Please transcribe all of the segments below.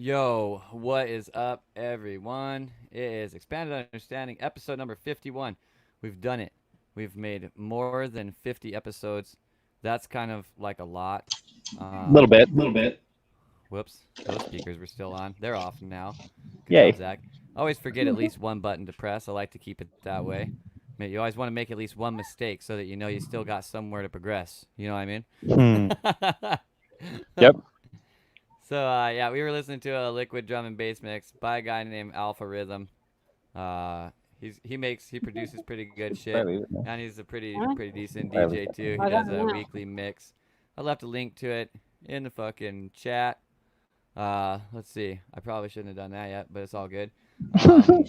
Yo, what is up, everyone? It is Expanded Understanding, episode number 51. We've done it. We've made more than 50 episodes. That's kind of like a lot. A little bit. Whoops, those speakers were still on. They're off now. Good job, Yay. Zach. I always forget at least one button to press. I like to keep it that way. You always want to make at least one mistake so that you know you still got somewhere to progress. You know what Hmm. I mean? Yep. So we were listening to a liquid drum and bass mix by a guy named Alpha Rhythm. He produces pretty good shit, Probably leave it and he's a pretty decent there. DJ too. He does a weekly mix. I left a link to it in the fucking chat. Let's see. I probably shouldn't have done that yet, but it's all good. Um,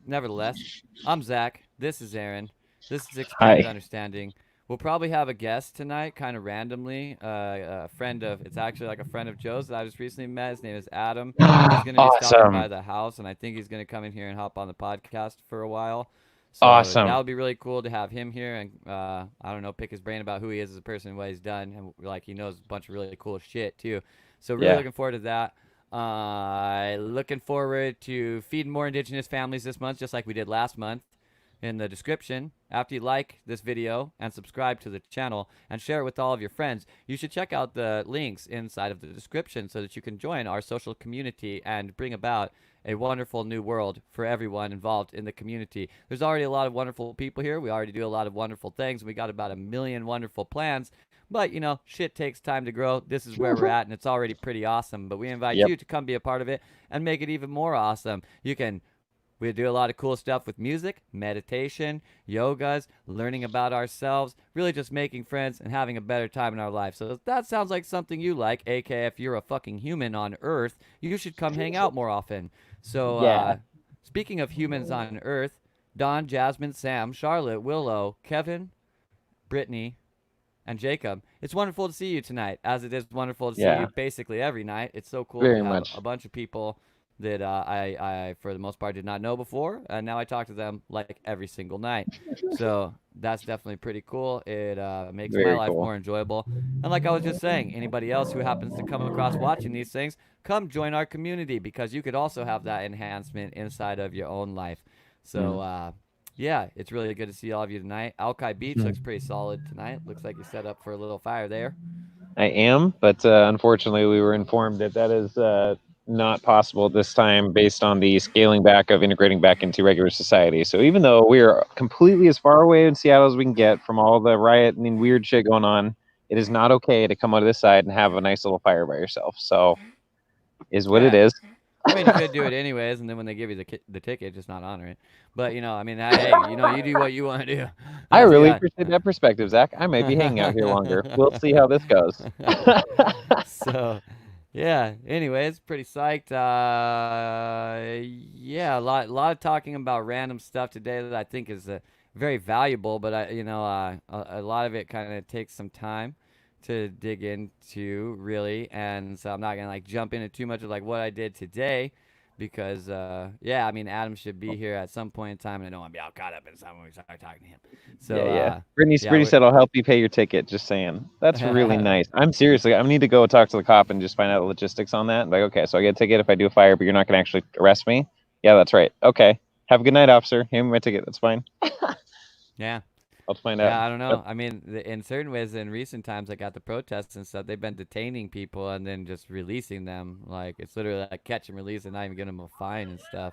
Nevertheless, I'm Zach. This is Aaron. This is Expanded Hi. Understanding. We'll probably have a guest tonight, kind of randomly. It's actually like a friend of Joe's that I just recently met. His name is Adam. He's going to be stopping by Awesome. the house, and I think he's going to come in here and hop on the podcast for a while. So that Awesome. would be really cool to have him here and, I don't know, pick his brain about who he is as a person, what he's done. And, like, he knows a bunch of really cool shit, too. So, really Yeah. looking forward to that. Looking forward to feeding more Indigenous families this month, just like we did last month. In the description, after you like this video and subscribe to the channel and share it with all of your friends, you should check out the links inside of the description so that you can join our social community and bring about a wonderful new world for everyone involved in the community. There's already a lot of wonderful people here. We already do a lot of wonderful things. We got about a million wonderful plans. But, shit takes time to grow. This is where we're at, and it's already pretty awesome. But we invite Yep. you to come be a part of it and make it even more awesome. We do a lot of cool stuff with music, meditation, yogas, learning about ourselves, really just making friends and having a better time in our life. So if that sounds like something you like, aka if you're a fucking human on Earth, you should come hang out more often. So, Yeah. speaking of humans on Earth, Don, Jasmine, Sam, Charlotte, Willow, Kevin, Brittany, and Jacob, it's wonderful to see you tonight, as it is wonderful to see you Yeah. basically every night. It's so cool to Very have a much. bunch of people that I, for the most part, did not know before, and now I talk to them like every single night. So that's definitely pretty cool. It makes my Very life cool. more enjoyable. And like I was just saying, anybody else who happens to come across watching these things, come join our community because you could also have that enhancement inside of your own life. So, Mm. yeah, it's really good to see all of you tonight. Alki Beach Mhm. looks pretty solid tonight. Looks like you set up for a little fire there. I am, but unfortunately, we were informed that that is not possible this time based on the scaling back of integrating back into regular society. So even though we are completely as far away in Seattle as we can get from all the riot and weird shit going on, it is not okay to come out of this side and have a nice little fire by yourself. So is what it Yeah, is. I mean, you could do it anyways, and then when they give you the ticket, just not honor it. But I mean, hey, you do what you want to do. I That's really yeah. appreciate that perspective, Zach. I might be hanging out here longer. We'll see how this goes. So, yeah. Anyways, pretty psyched. Yeah, a lot of talking about random stuff today that I think is very valuable, but a lot of it kind of takes some time to dig into, really, and so I'm not gonna like jump into too much of like what I did today. Because yeah, I mean Adam should be here at some point in time, and I don't want to be all caught up in something when we start talking to him. Yeah, So yeah. Brittany, yeah, Brittany said, "I'll help you pay your ticket." Just saying. That's really nice. I'm seriously. I need to go talk to the cop and just find out the logistics on that. Like, okay, so I get a ticket if I do a fire, but you're not going to actually arrest me. Yeah, that's right. Okay. Have a good night, officer. Hand me my ticket. That's fine. yeah. I'll find out. Yeah, I don't Yep. know. I mean, in certain ways, in recent times, like at the protests and stuff, they've been detaining people and then just releasing them. Like it's literally like catch and release and not even giving them a fine and stuff.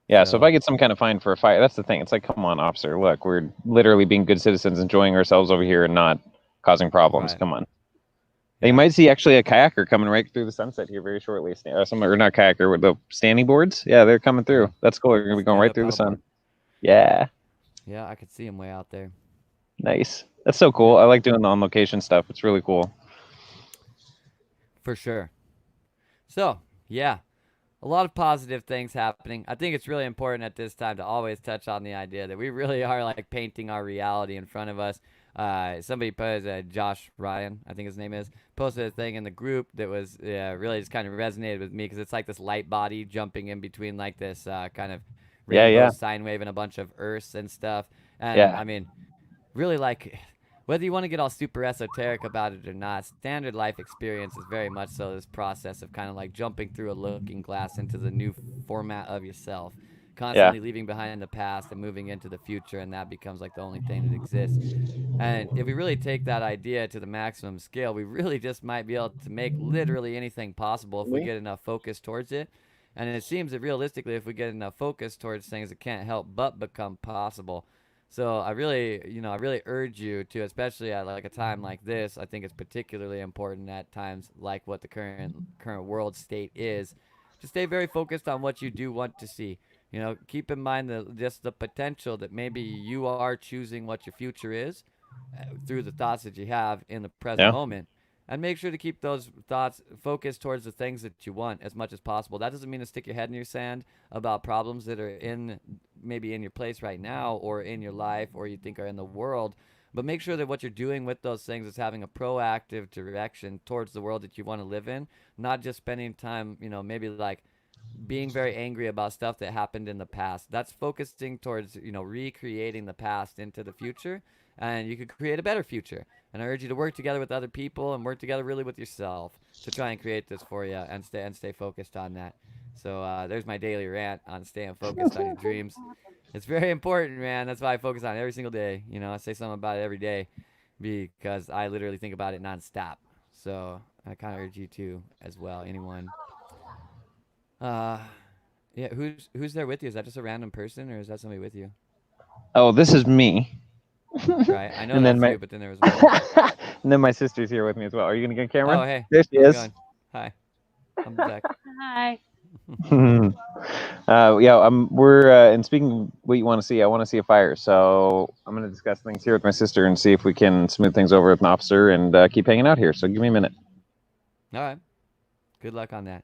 Yeah. So if I So get some kind of fine for a fire, that's the thing. It's like, come on, officer. Look, we're literally being good citizens, enjoying ourselves over here, and not causing problems. right, Come on. You yeah, might see actually a kayaker coming right through the sunset here very shortly. Some or not kayaker with the standing boards. Yeah, they're coming yeah. through. That's cool. They're gonna be going Stand right up through the sun. paddleboard. Yeah, Yeah, I could see him way out there. nice. That's so cool. Yeah, I like doing the on location stuff. It's really cool. for sure. So yeah, a lot of positive things happening. I think it's really important at this time to always touch on the idea that we really are like painting our reality in front of us. Somebody posted, Josh Ryan, I think his name is, posted a thing in the group that was really just kind of resonated with me because it's like this light body jumping in between like this kind of Yeah, rainbow yeah, sine wave and a bunch of Earths and stuff. And yeah. I mean, really like whether you want to get all super esoteric about it or not, standard life experience is very much so this process of kind of like jumping through a looking glass into the new format of yourself, Yeah. constantly leaving behind the past and moving into the future, and that becomes like the only thing that exists. And if we really take that idea to the maximum scale, we really just might be able to make literally anything possible if we get enough focus towards it. And it seems that realistically, if we get enough focus towards things, it can't help but become possible. So I really, I really urge you to, especially at like a time like this, I think it's particularly important at times like what the current world state is, to stay very focused on what you do want to see. Keep in mind just the potential that maybe you are choosing what your future is through the thoughts that you have in the present Yeah. moment. And make sure to keep those thoughts focused towards the things that you want as much as possible. That doesn't mean to stick your head in your sand about problems that are maybe in your place right now or in your life or you think are in the world. But make sure that what you're doing with those things is having a proactive direction towards the world that you want to live in, not just spending time, maybe like being very angry about stuff that happened in the past. That's focusing towards, recreating the past into the future, and you could create a better future. And I urge you to work together with other people and work together really with yourself to try and create this for you and stay focused on that. So there's my daily rant on staying focused on your dreams. It's very important, man. That's why I focus on it every single day. I say something about it every day because I literally think about it nonstop. So I kind of urge you to as well. Anyone uh, yeah, who's there with you? Is that just a random person, or is that somebody with you? Oh, this is me. Right, I know And then that's my you, but then there was one. and then my sister's here with me as well. Are you gonna get Cameron? Oh, hey, There she how's it is. going? Hi, I'm Zach. Hi. Yeah, we're and speaking of what you want to see, I want to see a fire. So I'm gonna discuss things here with my sister and see if we can smooth things over with an officer and keep hanging out here. So give me a minute. All right, good luck on that.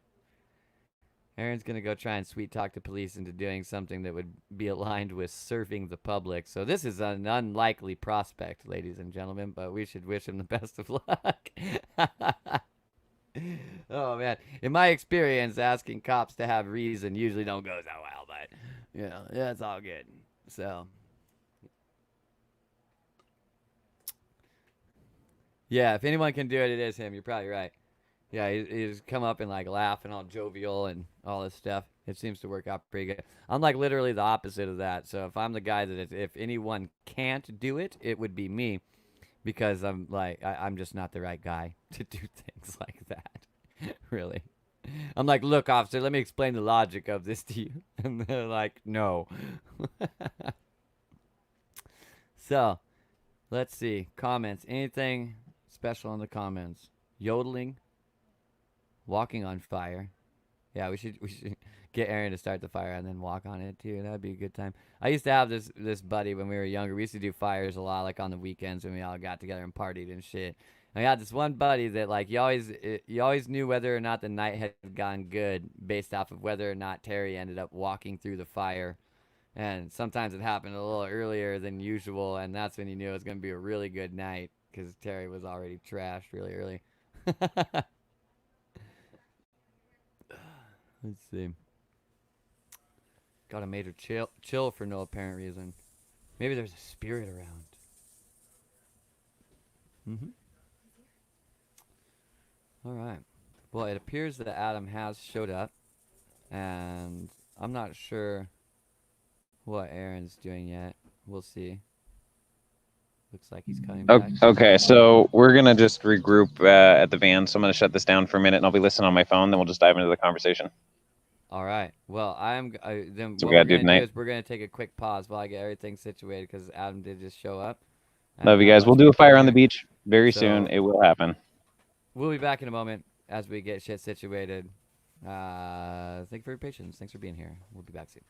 Aaron's gonna go try and sweet talk the police into doing something that would be aligned with serving the public. So this is an unlikely prospect, ladies and gentlemen, but we should wish him the best of luck. Oh man, in my experience, asking cops to have reason usually don't go that well, but yeah, it's all good. So yeah, if anyone can do it, it is him. You're probably right. Yeah, he's come up and like laugh and all jovial and all this stuff. It seems to work out pretty good. I'm like literally the opposite of that. So if I'm the guy that if anyone can't do it, it would be me, because I'm like I'm just not the right guy to do things like that. Really. I'm like, look, officer, let me explain the logic of this to you. And they're like, no. So, let's see. Comments. Anything special in the comments? Yodeling? Walking on fire. Yeah, we should get Aaron to start the fire and then walk on it too. That'd be a good time. I used to have this buddy when we were younger. We used to do fires a lot, like on the weekends when we all got together and partied and shit. I had this one buddy that like you always knew whether or not the night had gone good based off of whether or not Terry ended up walking through the fire. And sometimes it happened a little earlier than usual, and that's when you knew it was going to be a really good night because Terry was already trashed really early. Let's see. Got a major chill for no apparent reason. Maybe there's a spirit around. All right. Well, it appears that Adam has showed up, and I'm not sure what Aaron's doing yet. We'll see. Looks like he's coming back. Okay, so we're gonna just regroup at the van. So I'm gonna shut this down for a minute, and I'll be listening on my phone. Then we'll just dive into the conversation. All right. Well, then So what we gotta we're do gonna do tonight. is we're gonna take a quick pause while I get everything situated because Adam did just show up. Love you And, guys. We'll once do we a fire get on the here- beach very So- soon. It will happen. We'll be back in a moment as we get shit situated. Thank you for your patience. Thanks for being here. We'll be back soon.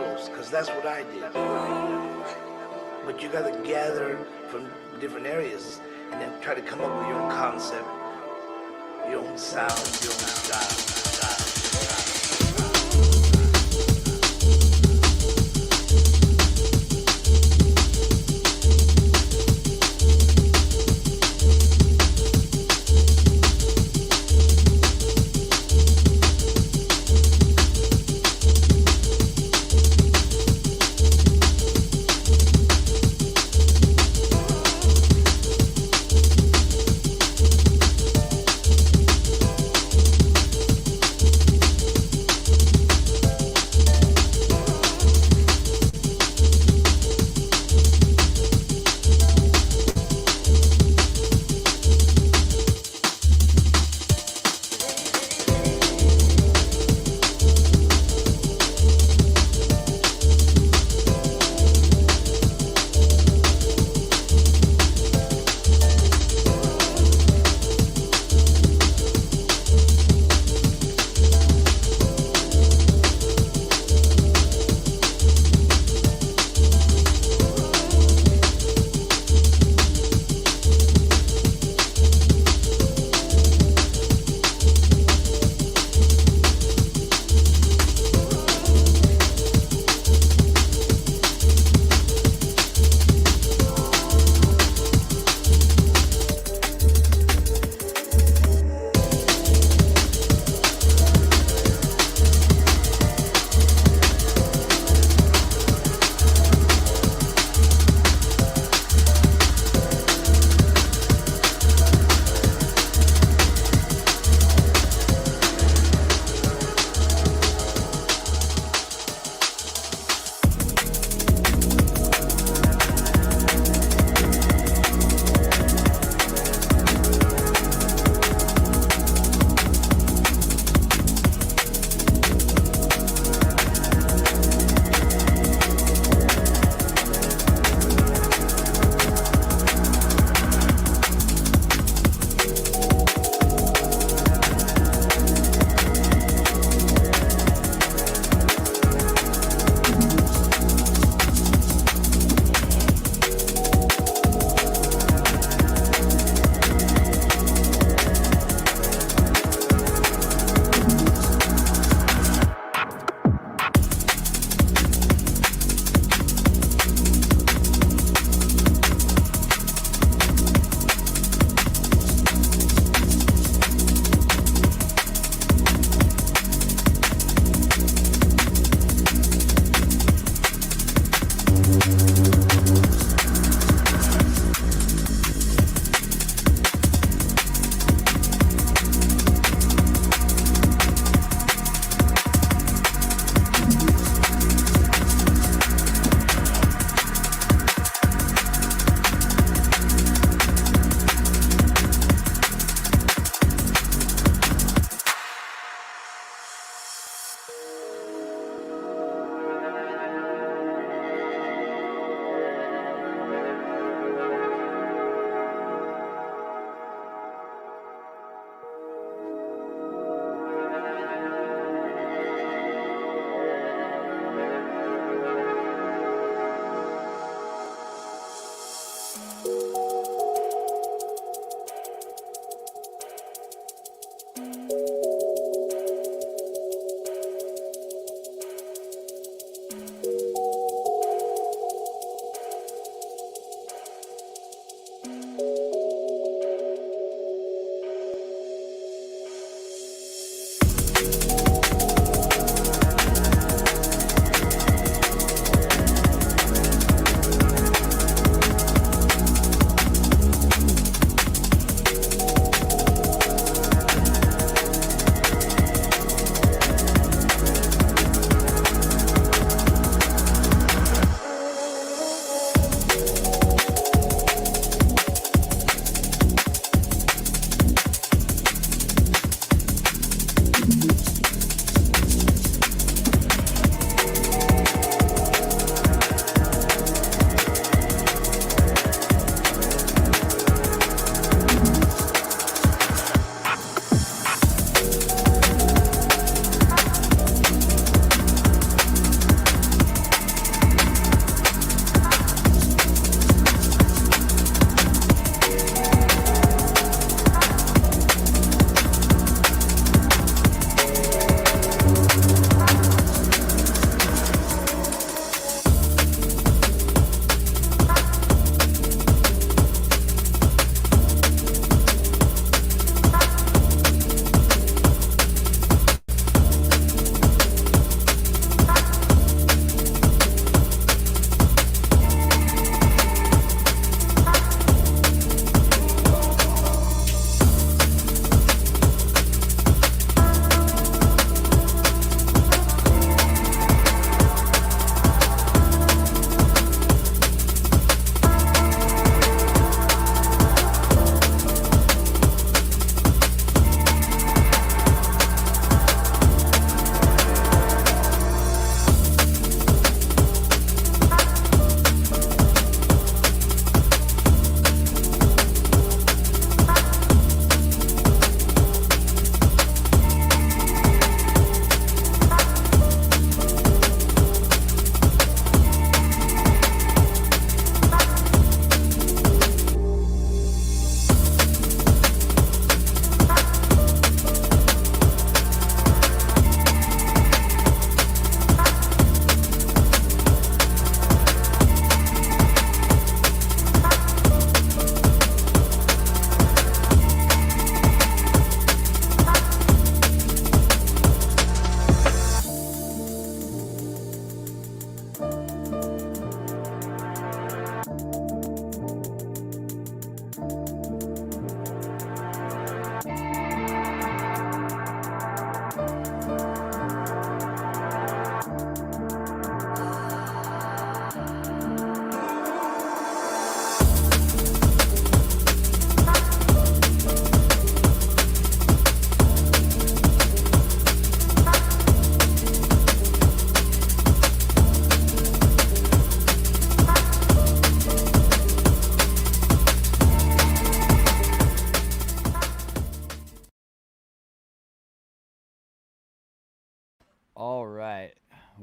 circles, because that's what I did. But you got to gather from different areas and then try to come up with your own concept, your own sound, your own style.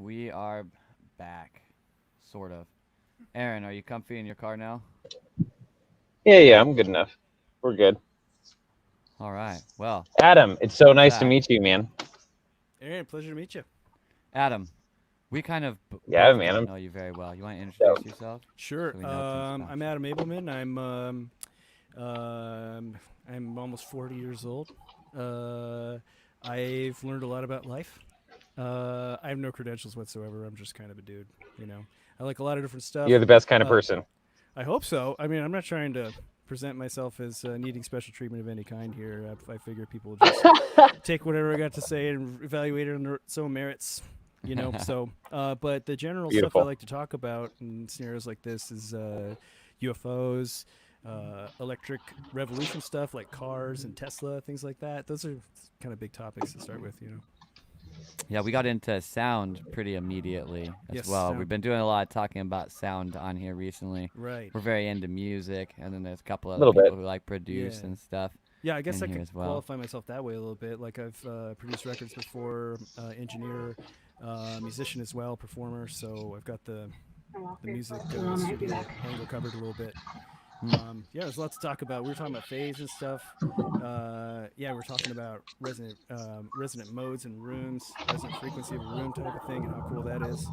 we are back, sort of. Aaron, are you comfy in your car now? Yeah, I'm good enough. We're good. All right. Well, Adam, it's so with nice to that, meet you, man. Aaron, pleasure to meet you. Adam, we kind of Yeah, both man. don't I'm know you very well. You want to so introduce yourself Sure. so we know things about I'm you? Adam Abelman. I'm almost 40 years old. I've learned a lot about life. I have no credentials whatsoever. I'm just kind of a dude. I like a lot of different you're stuff. the best kind of person. I hope so. I mean, I'm not trying to present myself as needing special treatment of any kind here. I figure people just take whatever I got to say and evaluate it on its own merits. So but the general stuff I Beautiful. like to talk about in scenarios like this is UFOs, electric revolution stuff like cars and Tesla, things like that. Those are kind of big topics to start with. Yeah, we got into sound pretty immediately as Yes, well. sound. We've been doing a lot of talking about sound on here recently. Right. We're very into music, and then there's a couple A other little people bit. who like produce Yeah. and stuff. Yeah, I guess in I here could as well. qualify myself that way a little bit. Like I've produced records before, engineer, musician as well, performer. So I've got the music studio angle covered a little bit. Yeah, there's lots to talk about. We were talking about phase and stuff. Yeah, we're talking about resonant modes and rooms, resonant frequency of a room type of thing, and how cool that is.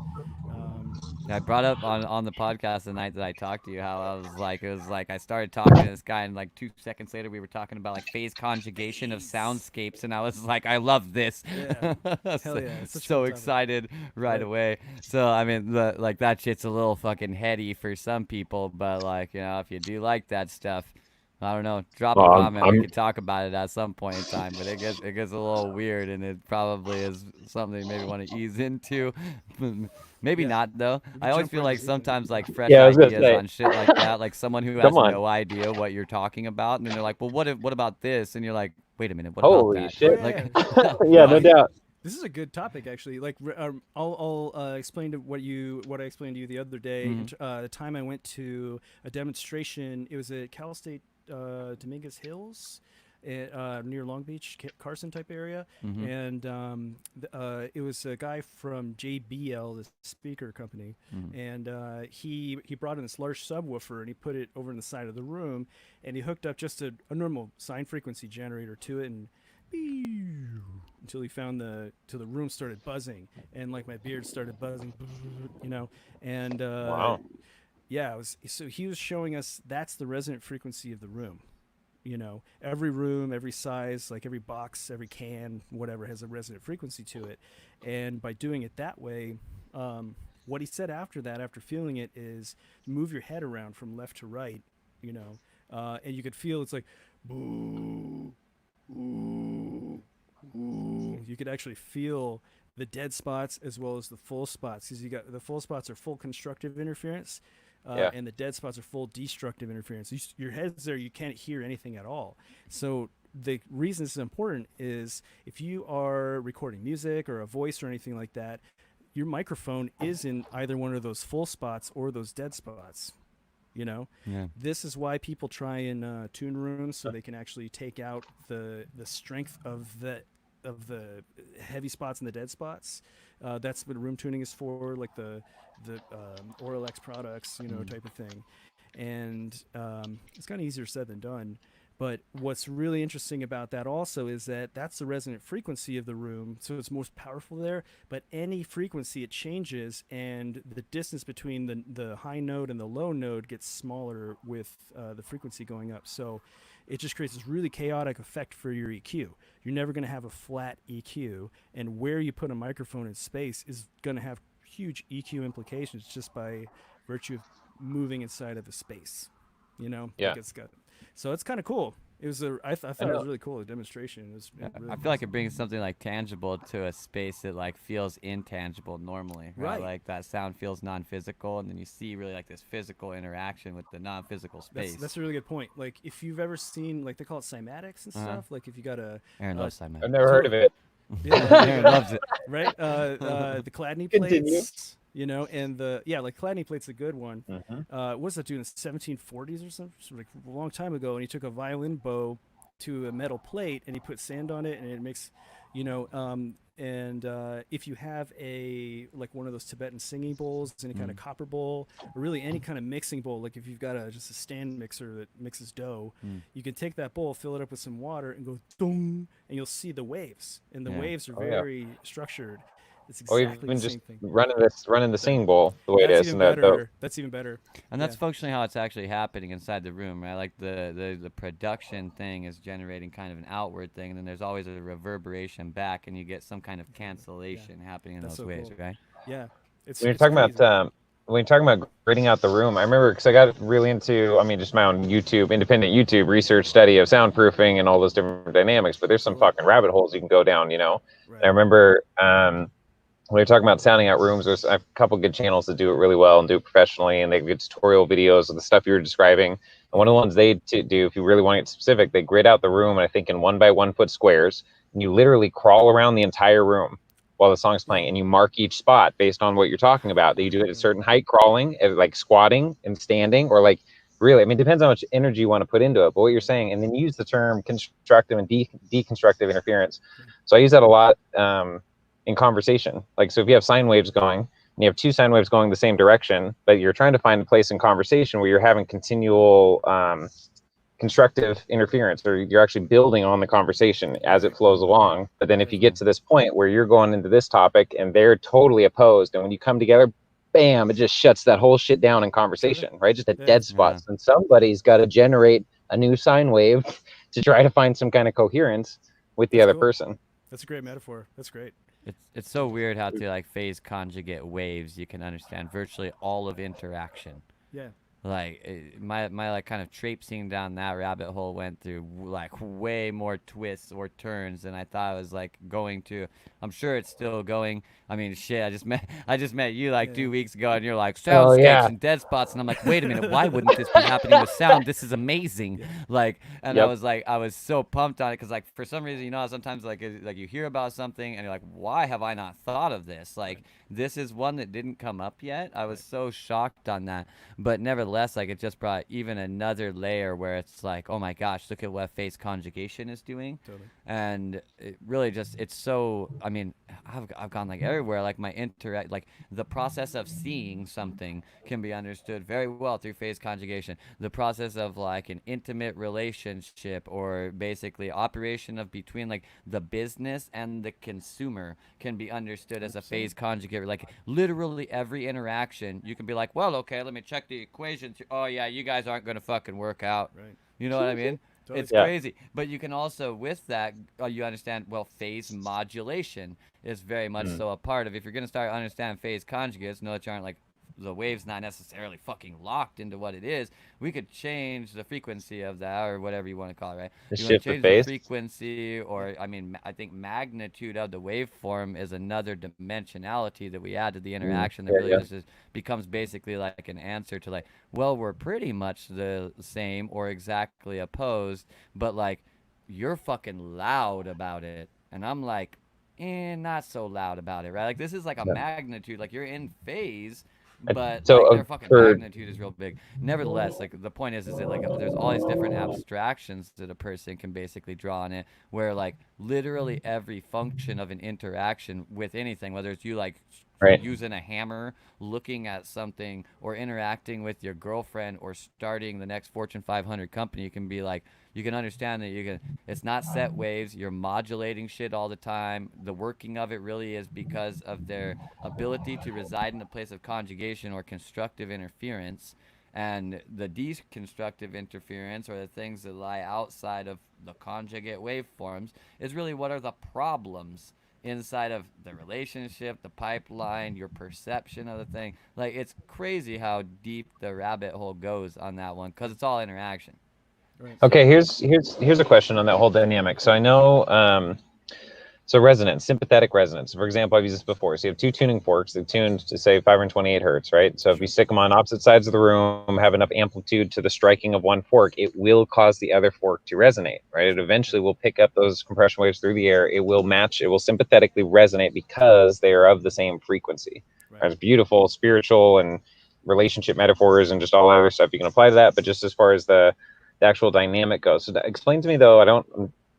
I brought up on the podcast the night that I talked to you how I was like, it was like I started talking to this guy, and like 2 seconds later we were talking about like phase conjugation of soundscapes, and I was like, I love this. Yeah. Hell yeah, it's such a So cool topic. excited right Right. away. So I mean, like that shit's a little fucking heady for some people, but like if you do like that stuff, I don't know. Drop a comment. We could talk about it at some point in time, but it gets a little weird, and it probably is something you maybe want to ease into. Maybe Yeah. not though. We could I always jump feel right like into it. sometimes like fresh Yeah, I was gonna ideas say. on shit like that, like someone who has Come on. no idea what you're talking about, and then they're like, "Well, what about this?" And you're like, "Wait a minute, what Holy about that?" shit. Like, Yeah, no doubt. This is a good topic, actually. Like, I'll explain to what I explained to you the other day. Mhm. The time I went to a demonstration, it was at Cal State Dominguez Hills, near Long Beach, Carson type area, Mhm. and it was a guy from JBL, the speaker company, Mhm. and he brought in this large subwoofer and he put it over in the side of the room, and he hooked up just a normal sine frequency generator to it, and until he found till the room started buzzing, and like my beard started buzzing, and Wow. yeah, so he was showing us that's the resonant frequency of the room. Every room, every size, like every box, every can, whatever, has a resonant frequency to it, and by doing it that way, what he said after that, after feeling it, is move your head around from left to right, and you could feel it's like boo. Ooh, ooh. You could actually feel the dead spots as well as the full spots, because you got the full spots are full constructive interference, Yeah. and the dead spots are full destructive interference. Your head's there, you can't hear anything at all. So the reason this is important is if you are recording music or a voice or anything like that, your microphone is in either one of those full spots or those dead spots. Yeah. This is why people try and tune rooms so they can actually take out the strength of the heavy spots and the dead spots. That's what room tuning is for, like the Oral X products, type of thing. And it's kind of easier said than done. But what's really interesting about that also is that that's the resonant frequency of the room, so it's most powerful there. But any frequency, it changes, and the distance between the high node and the low node gets smaller with the frequency going up. So it just creates this really chaotic effect for your EQ. You're never going to have a flat EQ, and where you put a microphone in space is going to have huge EQ implications just by virtue of moving inside of the space. Yeah. Like so it's kind of cool. It was I thought it was really cool. The demonstration it was really I feel like it brings something like tangible to a space that like feels intangible normally, right? Right. Like that sound feels non-physical, and then you see really like this physical interaction with the non-physical space. That's a really good point. Like if you've ever seen, like they call it cymatics and stuff. Like if you got Aaron loves Simon. I've never heard of it. Aaron loves it. right, the Chladni Continue. plates, and like Chladni plate's a good one. Mhm. What's that dude in the 1740s or something? Like a long time ago, and he took a violin bow to a metal plate and he put sand on it, and it makes, and And if you have like one of those Tibetan singing bowls, any kind of copper bowl, or really any kind of mixing bowl, like if you've got just a stand mixer that mixes dough, you can take that bowl, fill it up with some water, and go dong, and you'll see the waves. And the waves are very structured. It's Or exactly even the just same thing. running the singing bowl the way it That's is, even and better. That's even better. And that's functionally how it's actually happening inside the room, right? Like the production thing is generating kind of an outward thing, and then there's always a reverberation back, and you get some kind of cancellation happening in That's those so waves, cool. right? Yeah, it's when you're it's talking crazy. about when you're talking about gridding out the room, I remember because I got really into, I mean, just my own independent YouTube research study of soundproofing and all those different dynamics. But there's some fucking rabbit holes you can go down, you know. Right. And I remember when you're talking about sounding out rooms, there's a couple good channels that do it really well and do it professionally, and they get tutorial videos of the stuff you were describing. And one of the ones they do, if you really want to get specific, they grid out the room, and I think in 1 by 1 foot squares, and you literally crawl around the entire room while the song's playing, and you mark each spot based on what you're talking about. That you do it at a certain height, crawling, like squatting and standing, or like really, I mean, it depends on how much energy you want to put into it. But what you're saying, and then you use the term constructive and deconstructive interference. So I use that a lot in conversation. Like, so if you have sine waves going, and you have two sine waves going the same direction, but you're trying to find a place in conversation where you're having continual constructive interference, or you're actually building on the conversation as it flows along. But then if you get to this point where you're going into this topic and they're totally opposed, and when you come together, bam, it just shuts that whole shit down in conversation, right? Just a dead spot. And somebody's got to generate a new sine wave to try to find some kind of coherence with the other person. That's a great metaphor. That's great. It's so weird how through like phase conjugate waves you can understand virtually all of interaction. Yeah. Like my like kind of traipsing down that rabbit hole went through like way more twists or turns than I thought I was like going to. I'm sure it's still going. I mean, shit. I just met you like 2 weeks ago, and you're like soundscapes and dead spots, and I'm like, wait a minute, why wouldn't this be happening with sound? This is amazing. Like, and I was so pumped on it because like for some reason, you know, sometimes like you hear about something and you're like, why have I not thought of this? Like this is one that didn't come up yet. I was so shocked on that, but nevertheless, like it just brought even another layer where it's like, oh my gosh, look at what phase conjugation is doing. Totally. And it really just, it's so, I mean, I've gone like everywhere, like my like the process of seeing something can be understood very well through phase conjugation. The process of like an intimate relationship or basically operation of between like the business and the consumer can be understood as a phase conjugate. Like literally every interaction, you can be like, well, okay, let me check the equations. Oh yeah, you guys aren't going to fucking work out. Right. You know what I mean? Totally. It's crazy. But you can also, with that, you understand, well, phase modulation is very much so a part of, if you're going to start understand phase conjugates, know that you aren't like, the wave's not necessarily fucking locked into what it is. We could change the frequency of that or whatever you want to call it, right? You want to change the frequency, or I mean, I think magnitude of the waveform is another dimensionality that we add to the interaction that really just becomes basically like an answer to like, well, we're pretty much the same or exactly opposed, but like you're fucking loud about it, and I'm like, not so loud about it, right? Like this is like a magnitude, like you're in phase. But so like their fucking magnitude is real big. Nevertheless, like the point is that like there's all these different abstractions that a person can basically draw on it, where like literally every function of an interaction with anything, whether it's you like using a hammer, looking at something, or interacting with your girlfriend, or starting the next Fortune 500 company, you can be like, you can understand that it's not set waves, you're modulating shit all the time. The working of it really is because of their ability to reside in the place of conjugation or constructive interference. And the deconstructive interference, or the things that lie outside of the conjugate waveforms, is really what are the problems inside of the relationship, the pipeline, your perception of the thing. Like, it's crazy how deep the rabbit hole goes on that one, because it's all interaction. Okay, here's a question on that whole dynamic. So I know, so resonance, sympathetic resonance. For example, I've used this before. So you have two tuning forks that tune to say 528 hertz, right? So if you stick them on opposite sides of the room, have enough amplitude to the striking of one fork, it will cause the other fork to resonate, right? It eventually will pick up those compression waves through the air. It will match, it will sympathetically resonate because they are of the same frequency. Right. It's beautiful, spiritual, and relationship metaphors and just all that other stuff you can apply to that. But just as far as the actual dynamic goes, so explain to me though,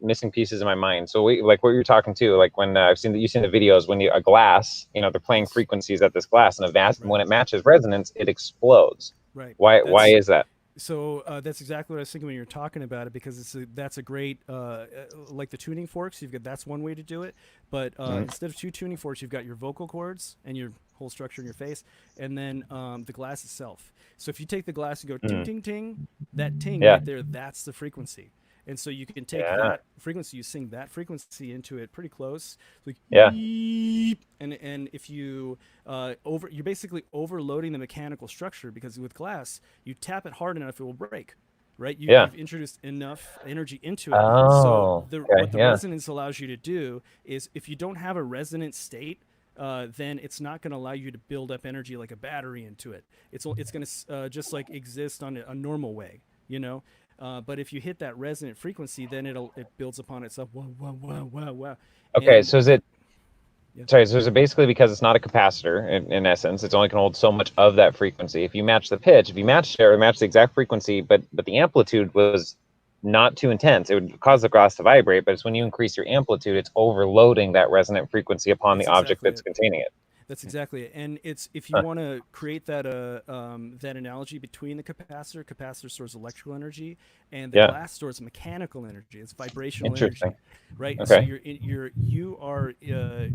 missing pieces in my mind. So like what you're talking to, like when you've seen the videos when a glass, they're playing frequencies at this glass, and when it matches resonance, it explodes. Right. Why is that? So that's exactly what I was thinking when you were talking about it, because that's a great like the tuning forks. That's one way to do it, but instead of 2 tuning forks, you've got your vocal cords and your whole structure in your face, and then the glass itself. So if you take the glass and go ting ting ting, that ting right there, that's the frequency. And so you can take that frequency, you sing that frequency into it pretty close, like and if you you're basically overloading the mechanical structure, because with glass, you tap it hard enough, it will break, right? You've introduced enough energy into it. So what the resonance allows you to do is, if you don't have a resonant state, then it's not going to allow you to build up energy like a battery into it. It's going to just like exist on a normal way, But if you hit that resonant frequency, then it builds upon itself. Wow, wow, wow, wow, wow. Okay, so is it? Yeah. Sorry, so is it basically because it's not a capacitor in essence? It's only can hold so much of that frequency. If you match the pitch, if you match the exact frequency, but the amplitude was not too intense, it would cause the glass to vibrate. But it's when you increase your amplitude, it's overloading that resonant frequency upon the object that's containing it. That's exactly it. And it's, if you want to create that that analogy between the capacitor stores electrical energy, and the glass stores mechanical energy. It's vibrational energy, right? Okay. So you are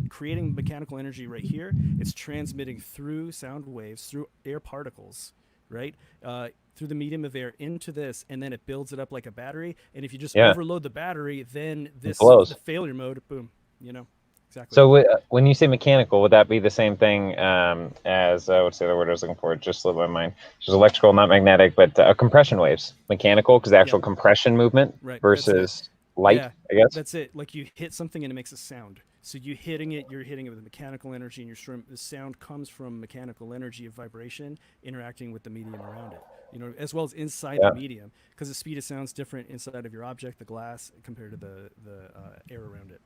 creating mechanical energy right here. It's transmitting through sound waves, through air particles, right? Through the medium of air into this, and then it builds it up like a battery. And if you just overload the battery, then this the failure mode, boom, Exactly. So when you say mechanical, would that be the same thing as what's the other word I was looking for? It just slipped my mind. Which is electrical, not magnetic, but compression waves. Mechanical, because the actual compression movement versus light, I guess. That's it. Like you hit something and it makes a sound. So you're hitting it with mechanical energy, and the sound comes from mechanical energy of vibration interacting with the medium around it. As well as inside the medium, because the speed of sound's different inside of your object, the glass, compared to the air around it.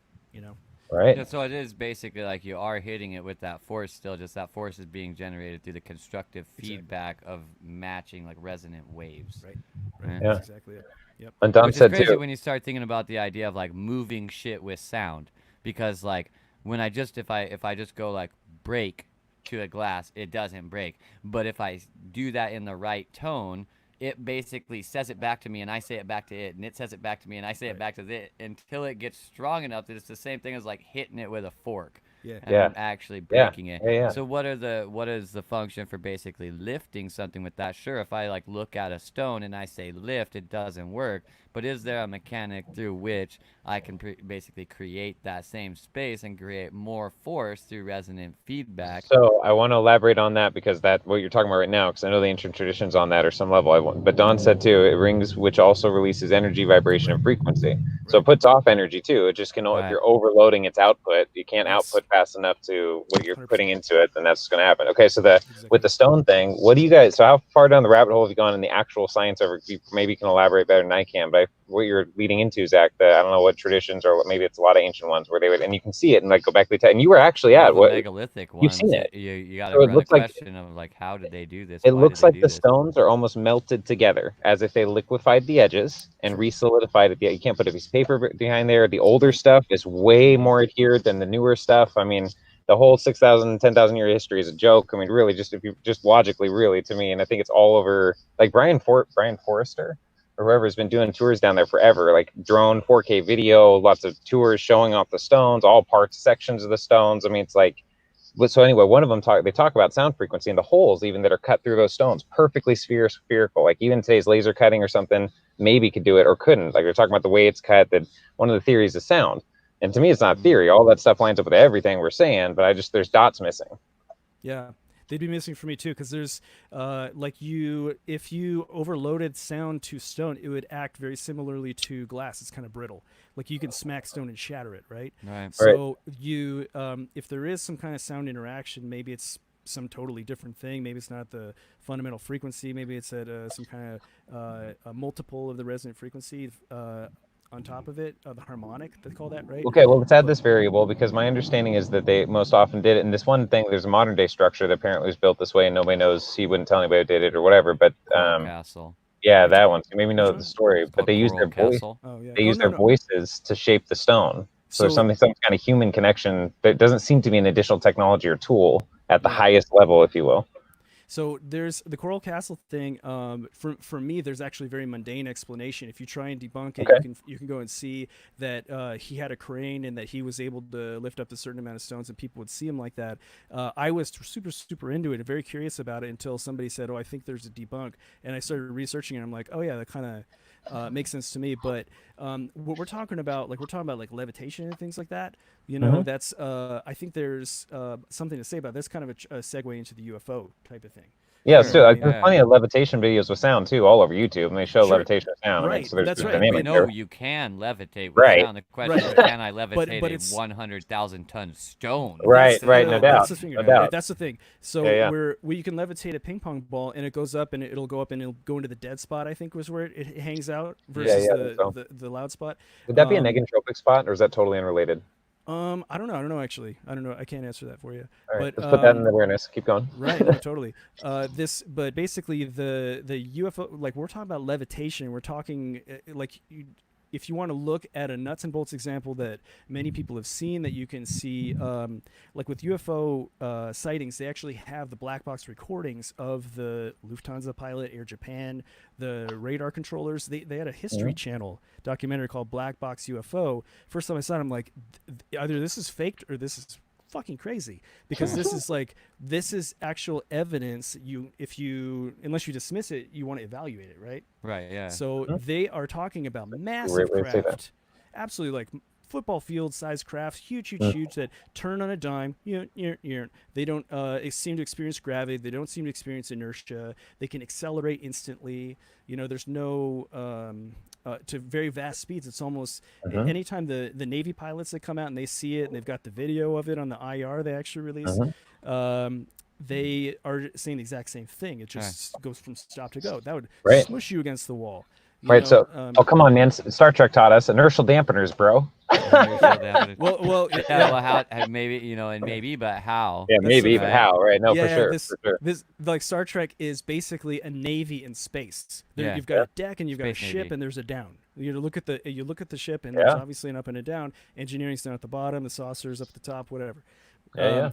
Right. Yeah, so it is basically like you are hitting it with that force still, just that force is being generated through the constructive feedback of matching like resonant waves. Right. Yeah. That's exactly it. Yep. And Don said crazy too, when you start thinking about the idea of like moving shit with sound, because like when if I just go like break to a glass, it doesn't break. But if I do that in the right tone, it basically says it back to me, and I say it back to it, and it says it back to me, and I say it back to it, until it gets strong enough that it's the same thing as like hitting it with a fork. And I'm actually breaking it. So what is the function for basically lifting something with that? Sure, if I like look at a stone and I say lift, it doesn't work. But is there a mechanic through which I can basically create that same space and create more force through resonant feedback? So I want to elaborate on that, because that what you're talking about right now, because I know the ancient traditions on that or some level. But Don said too, it rings, which also releases energy, vibration, and frequency. So it puts off energy too. It just can, if you're overloading its output, you can't output fast enough to what you're 100%. Putting into it, then that's going to happen. Okay, so with the stone thing, what do you guys? So how far down the rabbit hole have you gone in the actual science of it? You maybe can elaborate better than I can, but what you're leading into, Zach, I don't know what traditions, or maybe it's a lot of ancient ones where they would, and you can see it and like go back to and you were actually at what megalithic ones. You've seen it. You got to run the question of like, how did they do this? It looks like the stones are almost melted together, as if they liquefied the edges and re-solidified it. You can't put a piece of paper behind there. The older stuff is way more adhered than the newer stuff. I mean, the whole 6,000, 10,000 year history is a joke. I mean, really, just if you just logically, really, to me, and I think it's all over. Like Brian Forrester, or whoever's been doing tours down there forever, like drone 4K video, lots of tours showing off the stones, all parts, sections of the stones. I mean, it's like, so anyway, one of them they talk about sound frequency and the holes even that are cut through those stones, perfectly spherical. Like even today's laser cutting or something maybe could do it or couldn't. Like they're talking about the way it's cut, that one of the theories is sound. And to me, it's not theory. All that stuff lines up with everything we're saying, but there's dots missing. Yeah. They'd be missing for me too, because there's if you overloaded sound to stone, it would act very similarly to glass. It's kind of brittle. Like you can smack stone and shatter it, right? Right. So you, if there is some kind of sound interaction, maybe it's some totally different thing. Maybe it's not the fundamental frequency. Maybe it's at some kind of a multiple of the resonant frequency. On top of it, the harmonic, they call that, right? Okay, well, let's add this variable, because my understanding is that they most often did it. And this one thing, there's a modern day structure that apparently was built this way, and nobody knows. He wouldn't tell anybody who did it or whatever. But castle. Yeah, that one. So you maybe know Which the one? story, It's but called they use Coral their voice. Castle. Oh yeah. They Oh use no their no. voices to shape the stone. So there's So some kind of human connection. There doesn't seem to be an additional technology or tool at the yeah. highest level, if you will. So there's the Coral Castle thing. For me, there's actually a very mundane explanation. If you try and debunk it, Okay. you can go and see that he had a crane and that he was able to lift up a certain amount of stones, and people would see him like that. I was super into it and very curious about it until somebody said, "Oh, I think there's a debunk," and I started researching it. And I'm like, "Oh yeah, that kind of." Makes sense to me, but what we're talking about, like levitation and things like that. You know, Mhm. that's I think there's something to say about this kind of a segue into the UFO type of thing. Yeah, You know what so I Sure. mean? there's Yeah. plenty of levitation videos with sound too, all over YouTube, and they show Sure. levitation with sound. I mean, Right. so there's That's the right. We dynamic know there. you can levitate with Right. sound. The question is, Right. can I levitate But a it's 100,000 ton stone? Right, that's right, no the doubt, that's the thing, no right? doubt. That's the thing. Yeah, So yeah. where you can levitate a ping pong ball and it goes up and it'll go up and it'll go into the dead spot. I think was where it hangs out Yeah, versus yeah, I think so. the loud spot. Would that be a Um, negentropic spot, or is that totally unrelated? I don't know. I don't know actually. I don't know. I can't answer that for you. All right, But let's put that in awareness. Keep going. right, no, totally. But basically, the UFO, like we're talking about levitation. We're talking if you want to look at a nuts and bolts example that many people have seen, that you can see, like with UFO sightings, they actually have the black box recordings of the Lufthansa pilot, Air Japan, the radar controllers. They had a History Mhm. Channel documentary called Black Box UFO. First time I saw it, I'm like, either this is faked or this is fucking crazy, because this is actual evidence. Unless you dismiss it, you want to evaluate it, right? Right. Yeah. So Mhm. they are talking about massive Great way to say that. craft, absolutely like football field size crafts, huge that turn on a dime. They don't seem to experience gravity. They don't seem to experience inertia. They can accelerate instantly. There's no to very vast speeds. It's almost Mhm. anytime the Navy pilots that come out and they see it and they've got the video of it on the IR they actually release. They are saying the exact same thing. It just goes from stop to go. That would Right. smush you against the wall. Right. So, oh, come on, man. Star Trek taught us inertial dampeners, bro. Inertial dampener. well, Yeah. Well, maybe and maybe, but how? Yeah, That's maybe, the but thing. how? Right? No, yeah, for sure. this For sure. this like Star Trek is basically a navy in space. Yeah. You've got a deck and you've got a Space ship Navy. and there's a down. You look at the ship and there's Yeah. obviously an up and a down. Engineering's down at the bottom, the saucers up at the top, whatever. Yeah,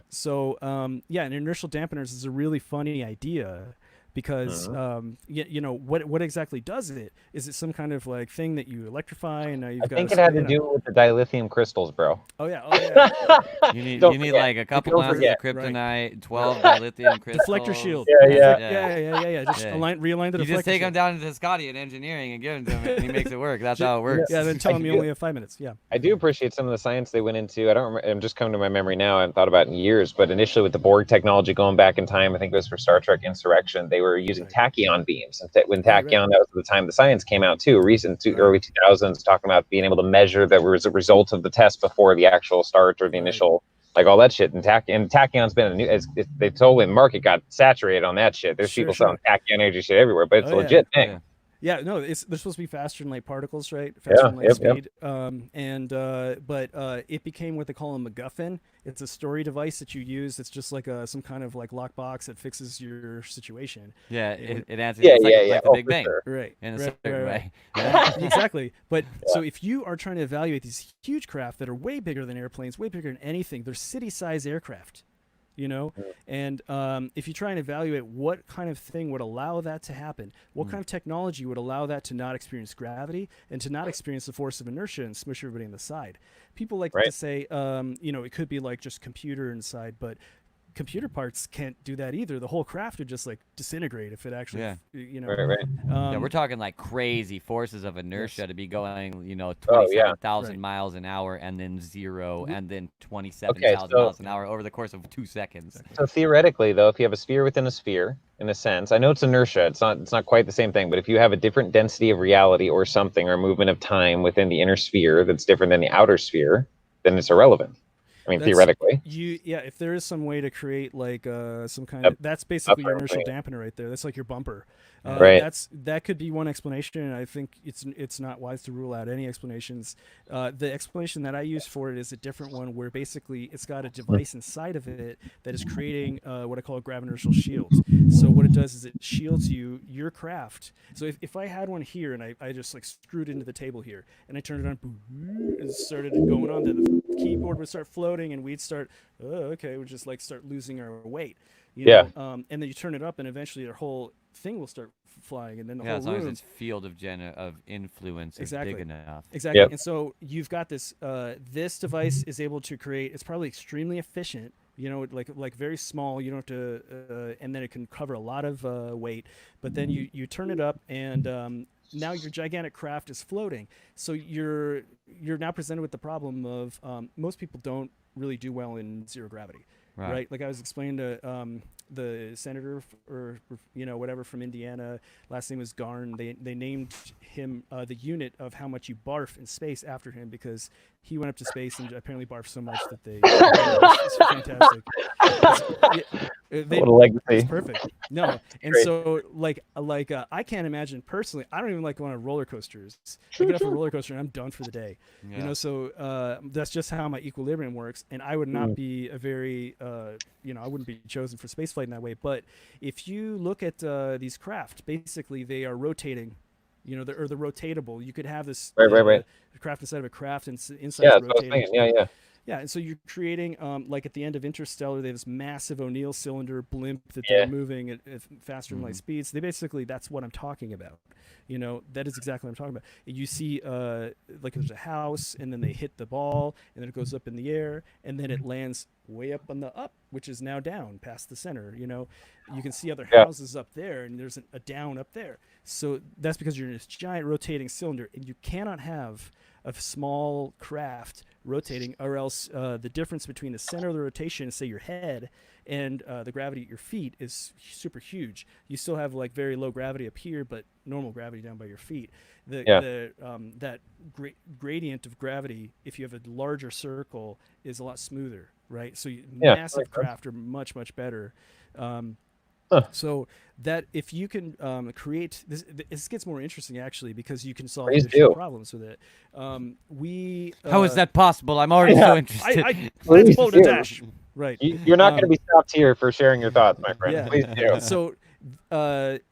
yeah. And inertial dampeners is a really funny idea because what exactly does it? Is it some kind of like thing that you electrify and now you've I got think a it had you to know- do with the dilithium crystals, bro. Oh yeah. You need Don't you need forget. like a couple Don't ounces forget. of kryptonite, 12 dilithium crystals. Deflector shield. Yeah, yeah. Yeah. Just Yeah. realign the deflector You just take shield. him down to Scotty in engineering and give him to him, and he makes it work. That's how it works. Yeah, then tell him you do- only have 5 minutes. Yeah. I do appreciate some of the science they went into. I don't remember, I'm just coming to my memory now. I haven't thought about it in years, but initially with the Borg technology going back in time, I think it was for Star Trek Insurrection, they were using tachyon beams. And when tachyon, that was the time the science came out too, early 2000s, talking about being able to measure the result of the test before the actual start or the initial, like all that shit. And tachyon's been they totally, the market got saturated on that shit. There's people selling tachyon energy shit everywhere, but it's a legit thing. Yeah. Yeah, no, they're supposed to be faster than light particles, right? Faster than light speed. But it became what they call a MacGuffin. It's a story device that you use. It's just like some kind of like lockbox that fixes your situation. Yeah, it answers. Yeah, it's like, yeah. like the Oh, Big for Bang. sure. Right. In a right, certain right. way. Exactly. But so if you are trying to evaluate these huge craft that are way bigger than airplanes, way bigger than anything, they're city-size aircraft. And if you try and evaluate what kind of thing would allow that to happen, what kind of technology would allow that to not experience gravity and to not experience the force of inertia and smush everybody in the side. People like to say, it could be like just computer inside, but computer parts can't do that either. The whole craft would just like disintegrate if it actually, Right. Yeah, we're talking like crazy forces of inertia to be going, 27,000 miles an hour and then zero and then 27,000 miles an hour over the course of 2 seconds. So theoretically, though, if you have a sphere within a sphere, in a sense, I know it's inertia. It's not quite the same thing. But if you have a different density of reality or something, or movement of time within the inner sphere that's different than the outer sphere, then it's irrelevant. I mean, That's theoretically. yeah. If there is some way to create like some kind Yep. of, that's basically your what I'm inertial saying. dampener right there. That's like your bumper. Right. That could be one explanation, and I think it's not wise to rule out any explanations. The explanation that I use for it is a different one, where basically it's got a device inside of it that is creating what I call a graviinertial shield. So what it does is it shields your craft. So if I had one here and I just like screwed into the table here and I turned it on, and started going on, then the keyboard would start floating and we'd start, oh, okay, we'd just like start losing our weight, Yeah. and then you turn it up and eventually the whole thing will start flying, and then the Yeah, whole as long room. as its field of influence Exactly. is big enough. Exactly. Yep. And so you've got this this device is able to create, it's probably extremely efficient, like very small, you don't have to and then it can cover a lot of weight, but then you turn it up and now your gigantic craft is floating. So you're now presented with the problem of most people don't really do well in zero gravity. Right. Like I was explaining to the senator or whatever from Indiana, last name was Garn. They named him the unit of how much you barf in space after him, because he went up to space and apparently barfed so much that they it's fantastic. What a legacy. It's perfect. No, and Great. so like I can't imagine personally. I don't even like going on roller coasters. I get off a roller coaster and I'm done for the day. Yeah. So that's just how my equilibrium works, and I would not be a very I wouldn't be chosen for spaceflight in that way. But if you look at these craft, basically they are rotating. They're rotatable. You could have this Right. craft inside of a craft, and inside Yeah, is that's what I was rotating. thinking. Yeah. Yeah, and so you're creating, like at the end of Interstellar, they have this massive O'Neill cylinder blimp that Yeah. they're moving at faster than light speeds. That's what I'm talking about. That is exactly what I'm talking about. You see, like there's a house, and then they hit the ball, and then it goes up in the air, and then it lands way up on the up, which is now down past the center. You can see other Yeah. houses up there, and there's a down up there. So that's because you're in this giant rotating cylinder, and you cannot have a small craft rotating, or else the difference between the center of the rotation, say your head, and the gravity at your feet is super huge. You still have like very low gravity up here, but normal gravity down by your feet. That gradient of gravity, if you have a larger circle, is a lot smoother, right? So massive craft are much much better. So that if you can create this gets more interesting actually, because you can solve additional problems with it. How is that possible? I'm already so interested. Let's pull the dash. Right. You're not going to be stopped here for sharing your thoughts, my friend. Yeah. Please do.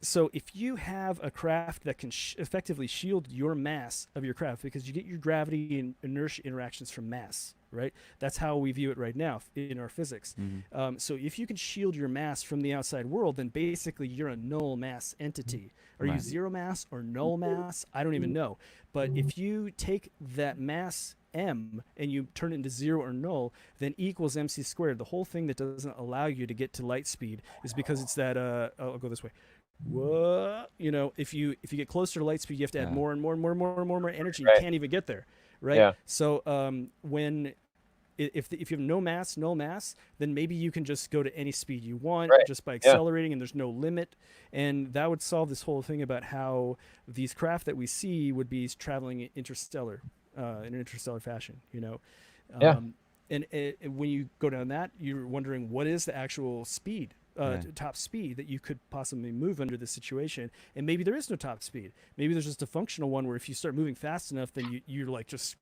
So if you have a craft that can effectively shield your mass of your craft, because you get your gravity and inertia interactions from mass, right? That's how we view it right now in our physics. So if you can shield your mass from the outside world, then basically you're a null mass entity. Are you zero mass or null mass? I don't even know. But if you take that mass m and you turn it into zero or null, then E equals mc squared. The whole thing that doesn't allow you to get to light speed is because it's that I'll go this way. Whoa, if you get closer to light speed, you have to add more and more energy. You can't even get there, right? Yeah. So if you have no mass, then maybe you can just go to any speed you want just by accelerating, and there's no limit. And that would solve this whole thing about how these craft that we see would be traveling interstellar in an interstellar fashion, And when you go down that, you're wondering what is the actual speed, top speed that you could possibly move under this situation. And maybe there is no top speed. Maybe there's just a functional one where if you start moving fast enough, then you're like just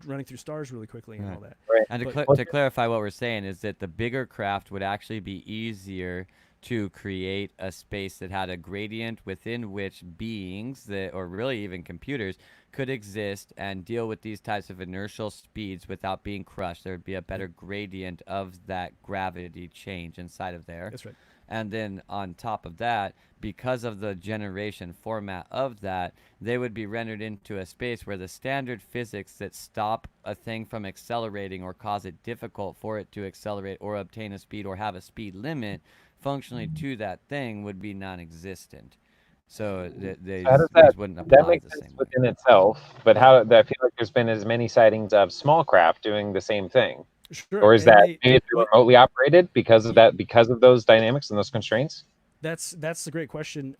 running through stars really quickly and all that. Right. And to clarify what we're saying is that the bigger craft would actually be easier to create a space that had a gradient within which beings or really even computers could exist and deal with these types of inertial speeds without being crushed. There would be a better gradient of that gravity change inside of there. That's right. And then on top of that, because of the generation format of that, they would be rendered into a space where the standard physics that stop a thing from accelerating or cause it difficult for it to accelerate or obtain a speed or have a speed limit functionally to that thing would be non-existent. So these wouldn't apply that makes the sense same way. within itself, but I feel like there's been as many sightings of small craft doing the same thing. Sure. Or is maybe it's remotely operated because of those dynamics and those constraints? That's a great question.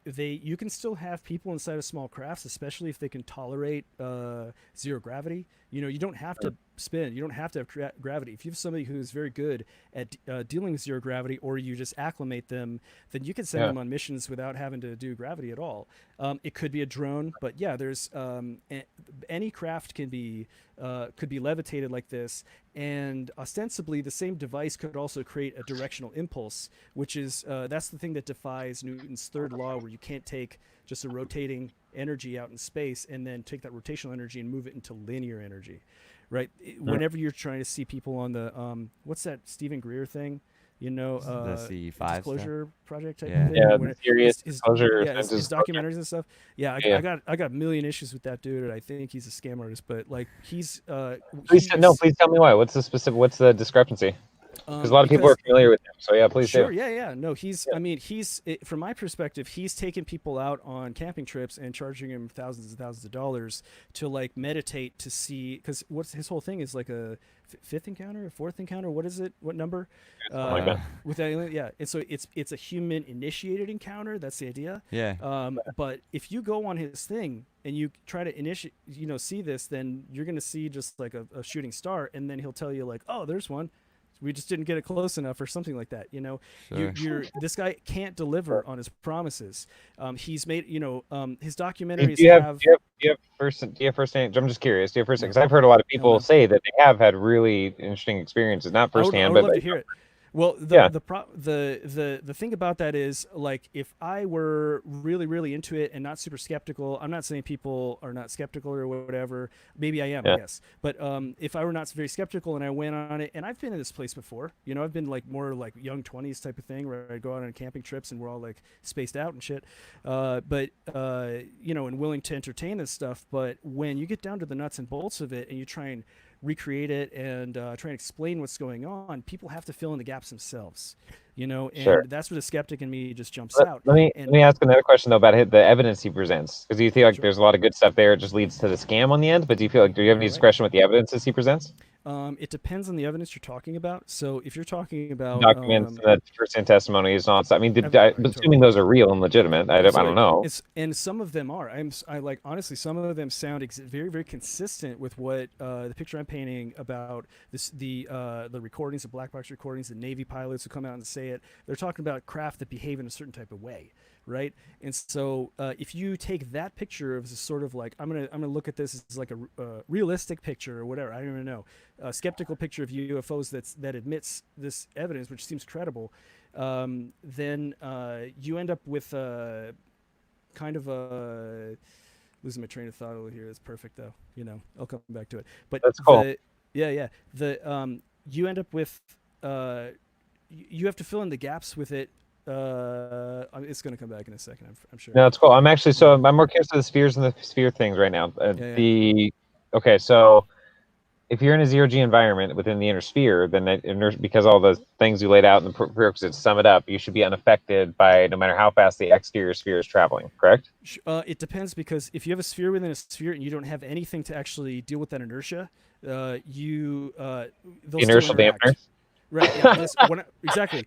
You can still have people inside of small crafts, especially if they can tolerate zero gravity. You don't have to spin. You don't have to have gravity. If you have somebody who's very good at dealing with zero gravity, or you just acclimate them, then you can send them on missions without having to do gravity at all. It could be a drone, but yeah, there's any craft could be levitated like this, and ostensibly the same device could also create a directional impulse, which is that's the thing that defies Newton's third law, where you can't take just a rotating energy out in space and then take that rotational energy and move it into linear energy, right? Whenever you're trying to see people on the what's that Stephen Greer thing, the C5 disclosure project type Yeah. thing? Yeah, When serious his disclosure. his documentaries and stuff. Yeah, I got a million issues with that dude. I think he's a scam artist, but like he's Please tell me why. What's the discrepancy? Because a lot of people are familiar with him. So yeah, please sure, do. yeah. No, I mean, from my perspective, he's taking people out on camping trips and charging them thousands and thousands of dollars to like meditate to see, because what's his whole thing is like a fifth encounter, a fourth encounter. What is it? What number? Like that. With that alien, yeah. And so it's a human initiated encounter. That's the idea. Yeah. But if you go on his thing and you try to see this, then you're gonna see just like a shooting star, and then he'll tell you like, oh, there's one. We just didn't get it close enough, or something like that. Sure. This guy can't deliver on his promises. He's made, his documentaries Do you have firsthand? I'm just curious. Do you have firsthand? Because I've heard a lot of people say that they have had really interesting experiences, not firsthand, I would but love to hear it. Well, the thing about that is, like, if I were really, really into it and not super skeptical, I'm not saying people are not skeptical or whatever. Maybe I am, I guess. But if I were not very skeptical and I went on it, and I've been in this place before, I've been like more like young 20s type of thing, where I go out on camping trips and we're all like spaced out and shit. And willing to entertain this stuff. But when you get down to the nuts and bolts of it and you try and recreate it and try and explain what's going on, people have to fill in the gaps themselves, and that's where the skeptic in me just jumps out. Let me ask another question though about the evidence he presents, because you feel like there's a lot of good stuff there. It just leads to the scam on the end, but do you have any discretion with the evidences he presents? It depends on the evidence you're talking about. So if you're talking about documents, first-hand testimonies, and all that stuff. I mean, assuming those are real and legitimate, I don't know. And some of them are. Honestly, some of them sound very, very consistent with what the picture I'm painting about the recordings, the black box recordings, the Navy pilots who come out and say it. They're talking about craft that behave in a certain type of way. Right, and so if you take that picture of sort of like, I'm gonna look at this as like a realistic picture or whatever, I don't even know, a skeptical picture of UFOs that admits this evidence, which seems credible, then you end up with kind of a losing my train of thought over here. It's perfect though, I'll come back to it. But that's cool. You end up with you have to fill in the gaps with it. It's going to come back in a second, I'm sure. No, it's cool. I'm more curious to the spheres and the sphere things right now. Okay, so if you're in a zero-G environment within the inner sphere, then because all the things you laid out in the prerequisites sum it up, you should be unaffected by no matter how fast the exterior sphere is traveling, correct? It depends, because if you have a sphere within a sphere and you don't have anything to actually deal with that inertia, inertial dampener. Right. Yeah, exactly.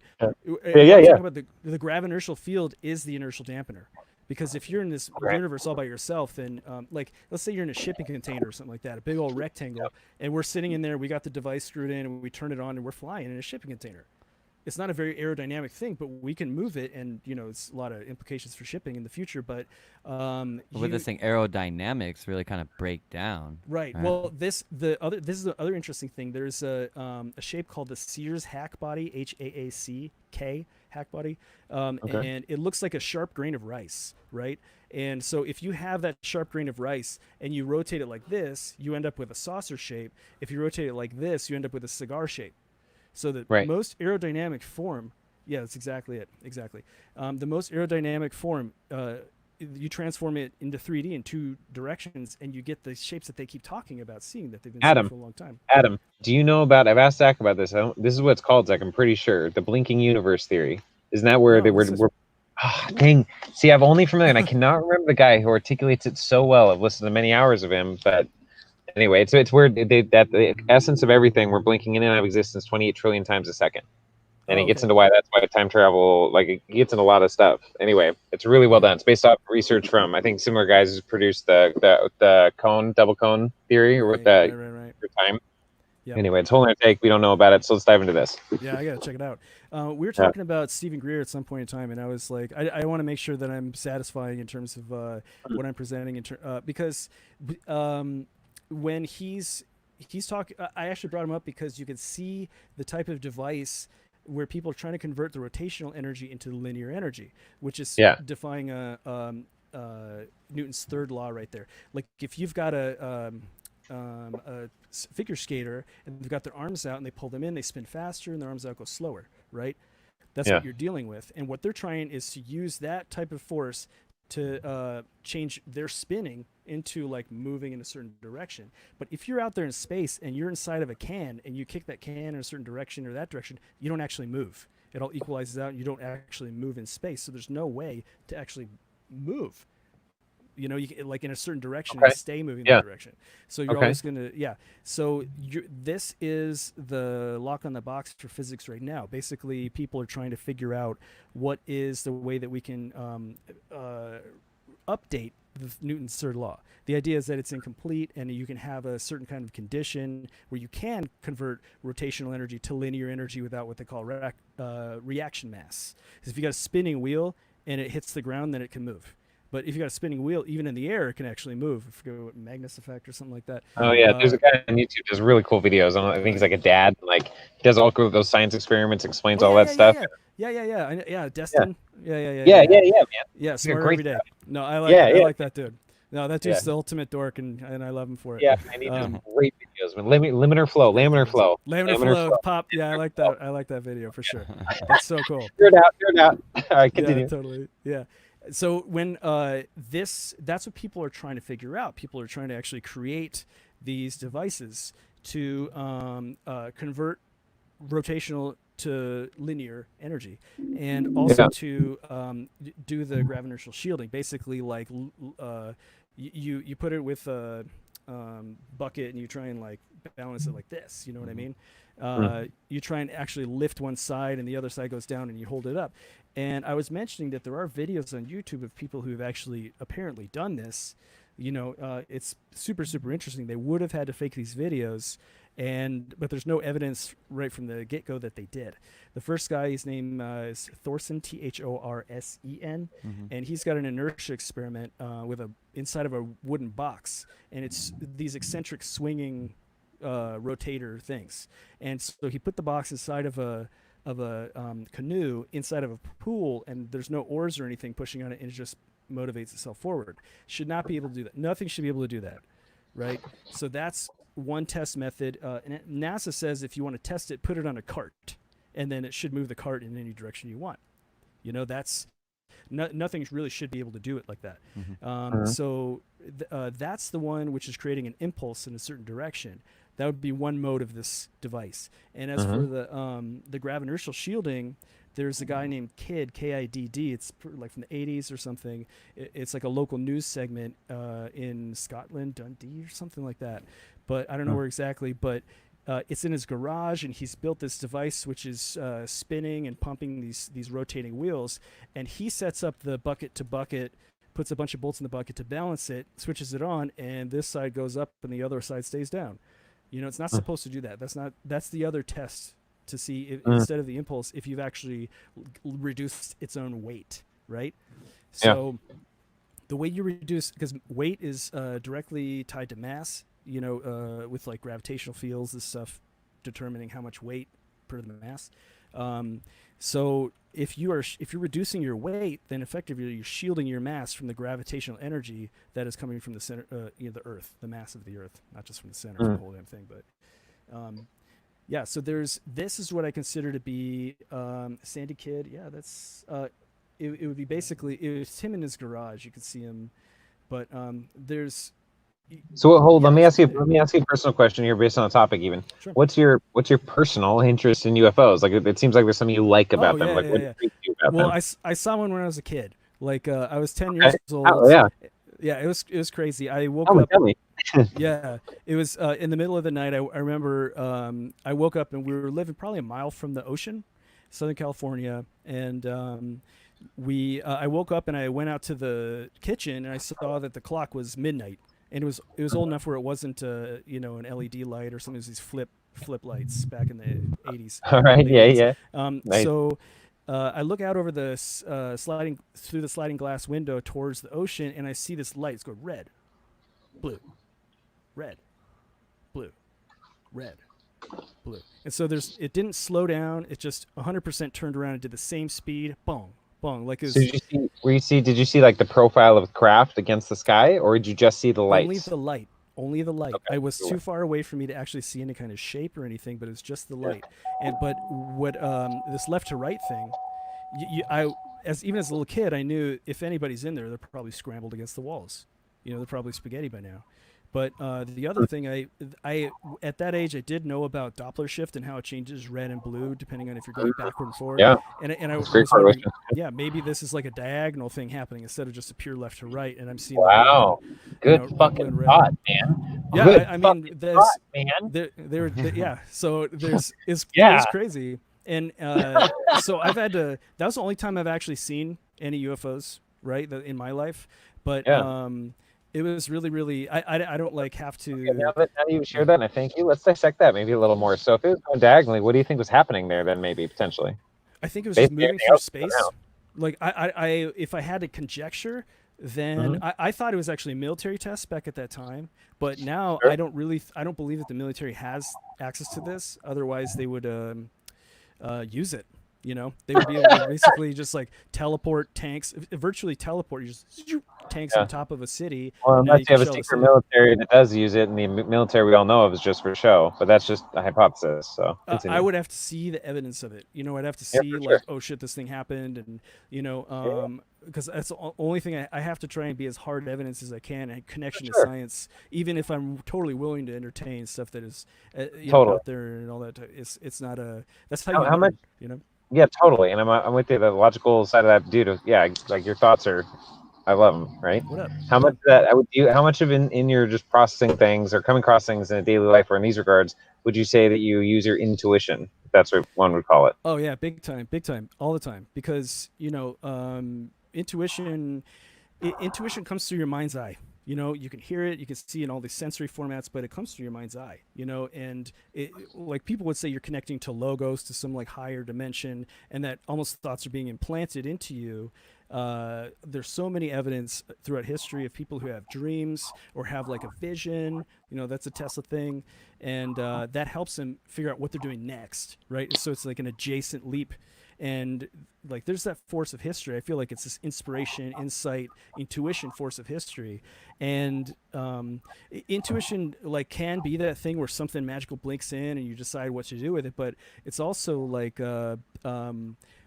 Yeah. About the gravitational field is the inertial dampener, because if you're in this universe all by yourself, then like let's say you're in a shipping container or something like that, a big old rectangle, and we're sitting in there. We got the device screwed in, and we turn it on, and we're flying in a shipping container. It's not a very aerodynamic thing, but we can move it, and it's a lot of implications for shipping in the future. But with this thing, aerodynamics really kind of break down. Right. Well, this is the other interesting thing. There's a shape called the Sears hack body, HAACK hack body, and it looks like a sharp grain of rice, right? And so if you have that sharp grain of rice and you rotate it like this, you end up with a saucer shape. If you rotate it like this, you end up with a cigar shape. So the most aerodynamic form, that's exactly it. Exactly. The most aerodynamic form, you transform it into 3D in two directions, and you get the shapes that they keep talking about seeing, that they've been seeing for a long time. Adam, do you know about? I've asked Zach about this. This is what it's called, Zach. I'm pretty sure the blinking universe theory. Isn't that where they were? Dang. See, I've only familiar, and I cannot remember the guy who articulates it so well. I've listened to many hours of him, but. Anyway, it's where that the essence of everything, we're blinking in and out of existence 28 trillion times a second. And it gets into that's why time travel, like it gets into a lot of stuff. Anyway, it's really well done. It's based off research from, I think, similar guys who produced the cone, double cone theory, or with the time. Yep. Anyway, it's a whole other take. We don't know about it, so let's dive into this. Yeah, I gotta check it out. We were talking about Stephen Greer at some point in time, and I was like, I want to make sure that I'm satisfying in terms of what I'm presenting, because when he's talking, I actually brought him up because you could see the type of device where people are trying to convert the rotational energy into linear energy, which is defying Newton's third law right there. Like if you've got a figure skater and they've got their arms out and they pull them in, they spin faster, and their arms out go slower, right? That's what you're dealing with. And what they're trying is to use that type of force to change their spinning into like moving in a certain direction. But if you're out there in space and you're inside of a can and you kick that can in a certain direction or that direction, you don't actually move. It all equalizes out and you don't actually move in space. So there's no way to actually move. You know, you like in a certain direction and stay moving that direction. So you're always going to, So this is the lock on the box for physics right now. Basically, people are trying to figure out what is the way that we can update Newton's third law. The idea is that it's incomplete, and you can have a certain kind of condition where you can convert rotational energy to linear energy without what they call reaction mass. Because if you got a spinning wheel and it hits the ground, then it can move. But if you got a spinning wheel, even in the air, it can actually move. I forget what Magnus effect or something like that. Oh yeah, there's a guy on YouTube who does really cool videos. I think he's like a dad. Like he does all of those science experiments, explains all that stuff. Yeah. Destin. Yeah, man. Yeah, He's Smart great Every Day. stuff. No, I like that dude. No, that dude's the ultimate dork, and I love him for it. Yeah, and he does great videos. Laminar flow. Laminar flow. Pop. Yeah, I like that. I like that video for sure. That's so cool. Hear it out. All right, continue. Yeah, totally. Yeah. So when that's what people are trying to figure out. People are trying to actually create these devices to convert rotational to linear energy, and also to do the gravitational shielding. Basically, like you put it with a bucket and you try and like balance it like this. You know what I mean? You try and actually lift one side and the other side goes down and you hold it up. And I was mentioning that there are videos on YouTube of people who have actually apparently done this. You know, it's super, super interesting. They would have had to fake these videos, but there's no evidence right from the get-go that they did. The first guy, his name is Thorsen, Thorsen, and he's got an inertia experiment with inside of a wooden box, and it's these eccentric swinging rotator things. And so he put the box inside of a canoe inside of a pool, and there's no oars or anything pushing on it, and it just motivates itself forward. Should not be able to do that. Nothing should be able to do that, right? So that's one test method. And NASA says if you want to test it, put it on a cart, and then it should move the cart in any direction you want. You know, that's nothing really should be able to do it like that. So that's the one which is creating an impulse in a certain direction. That would be one mode of this device. And as for the gravitational shielding, there's a guy named Kidd, Kidd. It's like from the 80s or something. It's like a local news segment in Scotland, Dundee or something like that. But I don't know where exactly. But it's in his garage, and he's built this device which is spinning and pumping these rotating wheels. And he sets up the bucket to bucket, puts a bunch of bolts in the bucket to balance it, switches it on, and this side goes up and the other side stays down. You know, it's not supposed to do that. That's the other test to see if, instead of the impulse, if you've actually reduced its own weight, right? So the way you reduce, because weight is directly tied to mass, you know, with like gravitational fields, this stuff determining how much weight per the mass. So if you're reducing your weight, then effectively you're shielding your mass from the gravitational energy that is coming from the center, the Earth, the mass of the Earth, not just from the center of the whole damn thing. But so this is what I consider to be Sandy Kidd. Yeah, that's it would be basically, it's him in his garage. You can see him, but there's. So let me ask you a personal question here based on the topic even. Sure. What's your personal interest in UFOs? Like it seems like there's something you like about them. What intrigues you about them? I saw one when I was a kid. Like I was 10 years old. Oh yeah. Yeah, it was crazy. I woke up. Tell me. Yeah, it was in the middle of the night. I remember I woke up and we were living probably a mile from the ocean, Southern California, and I woke up and I went out to the kitchen and I saw that the clock was midnight. And it was old enough where it wasn't an LED light or something. It was these flip flip lights back in the 80s. All right. late Yeah. 80s. Yeah. Nice. So I look out over the through the sliding glass window towards the ocean, and I see this light. It's going red, blue, red, blue, red, blue. And so it didn't slow down. It just 100% turned around and did the same speed. Boom, boom. Like it was So did you see like the profile of craft against the sky, or did you just see the lights? only the light. Only the light. Okay, I was cool. too far away for me to actually see any kind of shape or anything, but it's just the light. But what this left to right thing, even as a little kid, I knew if anybody's in there, they're probably scrambled against the walls. They're probably spaghetti by now. But the other thing, I at that age, I did know about Doppler shift and how it changes red and blue depending on if you're going backward and forward. Yeah. And I That's was great wondering, correlation. yeah, maybe this is like a diagonal thing happening instead of just a pure left to right. And I'm seeing Wow. Good blue fucking and red. thought, man. Yeah, Good I mean, fucking there's thought, man. yeah. So it's Yeah. crazy, and so I've had to. That was the only time I've actually seen any UFOs, right, in my life. But Yeah. it was really, really. I don't like have to. Okay, now that you've shared that, and I thank you, let's dissect that maybe a little more. So if it was going diagonally, what do you think was happening there then, maybe, potentially? I think it was Based just on moving everything through else space. around. Like if I had to conjecture, then I thought it was actually a military test back at that time. But now Sure. I don't believe that the military has access to this. Otherwise, they would use it. They would be able to basically just like teleport tanks, virtually teleport. You just tanks on top of a city. Well, and now unless you have a shell the secret city. military that does use it, and the military we all know of is just for show. But that's just a hypothesis. So continue. I would have to see the evidence of it. I'd have to Yeah, see for like, sure. oh shit, this thing happened, and because that's the only thing I have to try and be as hard evidence as I can, and connection to Sure. science, even if I'm totally willing to entertain stuff that is Totally. out there and all that. It's not a. That's how How you learn, much- Yeah, totally. And I'm with you. The logical side of that, dude. Yeah, like your thoughts are, I love them. Right. What up? How much of that how much of in your just processing things or coming across things in a daily life or in these regards would you say that you use your intuition? If that's what one would call it. Oh yeah, big time, all the time. Because intuition comes through your mind's eye. You can hear it, you can see in all these sensory formats, but it comes through your mind's eye. And like people would say, you're connecting to logos, to some like higher dimension, and that almost thoughts are being implanted into you. There's so many evidence throughout history of people who have dreams or have like a vision. That's a Tesla thing, and that helps them figure out what they're doing next, right? So it's like an adjacent leap. And like there's that force of history. I feel like it's this inspiration, insight, intuition force of history. And intuition like can be that thing where something magical blinks in and you decide what to do with it, but it's also like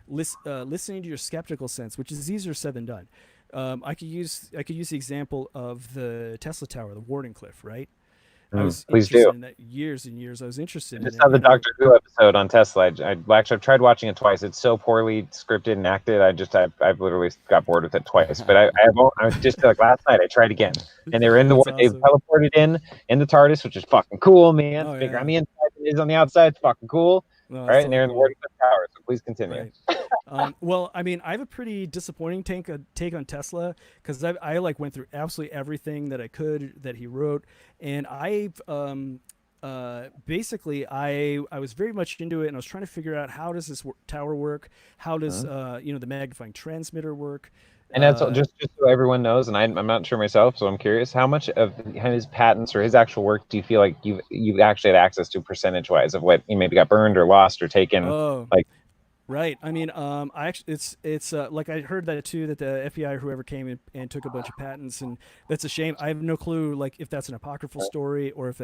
listening to your skeptical sense, which is easier said than done. I could use the example of the Tesla Tower, the Wardenclyffe, right? I was Please interested do. in that years and years. I was interested in Just it. saw the Doctor Who episode on Tesla. I've tried watching it twice. It's so poorly scripted and acted. I've literally got bored with it twice. But I just like last night I tried again, and they were in the That's they awesome. teleported in the TARDIS, which is fucking cool, man. Oh, It's bigger yeah. on the inside than it is on the outside. It's fucking cool. No, All that's right, and they're in the totally Wardenclyffe Tower. So please continue. Right. Well, I mean, I have a pretty disappointing take on Tesla because I like went through absolutely everything that I could that he wrote, and I've basically I was very much into it, and I was trying to figure out how does this tower work, how does the magnifying transmitter work. And that's just so everyone knows, and I'm not sure myself, so I'm curious. How much of his patents or his actual work do you feel like you've actually had access to percentage-wise of what you maybe got burned or lost or taken? Like, right. I mean, I actually it's like I heard that too, that the FBI or whoever came and took a bunch of patents, and that's a shame. I have no clue like if that's an apocryphal story or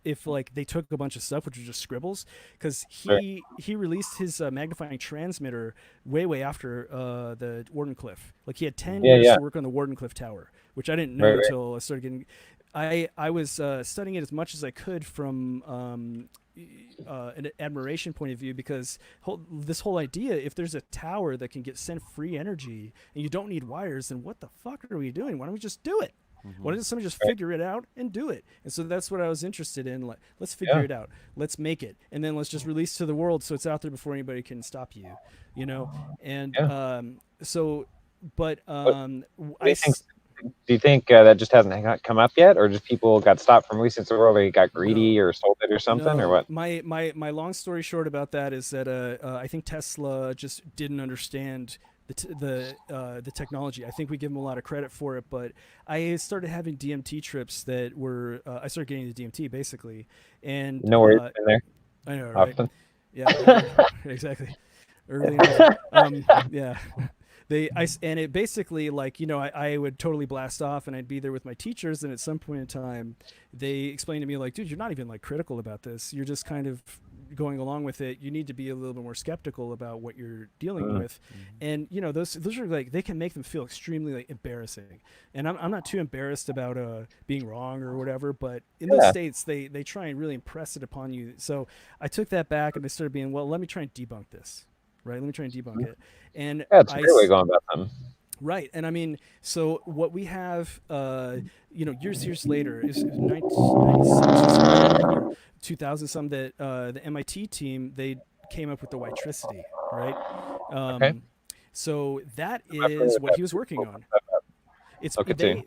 if like they took a bunch of stuff which was just scribbles, because he released his magnifying transmitter way after the Wardenclyffe. Like he had 10 years to work on the Wardenclyffe Tower, which I didn't know until I started getting. I was studying it as much as I could from an admiration point of view, because this whole idea, if there's a tower that can send free energy and you don't need wires, then what the fuck are we doing? Why don't we just do it? Why doesn't somebody just figure it out and do it? And so that's what I was interested in. Like, let's figure it out. Let's make it, and then let's just release to the world so it's out there before anybody can stop you. And so, but I think Do you think that just hasn't come up yet, or just people got stopped from releasing the world, or they got greedy or sold it or something, or what? My long story short about that is that I think Tesla just didn't understand the technology. I think we give them a lot of credit for it, but I started having DMT trips that were I started getting the DMT basically, and No worries in there. I know, right? Often. Yeah, exactly. Early enough. Yeah. And it basically, like, you know, I would totally blast off and I'd be there with my teachers, and at some point in time they explained to me, like, dude, you're not even like critical about this, you're just kind of going along with it. You need to be a little bit more skeptical about what you're dealing with. And you know, those are like, they can make them feel extremely like embarrassing, and I'm not too embarrassed about being wrong or whatever, but in those states they try and really impress it upon you. So I took that back and I started being, well, let me try and debunk this. Right, let me try and debunk it. And it's a great way of going about them. Right, and I mean, so what we have, you know, years later, is 1996 or 2000 some, that the MIT team, they came up with the Witricity, right? So that is what he was working on. It's they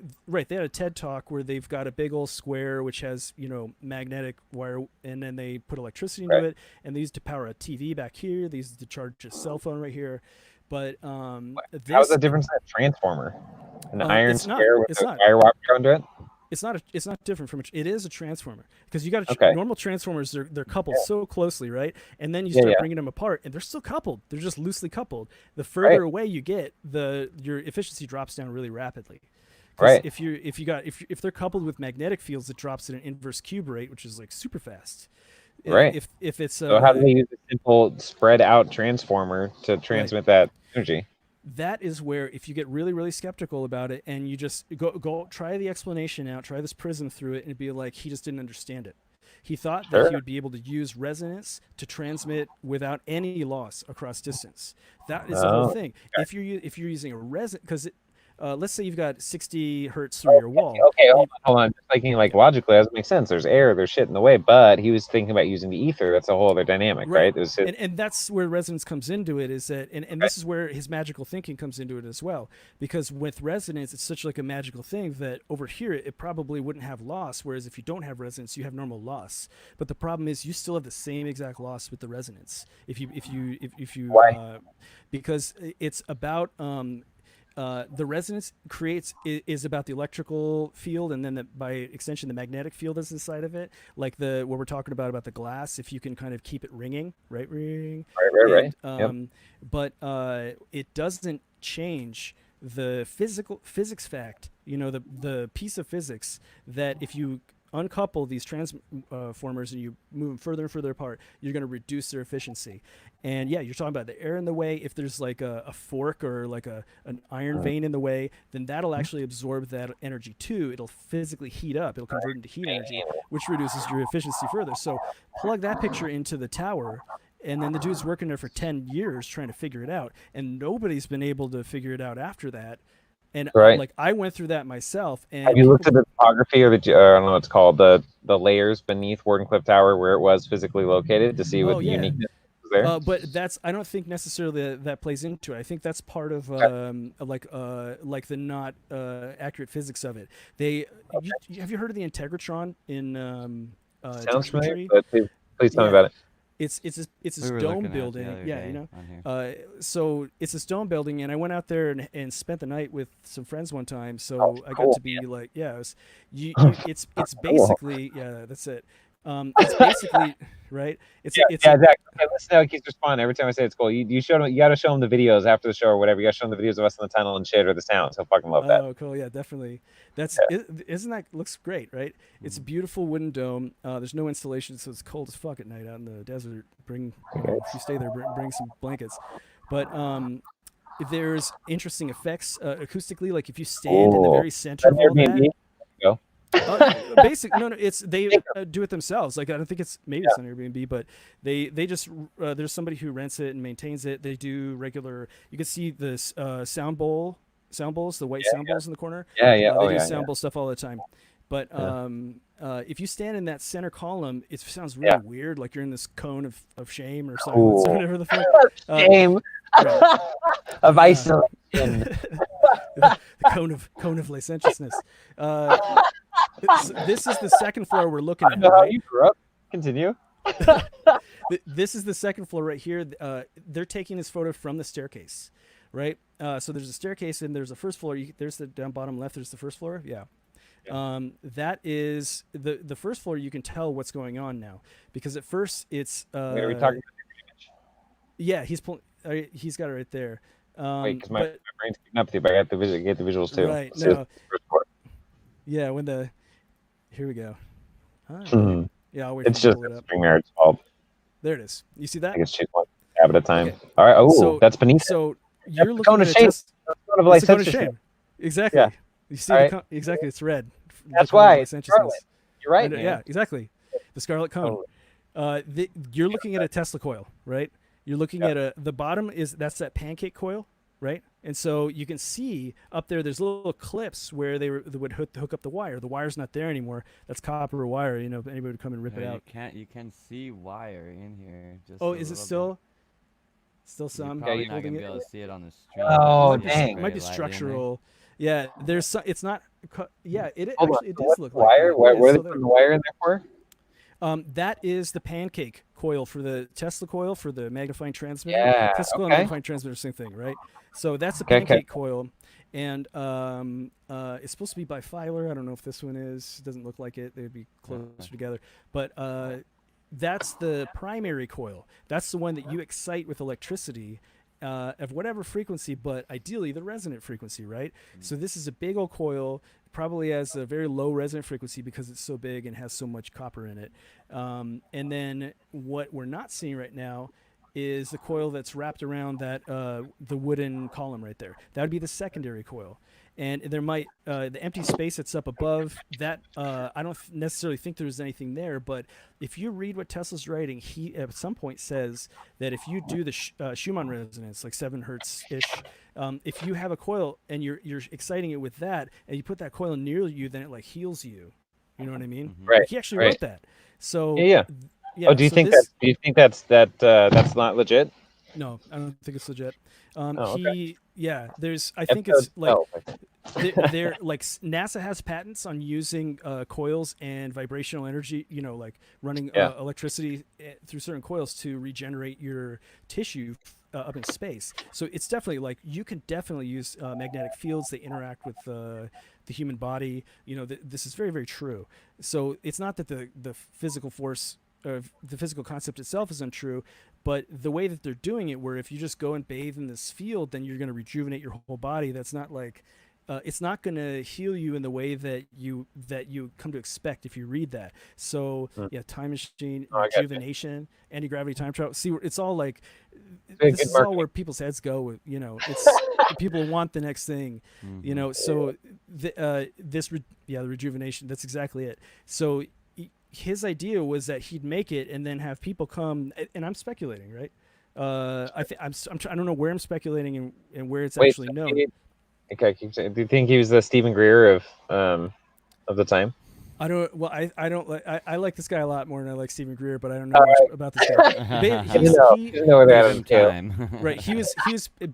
had a TED talk where they've got a big old square which has, you know, magnetic wire, and then they put electricity into it, and they used to power a TV back here, they used to charge a cell phone right here. But how's that different than a transformer? An iron square with a wire wrapped around it? It's not different from it is a transformer, because you got normal transformers, they're coupled so closely, right? And then you start bringing them apart and they're still coupled, they're just loosely coupled. The further away you get, your efficiency drops down really rapidly. Right. If they're coupled with magnetic fields, it drops at an inverse cube rate, which is like super fast. Right. If it's so how do they use a simple spread out transformer to transmit that energy? That is where, if you get really, really skeptical about it, and you just go try the explanation out, try this prism through it, and it'd be like, he just didn't understand it. He thought that he would be able to use resonance to transmit without any loss across distance. That is the whole thing. Okay. If you're using a resonance, because let's say you've got 60 hertz through your wall. Okay, hold on. Just thinking like logically, that doesn't make sense. There's air, there's shit in the way, but he was thinking about using the ether. That's a whole other dynamic, right? And that's where resonance comes into it. Is that, and this is where his magical thinking comes into it as well. Because with resonance, it's such like a magical thing that over here it probably wouldn't have loss. Whereas if you don't have resonance, you have normal loss. But the problem is you still have the same exact loss with the resonance. If you why? Because it's about the resonance is about the electrical field, and then by extension the magnetic field is inside of it, like what we're talking about the glass. If you can kind of keep it ringing, right? But it doesn't change the physics fact, you know, the piece of physics that if you uncouple these transformers and you move them further and further apart, you're going to reduce their efficiency. And yeah, you're talking about the air in the way. If there's like a fork or like an iron vein in the way, then that'll actually absorb that energy too. It'll physically heat up. It'll convert into heat energy, which reduces your efficiency further. So plug that picture into the tower, and then the dude's working there for 10 years trying to figure it out, and nobody's been able to figure it out after that. And like I went through that myself. And have you looked at the topography or I don't know what it's called, the layers beneath Wardenclyffe Tower where it was physically located to see what the uniqueness was there? But I don't think necessarily that plays into it. I think that's part of like the not accurate physics of it. Have you heard of the integratron in sounds familiar, but please tell me about it. It's this dome building. Yeah, you know. So it's this dome building, and I went out there and spent the night with some friends one time. So I got to be like, it's basically that's it. It's basically right. It's exactly. Okay, listen to how he keeps responding every time I say it's cool. You got to show him the videos after the show or whatever. You got to show him the videos of us in the tunnel and shit or the sounds. He'll fucking love that. Oh, cool. Yeah, definitely. Isn't that looks great, right? It's a beautiful wooden dome. There's no insulation, so it's cold as fuck at night out in the desert. If you stay there, bring some blankets. But there's interesting effects acoustically. Like if you stand in the very center of all that. Go. It's they do it themselves. Like I don't think it's on Airbnb, but they just there's somebody who rents it and maintains it. They do regular. You can see this sound bowls, the white sound bowls in the corner. They do sound bowl stuff all the time. But if you stand in that center column, it sounds really weird, like you're in this cone of shame or something. Whatever the fuck. Shame of isolation. The cone of licentiousness. This is the second floor we're looking I at. know how Right? you grew up. Continue. This is the second floor right here. They're taking this photo from the staircase, right? So there's a staircase and there's a first floor. There's the down bottom left. There's the first floor. Yeah. That is the first floor. You can tell what's going on now because at first it's. Wait, are we talking? Yeah, he's pulling. He's got it right there. Wait, because my brain's keeping up with you, but I got get the visuals too. Right. So No. first floor. Yeah. Here we go. Hi. Mhm. Yeah, I'll wait It's for you just to pull it up. StreamYard's fault. There it is. You see that? I think it's choose one tab at a time. Okay. All right. Oh, So- that's beneath. So you're the looking cone at of a shame. test. That's one of It's the cone of licentiousness. shame. Exactly. Yeah. You see All the right. cone, exactly. It's red. The That's cone of why. It's licentiousness. scarlet. You're right, And, man. yeah, exactly. The scarlet cone. Totally. You're looking at a Tesla coil, right? You're looking Yeah. at the bottom that's that pancake coil, right? And so you can see up there, there's little clips where they would hook up the wire. The wire's not there anymore. That's copper wire. You know, if anybody would come and rip it Yeah, out. you can see wire in here. Just Oh, a is it little still bit. some? You're probably you- not holding gonna be it? able to see it on the stream. Oh, It's dang. very Might be light in there. structural. Yeah, there's some. It's not. Yeah, it Hold on. actually it So does what's look the like wire? that. Where Yeah, are it's they still there. putting the wire in there for? That is the pancake coil for the Tesla coil for the magnifying transmitter. Yeah, Tesla coil and okay. magnifying transmitter, same thing, right? So that's the Okay, pancake coil, and it's supposed to be bifilar. I don't know if this one is. It doesn't look like it. They'd be closer together, but that's the primary coil. That's the one that you excite with electricity. Of whatever frequency, but ideally the resonant frequency, right? So this is a big old coil, probably has a very low resonant frequency because it's so big and has so much copper in it. And then what we're not seeing right now is the coil that's wrapped around that the wooden column right there. That would be the secondary coil. And there might the empty space that's up above that. I don't necessarily think there's anything there, but if you read what Tesla's writing, he at some point says that if you do the Schumann resonance, like 7 hertz ish, if you have a coil and you're exciting it with that, and you put that coil near you, then it like heals you. You know what I mean? Right. Like, he actually right. wrote that. So Yeah. yeah, Oh, do you so think this- that? Do you think that's not legit? No, I don't think it's legit. Oh, okay. There's. I think it's like. Oh, They're like NASA has patents on using coils and vibrational energy, you know, like running electricity through certain coils to regenerate your tissue up in space. So it's definitely like you can definitely use magnetic fields. They interact with the human body. You know, this is very, very true. So it's not that the physical force of the physical concept itself is untrue, but the way that they're doing it, where if you just go and bathe in this field, then you're going to rejuvenate your whole body. That's not like it's not going to heal you in the way that you come to expect if you read that. So yeah, time machine, Oh, I got you. rejuvenation, anti-gravity, time travel. See, it's all like Very this good is all marketing. where people's heads go. With, you know, it's people want the next thing. You know, so the rejuvenation. That's exactly it. So his idea was that he'd make it and then have people come. And I'm speculating, right? I don't know where I'm speculating and where it's actually known. Okay, keep saying. Do you think he was the Stephen Greer of the time? I don't. Well, I don't like. I like this guy a lot more than I like Stephen Greer, but I don't know much about this guy. You know where that Give is him too. time. Right. He was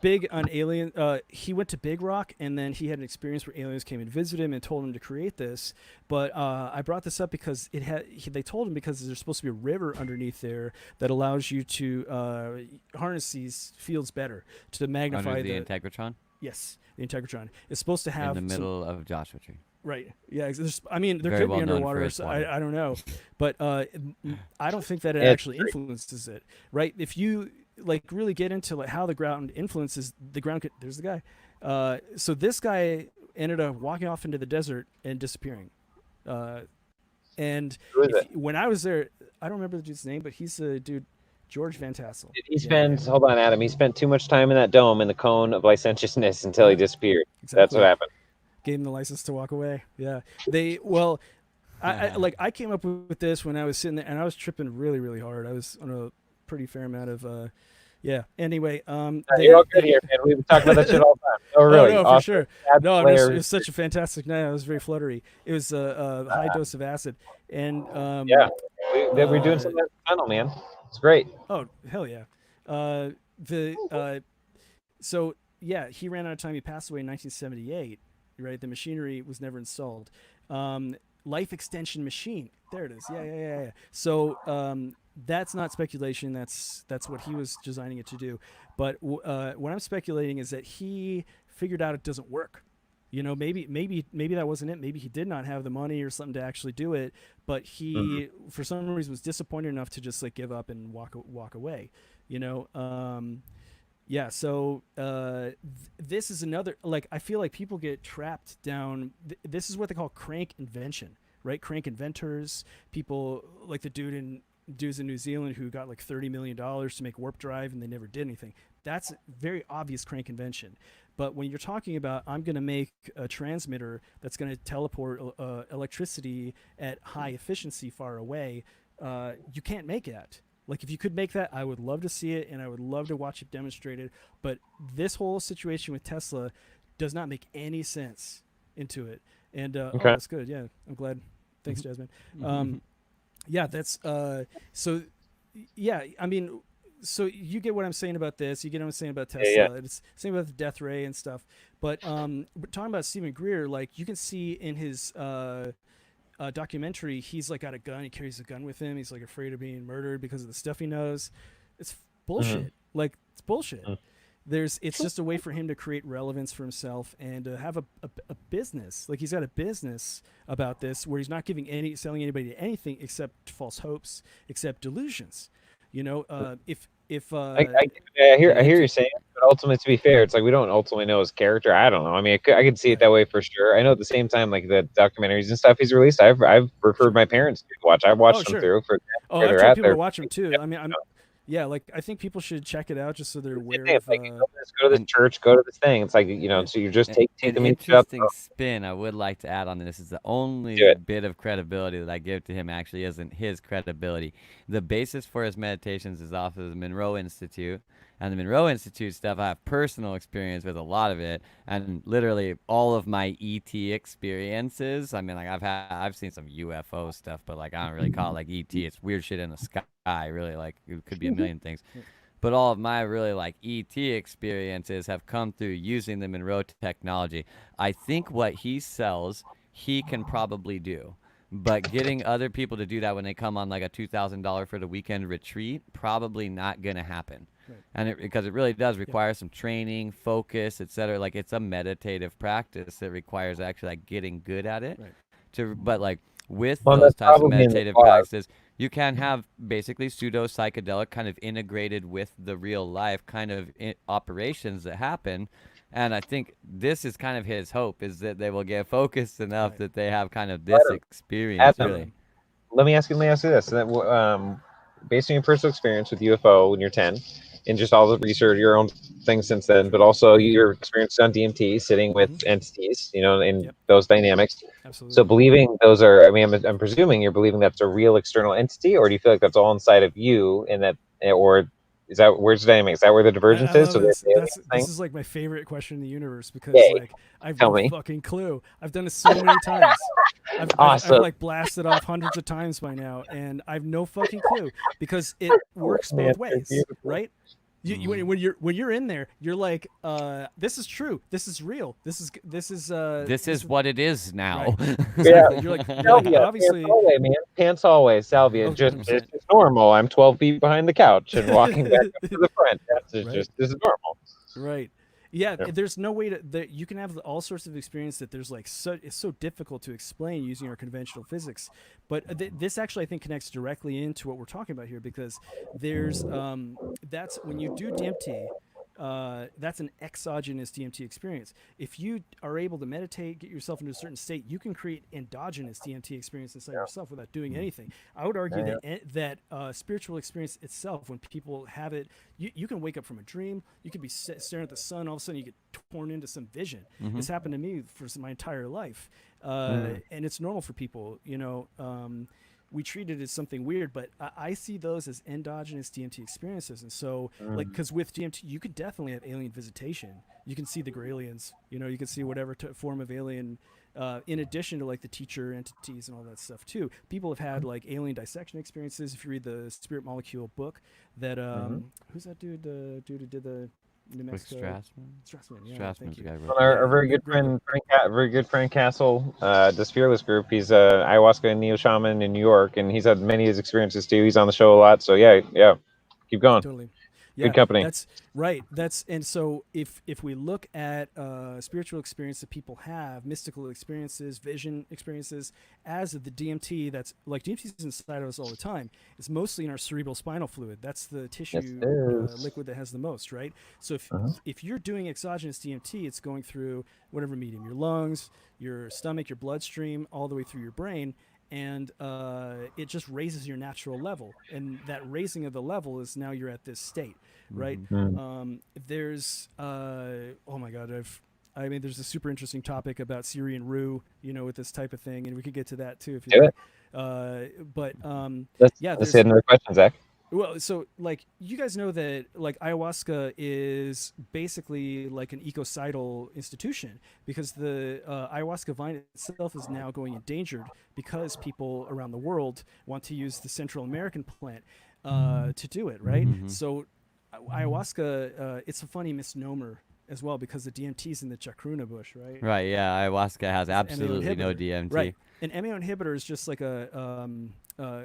big on alien. He went to Big Rock, and then he had an experience where aliens came and visited him and told him to create this. But I brought this up because they told him because there's supposed to be a river underneath there that allows you to harness these fields better to magnify Under the integratron Yes, the integratron. It's supposed to have in the middle of Joshua Tree. Right. Yeah. I mean, there Very could well be known for underwater. its So water. I don't know, but I don't think that it Yeah, actually influences it. Right. If you like really get into like how the ground influences the ground, there's the guy. So this guy ended up walking off into the desert and disappearing. And Who is it? when I was there, I don't remember the dude's name, but he's a dude, George Van Tassel. Did he spend? Hold on, Adam. He spent too much time in that dome in the cone of licentiousness until he disappeared. That's Exactly. what happened. Gave him the license to walk away. Yeah. I came up with this when I was sitting there and I was tripping really hard. I was on a pretty fair amount of anyway, You're all good here, man. We've been talking about that shit all the time. Oh, really? no, for Awesome. sure. Bad No, player. it was such a fantastic night. I was very fluttery. It was a high dose of acid, and Yeah. We're doing something in the tunnel, man. It's great. oh hell yeah. So yeah, he ran out of time. He passed away in 1978. right? The machinery was never installed. Life extension machine. There it is. Yeah. So that's not speculation. That's what he was designing it to do. But what I'm speculating is that he figured out it doesn't work. You know, maybe that wasn't it. Maybe he did not have the money or something to actually do it. But he, for some reason, was disappointed enough to just like give up and walk away. You know. Yeah, so this is another, like, I feel like people get trapped down, this is what they call crank invention, right? Crank inventors, people like the dudes in New Zealand who got like $30 million to make warp drive and they never did anything. That's very obvious crank invention. But when you're talking about, I'm going to make a transmitter that's going to teleport electricity at high efficiency far away, you can't make that. Like, if you could make that, I would love to see it, and I would love to watch it demonstrated. But this whole situation with Tesla does not make any sense into it. And oh, that's good. Yeah, I'm glad. Thanks, Jasmine. Yeah, that's so. Yeah, I mean, so you get what I'm saying about this. You get what I'm saying about Tesla. Yeah. It's same with the death ray and stuff. But talking about Stephen Greer, like, you can see in his documentary, he's like got a gun. He carries a gun with him. He's like afraid of being murdered because of the stuff he knows. It's bullshit. Like, it's bullshit. It's just a way for him to create relevance for himself and to have a business. Like, he's got a business about this where he's not selling anybody anything except false hopes, except delusions. You know, I hear you saying, but ultimately, to be fair, it's like we don't ultimately know his character. I don't know. I mean, I could see it that way for sure. I know at the same time, like the documentaries and stuff he's released, I've referred my parents to watch. I've watched them through for where they're I've told at. people to watch them too. I mean, like, I think people should check it out just so they're aware of. Like, go to this church, go to this thing. It's like, you know, so you're just taking an interesting spin I would like to add on this is the only bit of credibility that I give to him actually isn't his credibility. The basis for his meditations is off of the Monroe Institute. And the Monroe Institute stuff, I have personal experience with a lot of it, and literally all of my ET experiences. I mean, like, I've seen some UFO stuff, but like I don't really call it like ET. It's weird shit in the sky, really. Like, it could be a million things. But all of my really like ET experiences have come through using the Monroe technology. I think what he sells, he can probably do. But getting other people to do that when they come on like a $2,000 for the weekend retreat, probably not going to happen. Right. And because it really does require some training, focus, etc. Like, it's a meditative practice that requires actually like getting good at it. Right. But like with those types of meditative practices, you can have basically pseudo psychedelic kind of integrated with the real life kind of operations that happen. And I think this is kind of his hope, is that they will get focused enough that they have kind of this experience. Really. Let me ask you this. Based on your personal experience with UFO when you're 10, and just all the research, your own things since then, but also your experience on DMT, sitting with entities, you know, in those dynamics. Absolutely. So believing those are, I mean, I'm presuming you're believing that's a real external entity, or do you feel like that's all inside of you, and that, or is that where's the dynamic? Is that where the divergence is? So this is like my favorite question in the universe, because like I've no fucking clue. I've done it so many times. I've like blasted off hundreds of times by now, and I've no fucking clue, because it works both ways, right? When you're in there, you're like, this is true, this is real, this is what it is now. Right. Yeah, you're like obviously, pants always, salvia. It's normal. I'm 12 feet behind the couch and walking back up to the front. That's just this is normal. Right. Yeah, there's no way that you can have all sorts of experience that there's like it's so difficult to explain using our conventional physics. But this actually, I think, connects directly into what we're talking about here, because there's that's when you do DMT. That's an exogenous DMT experience. If you are able to meditate, get yourself into a certain state, you can create endogenous DMT experience inside yourself without doing anything. I would argue that spiritual experience itself, when people have it, you can wake up from a dream, you could be staring at the sun, all of a sudden you get torn into some vision. This happened to me for my entire life, and it's normal for people, you know. We treat it as something weird, but I see those as endogenous DMT experiences. And so, like, because with DMT, you could definitely have alien visitation. You can see the Gralians, you know, you can see whatever form of alien, in addition to like the teacher entities and all that stuff too. People have had like alien dissection experiences. If you read the Spirit Molecule book, that who's that dude? The dude who did the New Rick Mexico. Strassman. Strassman, yeah, Strassman's thank the you. guy who Well, wrote our Yeah, very good great book. friend, very good friend Frank Castle, this Fearless group. He's a ayahuasca and neo shaman in New York, and he's had many of his experiences too. He's on the show a lot, so yeah, keep going. Totally. Good Yeah, company. that's right. And so if we look at spiritual experience that people have, mystical experiences, vision experiences, as the DMT, that's like DMT is inside of us all the time. It's mostly in our cerebral spinal fluid. That's the Yes, it tissue is. liquid that has the most, right? So Uh-huh. if you're doing exogenous DMT, it's going through whatever medium, your lungs, your stomach, your bloodstream, all the way through your brain, and it just raises your natural level, and that raising of the level is now you're at this state, right? Mm-hmm. There's oh my god, I mean, there's a super interesting topic about Syrian Rue, with this type of thing, and we could get to that too if you Do like. it. But yeah, Let's there's hit another question, Zach. well, so like you guys know that like ayahuasca is basically like an ecocidal institution because the ayahuasca vine itself is now going endangered because people around the world want to use the Central American plant to do it, right? Mm-hmm. So ayahuasca, it's a funny misnomer as well because the DMT is in the chacruna bush, right? Right. Yeah. Ayahuasca has It's an MAO absolutely no inhibitor. DMT. Right. An MAO inhibitor is just like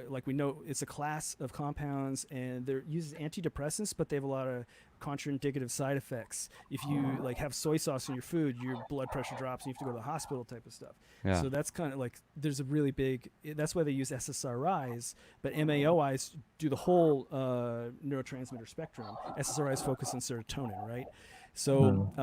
like we know it's a class of compounds and they're used as antidepressants, but they have a lot of contraindicative side effects. If you like have soy sauce in your food, your blood pressure drops and you have to go to the hospital type of stuff. Yeah. So that's kind of like, there's a really big, that's why they use SSRIs, but MAOIs do the whole neurotransmitter spectrum. SSRIs focus on serotonin, right? So,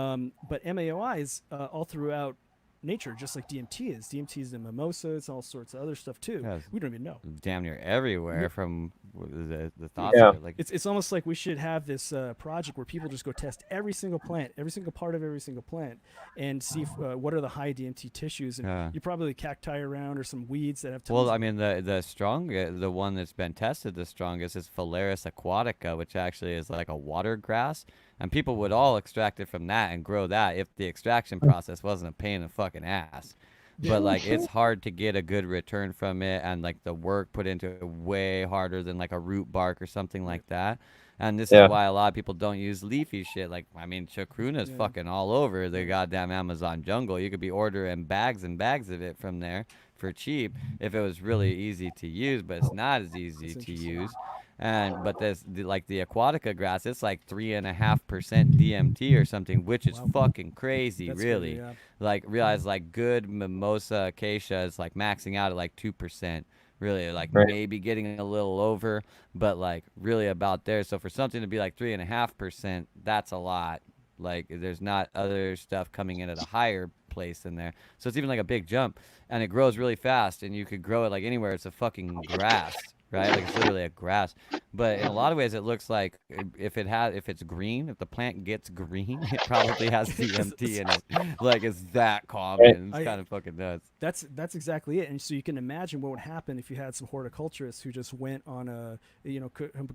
but MAOIs all throughout nature, just like DMT is. DMT is in mimosa. It's all sorts of other stuff too. Yeah. We don't even know. Damn near everywhere Yeah. from the thoughts Yeah. of it. Like It's almost like we should have this project where people just go test every single plant, every single part of every single plant, and see if, what are the high DMT tissues. And Yeah. you probably cacti around or some weeds that have. Well, Tons I of mean, the one that's been tested the strongest is Phalaris aquatica, which actually is like a water grass, and people would all extract it from that and grow that if the extraction process wasn't a pain in the fucking ass. Yeah. But like, it's hard to get a good return from it, and like the work put into it way harder than like a root bark or something like that. And this Yeah. is why a lot of people don't use leafy shit. Like, I mean, chacruna's Yeah. fucking all over the goddamn Amazon jungle. You could be ordering bags and bags of it from there for cheap if it was really easy to use, but it's not as easy That's to interesting. use. And but like the aquatica grass, it's like 3.5% DMT or something, which is Wow. fucking crazy, That's really. yeah. Like realize like good mimosa acacia is like maxing out at like 2%. Really, like Right. maybe getting a little over, but like really about there. So for something to be like 3.5%, that's a lot. Like there's not other stuff coming in at a higher place in there. So it's even like a big jump, and it grows really fast, and you could grow it like anywhere. It's a fucking grass, right? Like it's literally a grass. But in a lot of ways, it looks like if it's green, if the plant gets green, it probably has DMT in it. Like it's that common. It's I- kind of fucking nuts. That's exactly it. And so you can imagine what would happen if you had some horticulturists who just went on a,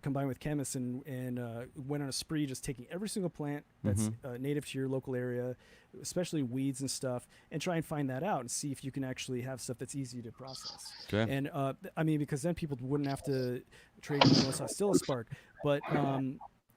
combined with chemists and went on a spree, just taking every single plant that's native to your local area, especially weeds and stuff, and try and find that out and see if you can actually have stuff that's easy to process. Sure. And I mean, because then people wouldn't have to trade Mimosa Spark. But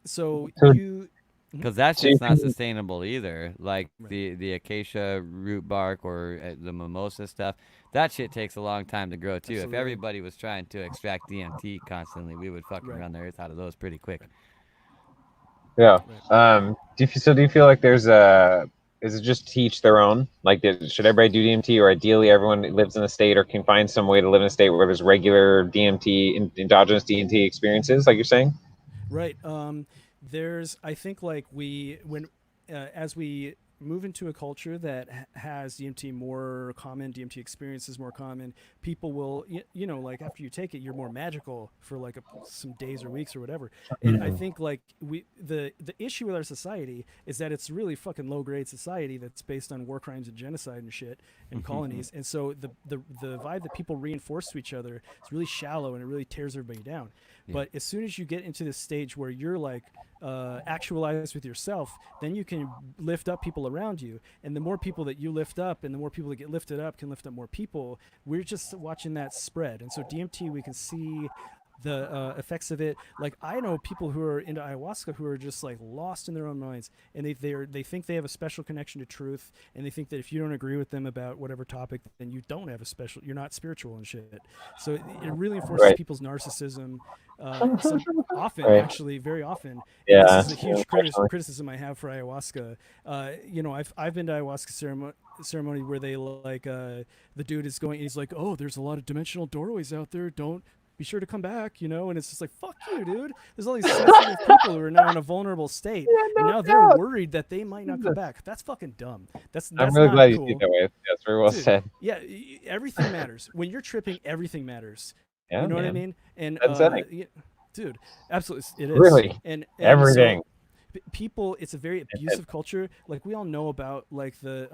so you. Because that So you shit's not can- sustainable either. Like Right. the acacia root bark or the mimosa stuff, that shit takes a long time to grow too. Absolutely. If everybody was trying to extract DMT constantly, we would fucking Right. run the earth out of those pretty quick. Yeah. Right. Do you feel like is it just to each their own? Like, should everybody do DMT, or ideally everyone that lives in a state or can find some way to live in a state where there's regular DMT, endogenous DMT experiences, like you're saying? Right. There's, I think, like as we move into a culture that has DMT more common, DMT experiences more common, people will, like after you take it, you're more magical for like some days or weeks or whatever. And I think like the issue with our society is that it's really fucking low grade society that's based on war crimes and genocide and shit and colonies. And so the vibe that people reinforce to each other is really shallow and it really tears everybody down. But as soon as you get into this stage where you're like actualized with yourself, then you can lift up people around you. And the more people that you lift up and the more people that get lifted up can lift up more people. We're just watching that spread. And so DMT, we can see the effects of it. Like I know people who are into ayahuasca who are just like lost in their own minds, and they think they have a special connection to truth, and they think that if you don't agree with them about whatever topic, then you don't have a special, you're not spiritual and shit. So it really enforces Right. people's narcissism. Often, Right. actually, very often, and Yeah. this is a huge Unfortunately. criticism I have for ayahuasca. You know, I've been to ayahuasca ceremony where they like the dude is going, he's like, oh, there's a lot of dimensional doorways out there. Don't be sure to come back, you know, and it's just like, fuck you, dude. There's all these sensitive people who are now in a vulnerable state, and now they're worried that they might not come back. That's fucking dumb. That's I'm really not glad you cool. see it that way. That's very well Dude, said. yeah, everything matters. When you're tripping, everything matters. Yeah, You know what I man. mean? And Upsetting. dude, absolutely, it is. Really? And Everything. so, people, it's a very abusive culture. Like we all know about like the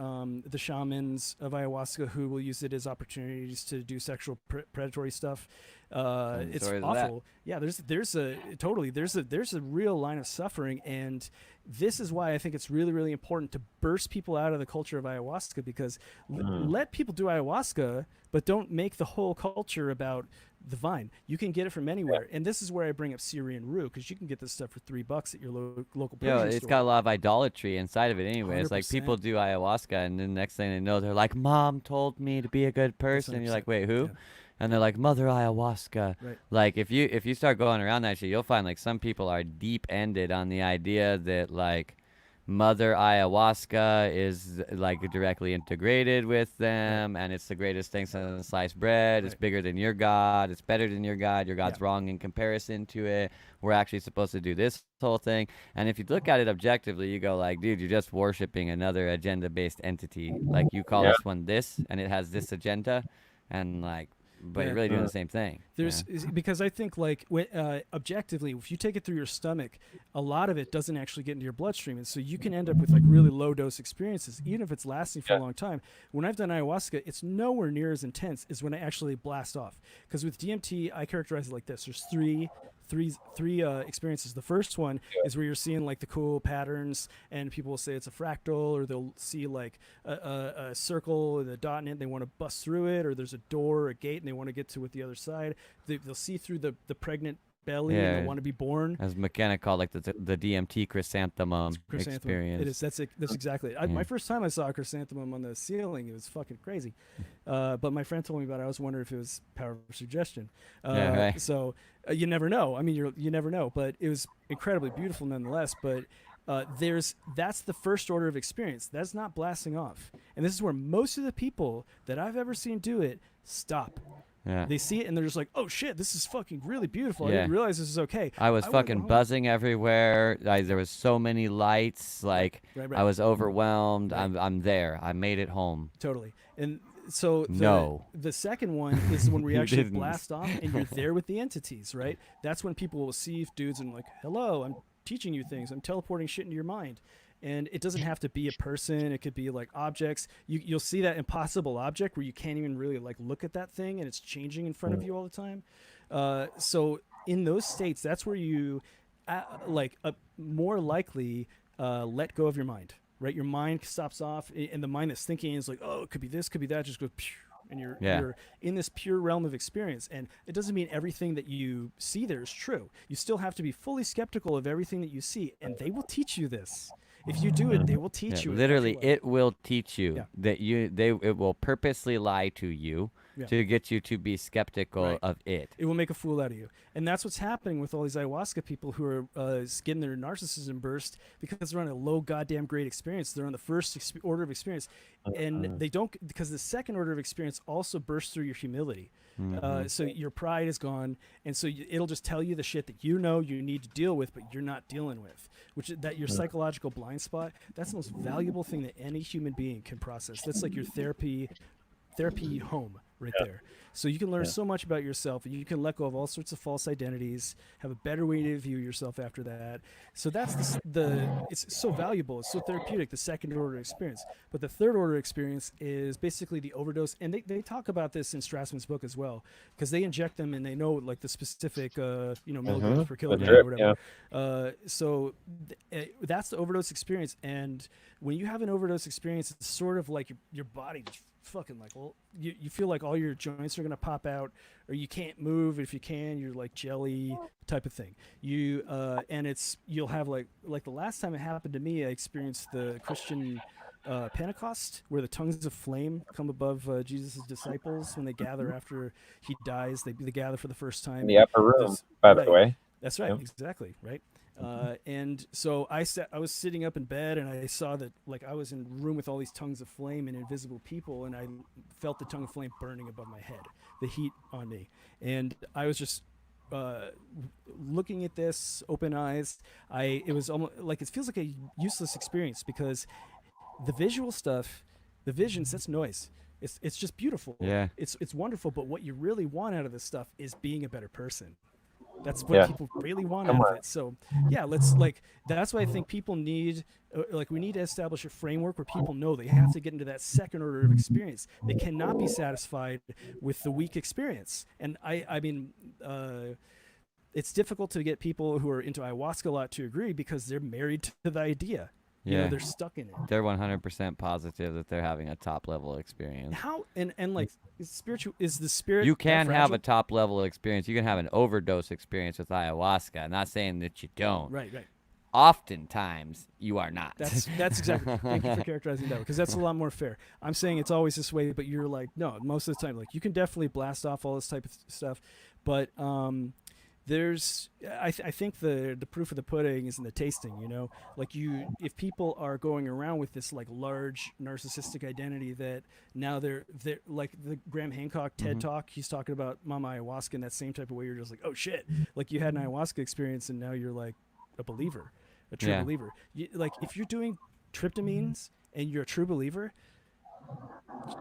shamans of ayahuasca who will use it as opportunities to do sexual predatory stuff. It's stories of awful. Yeah, there's a real line of suffering, and this is why I think it's really, really important to burst people out of the culture of ayahuasca, because let people do ayahuasca, but don't make the whole culture about the vine. You can get it from anywhere, and this is where I bring up Syrian rue, because you can get this stuff for $3 at your local Yeah, Persian it's store. got a lot of idolatry inside of it anyway. It's like 100%. people do ayahuasca, and then the next thing they know, they're like, Mom told me to be a good person. And you're like, wait, who? Yeah. And they're like, Mother Ayahuasca. Right. Like, if you start going around that shit, you'll find like some people are deep-ended on the idea that like Mother Ayahuasca is like directly integrated with them, and it's the greatest thing since sliced bread. It's Right. bigger than your God. It's better than your God. Your God's Yeah. wrong in comparison to it. We're actually supposed to do this whole thing. And if you look at it objectively, you go like, dude, you're just worshiping another agenda-based entity. Like you call Yeah. this one this, and it has this agenda, and like, but Yeah. you're really doing the same thing. Because I think like objectively, if you take it through your stomach, a lot of it doesn't actually get into your bloodstream, and so you can end up with like really low dose experiences, even if it's lasting for a long time. When I've done ayahuasca, it's nowhere near as intense as when I actually blast off. Because with DMT, I characterize it like this: there's three experiences. The first one is where you're seeing like the cool patterns, and people will say it's a fractal, or they'll see like a circle with a dot in it. They want to bust through it, or there's a door or a gate, and they want to get to with the other side. They'll see through the pregnant belly, and they want to be born. As McKenna called like the DMT chrysanthemum experience. It is. That's exactly it. My first time I saw a chrysanthemum on the ceiling, it was fucking crazy. But my friend told me about it. I was wondering if it was power of suggestion. Right. So you never know. I mean, you never know. But it was incredibly beautiful nonetheless. But that's the first order of experience. That's not blasting off. And this is where most of the people that I've ever seen do it stop. Yeah. They see it and they're just like, "Oh shit, this is fucking really beautiful. I Yeah. didn't realize this is okay." I was fucking buzzing everywhere. There was so many lights. Like Right. I was overwhelmed. Right. I'm there. I made it home. Totally. And so the second one is when we You actually didn't. blast off and you're there with the entities, right? That's when people will see dudes and like, "Hello, I'm teaching you things. I'm teleporting shit into your mind." And it doesn't have to be a person. It could be like objects. You'll see that impossible object where you can't even really like look at that thing, and it's changing in front of you all the time. So in those states, that's where you more likely let go of your mind, right? Your mind stops off, and the mind that's thinking is like, "Oh, it could be this, could be that," just goes, phew, and you're in this pure realm of experience. And it doesn't mean everything that you see there is true. You still have to be fully skeptical of everything that you see, and they will teach you this. If you do it, they will teach you. Literally, it will teach you Yeah. that it will purposely lie to you to get you to be skeptical of it. It will make a fool out of you. And that's what's happening with all these ayahuasca people who are getting their narcissism burst because they're on a low goddamn grade experience. They're on the first order of experience. And they don't, because the second order of experience also bursts through your humility. So your pride is gone. And so it'll just tell you the shit that you know you need to deal with, but you're not dealing with. Which that your psychological blind spot, that's the most valuable thing that any human being can process. That's like your therapy home right there. So you can learn so much about yourself, and you can let go of all sorts of false identities, have a better way to view yourself after that. So that's it's so valuable, it's so therapeutic, the second order experience. But the third order experience is basically the overdose, and they talk about this in Strassman's book as well, because they inject them and they know like the specific milligrams per kilogram or whatever. So that's the overdose experience, and when you have an overdose experience, it's sort of like your body just fucking like, well, you feel like all your joints are gonna pop out, or you can't move. If you can, you're like jelly type of thing. You and you'll have like the last time it happened to me, I experienced the Christian Pentecost, where the tongues of flame come above Jesus' disciples when they gather after he dies. They gather for the first time In the upper room, by the right. way. That's right, Yep. exactly, right. And so I was sitting up in bed, and I saw that like I was in a room with all these tongues of flame and invisible people, and I felt the tongue of flame burning above my head, the heat on me, and I was just looking at this open eyes. It was almost like it feels like a useless experience because the visual stuff, the visions, that's noise. It's just beautiful. Yeah. It's wonderful, but what you really want out of this stuff is being a better person. That's what people really want out of it. So yeah, that's why I think people need we need to establish a framework where people know they have to get into that second order of experience. They cannot be satisfied with the weak experience. And I mean, it's difficult to get people who are into ayahuasca a lot to agree because they're married to the idea. You know, they're stuck in it. They're 100% positive that they're having a top level experience. How and like is the spirit? You can have a fragile? top level experience. You can have an overdose experience with ayahuasca. I'm not saying that you don't. Right. Oftentimes, you are not. That's exactly. Thank you for characterizing that, because that's a lot more fair. I'm saying it's always this way, but you're like, no, most of the time, like you can definitely blast off all this type of stuff, but I think the proof of the pudding is in the tasting. You know, like if people are going around with this like large narcissistic identity that now they're like the Graham Hancock TED Talk, he's talking about Mama Ayahuasca in that same type of way. You're just like, oh shit, like you had an ayahuasca experience and now you're like a believer, a true believer. Like if you're doing tryptamines and you're a true believer,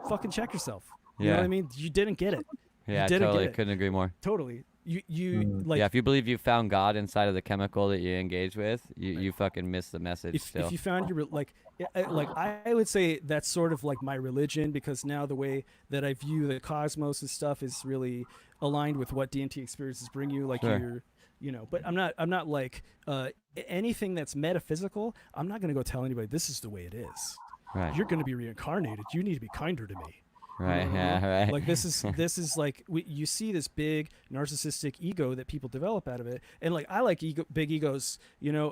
fucking check yourself. You know what I mean? You didn't get it. Yeah, didn't totally. get it. Couldn't agree more. Totally. You like if you believe you found God inside of the chemical that you engage with, you fucking miss the message. if you found your like I would say that's sort of like my religion, because now the way that I view the cosmos and stuff is really aligned with what DMT experiences bring you. Like Sure. but I'm not like anything that's metaphysical. I'm not going to go tell anybody this is the way it is. Right. You're going to be reincarnated. You need to be kinder to me. Right. Yeah. Right. Like this is like you see this big narcissistic ego that people develop out of it, and like I like big egos,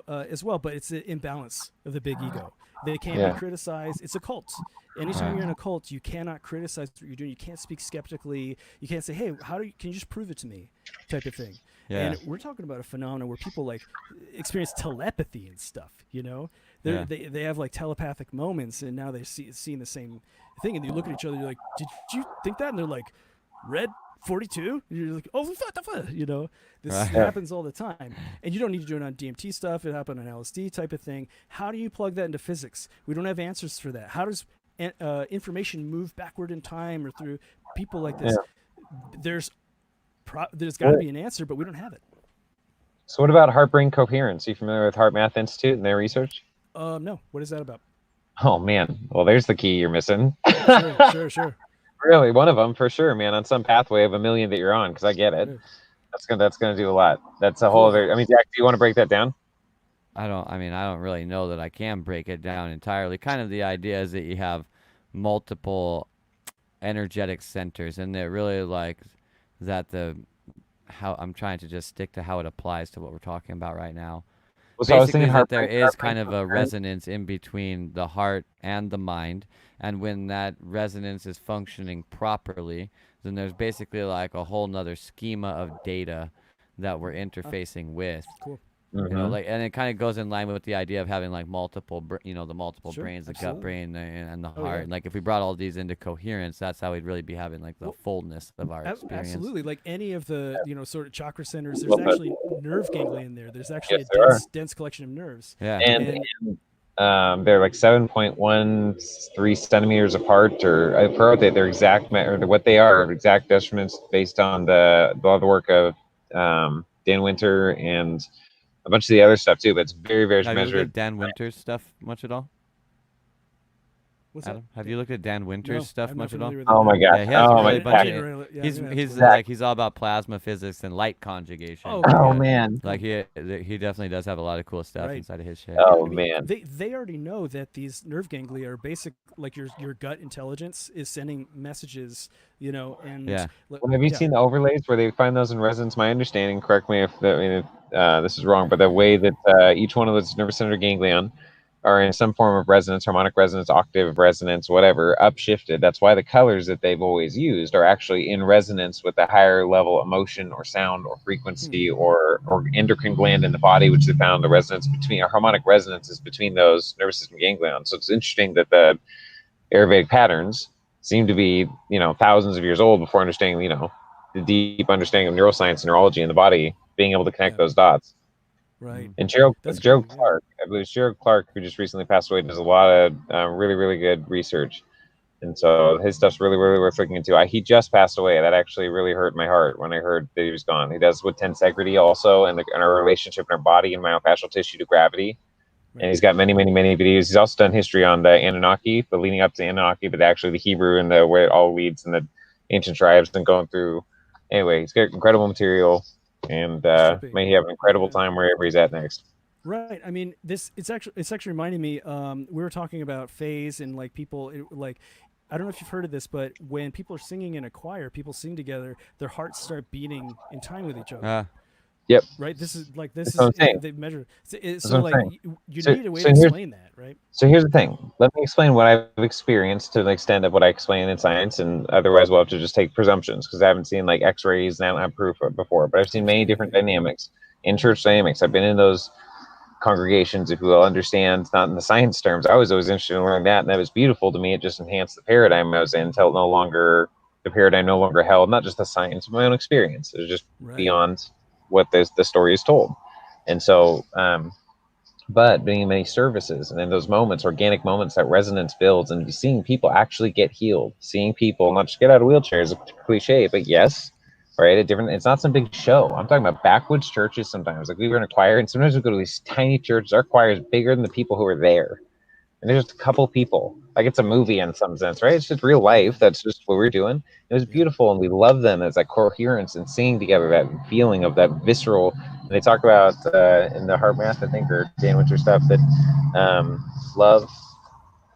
as well. But it's the imbalance of the big ego. They can't be criticized. It's a cult. Anytime you're in a cult, you cannot criticize what you're doing. You can't speak skeptically. You can't say, "Hey, can you just prove it to me?" type of thing. Yeah. And we're talking about a phenomenon where people like experience telepathy and stuff. They have like telepathic moments, and now they're seeing the same thing, and you look at each other, you're like, did you think that? And they're like, red 42. And you're like, oh, this happens all the time, and you don't need to do it on DMT stuff. It happened on LSD type of thing. How do you plug that into physics? We don't have answers for that. How does information move backward in time or through people like this? There's got to be an answer, but we don't have it. So what about heart-brain coherence? Are you familiar with Heart Math Institute and their research? No. What is that about? Oh man, well there's the key you're missing. Sure. Really, one of them for sure, man. On some pathway of 1 million that you're on, because I get it. Sure. That's gonna do a lot. That's a whole other. I mean, Jack, do you want to break that down? I don't really know that I can break it down entirely. Kind of the idea is that you have multiple energetic centers, and they're really like that. How I'm trying to just stick to how it applies to what we're talking about right now. Well, so I was Basically, thinking that there is kind of a resonance in between the heart and the mind, and when that resonance is functioning properly, then there's basically like a whole nother schema of data that we're interfacing with. Cool. And it kind of goes in line with the idea of having like multiple, the multiple Sure, brains, the absolutely. gut brain and the heart. Yeah. And like if we brought all these into coherence, that's how we'd really be having like the fullness of our experience. Absolutely. Like any of the, sort of chakra centers, there's actually nerve ganglia in there. There's actually Yes, a dense collection of nerves. Yeah. And they're like 7.13 centimeters apart, or I forgot their exact or what they are, exact measurements based on the work of Dan Winter and a bunch of the other stuff too. But it's very, very Have you looked measured. at Dan Winter's stuff much at all? What's that? Adam, have you looked at Dan Winter's No, stuff I'm not much at all? familiar with it. Oh my no. gosh. Yeah, he has Oh a my really I bunch need to of. really- yeah, He's I'm gonna he's have to- like he's all about plasma physics and light conjugation. Oh, Like, okay. Oh man. like he definitely does have a lot of cool stuff Right. inside of his shit. Oh I mean, man. they already know that these nerve ganglia are basic, like your gut intelligence is sending messages, and Yeah. Well, have you yeah. seen the overlays where they find those in resonance? My understanding, correct me if this is wrong, but the way that each one of those nervous center ganglion are in some form of resonance, harmonic resonance, octave resonance, whatever, upshifted. That's why the colors that they've always used are actually in resonance with the higher level emotion or sound or frequency or endocrine gland in the body, which they found the resonance between, or harmonic resonances between those nervous system ganglions. So it's interesting that the Ayurvedic patterns seem to be, thousands of years old before understanding, the deep understanding of neuroscience and neurology in the body, being able to connect those dots. Right. And Gerald That's Gerald cool, yeah. Clark, I believe Gerald Clark, who just recently passed away, does a lot of really, really good research. And so his stuff's really, really worth looking into. He just passed away. That actually really hurt my heart when I heard that he was gone. He does with tensegrity also, and our relationship in our body and myofascial tissue to gravity. And he's got many, many, many videos. He's also done history on the Anunnaki, the leading up to Anunnaki, but actually the Hebrew and the where it all leads and the ancient tribes and going through. Anyway, he's got incredible material, and may he have an incredible time wherever he's at next. Right. I mean, it's actually reminding me. We were talking about phase and like people like. I don't know if you've heard of this, but when people are singing in a choir, people sing together, their hearts start beating in time with each other. Yep. Right. This is they measure. So what like I'm you So- need a way so to here's- explain that, right? So here's the thing. Let me explain what I've experienced to the extent of what I explain in science, and otherwise we'll have to just take presumptions because I haven't seen like X-rays and I don't have proof of it before. But I've seen many different dynamics in church dynamics. I've been in those congregations, if you will, understand, not in the science terms. I was always interested in learning that, and that was beautiful to me. It just enhanced the paradigm I was in until the paradigm no longer held, not just the science, but my own experience. It was just beyond what the story is told. And so, but being in many services and in those moments, organic moments, that resonance builds, and seeing people actually get healed, seeing people not just get out of wheelchairs, a cliche, but yes, right? It's not some big show. I'm talking about backwoods churches sometimes. Like we were in a choir, and sometimes we go to these tiny churches. Our choir is bigger than the people who are there. And there's just a couple people. Like it's a movie in some sense, right? It's just real life. That's just what we're doing. It was beautiful, and we love them as that coherence and singing together, that feeling of that visceral. And they talk about in the Heart Math, I think, or Dan Winter stuff, that love,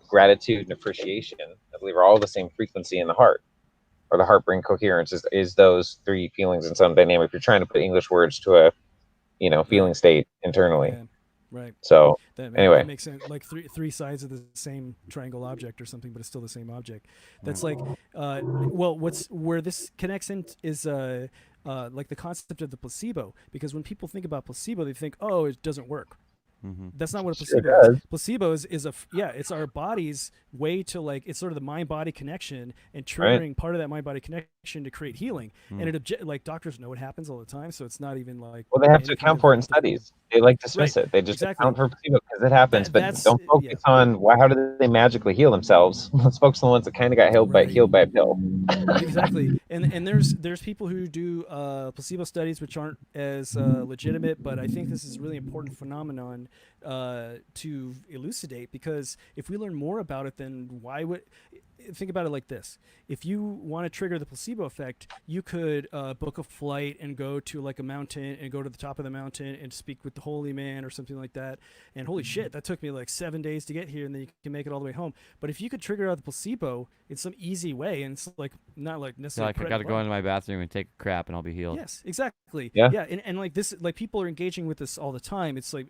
gratitude, and appreciation, I believe, are all the same frequency in the heart, or the heart-brain coherence is those three feelings in some dynamic. If you're trying to put English words to a feeling state internally. Yeah. Right. So anyway, that makes sense. Like three sides of the same triangle object or something, but it's still the same object. That's like, where this connects in is like the concept of the placebo. Because when people think about placebo, they think, oh, it doesn't work. That's not what a placebo is. Placebo is it's our body's way to it's sort of the mind-body connection and triggering part of that mind-body connection to create healing. And like doctors know what happens all the time, so it's not even like. Well, they have to account for it in studies. They dismiss it. They just account for placebo because it happens, but don't focus on how do they magically heal themselves. Let's focus on the ones that kind of got healed by a pill. Exactly, and there's people who do placebo studies which aren't as legitimate, but I think this is a really important phenomenon to elucidate, because if we learn more about it, then why would think about it like this: if you want to trigger the placebo effect, you could book a flight and go to like a mountain and go to the top of the mountain and speak with the holy man or something like that. And holy shit, that took me like 7 days to get here, and then you can make it all the way home. But if you could trigger out the placebo in some easy way, and it's like not like necessarily I got to go into my bathroom and take a crap and I'll be healed. Yes, exactly. Yeah. And like this, like people are engaging with this all the time. It's like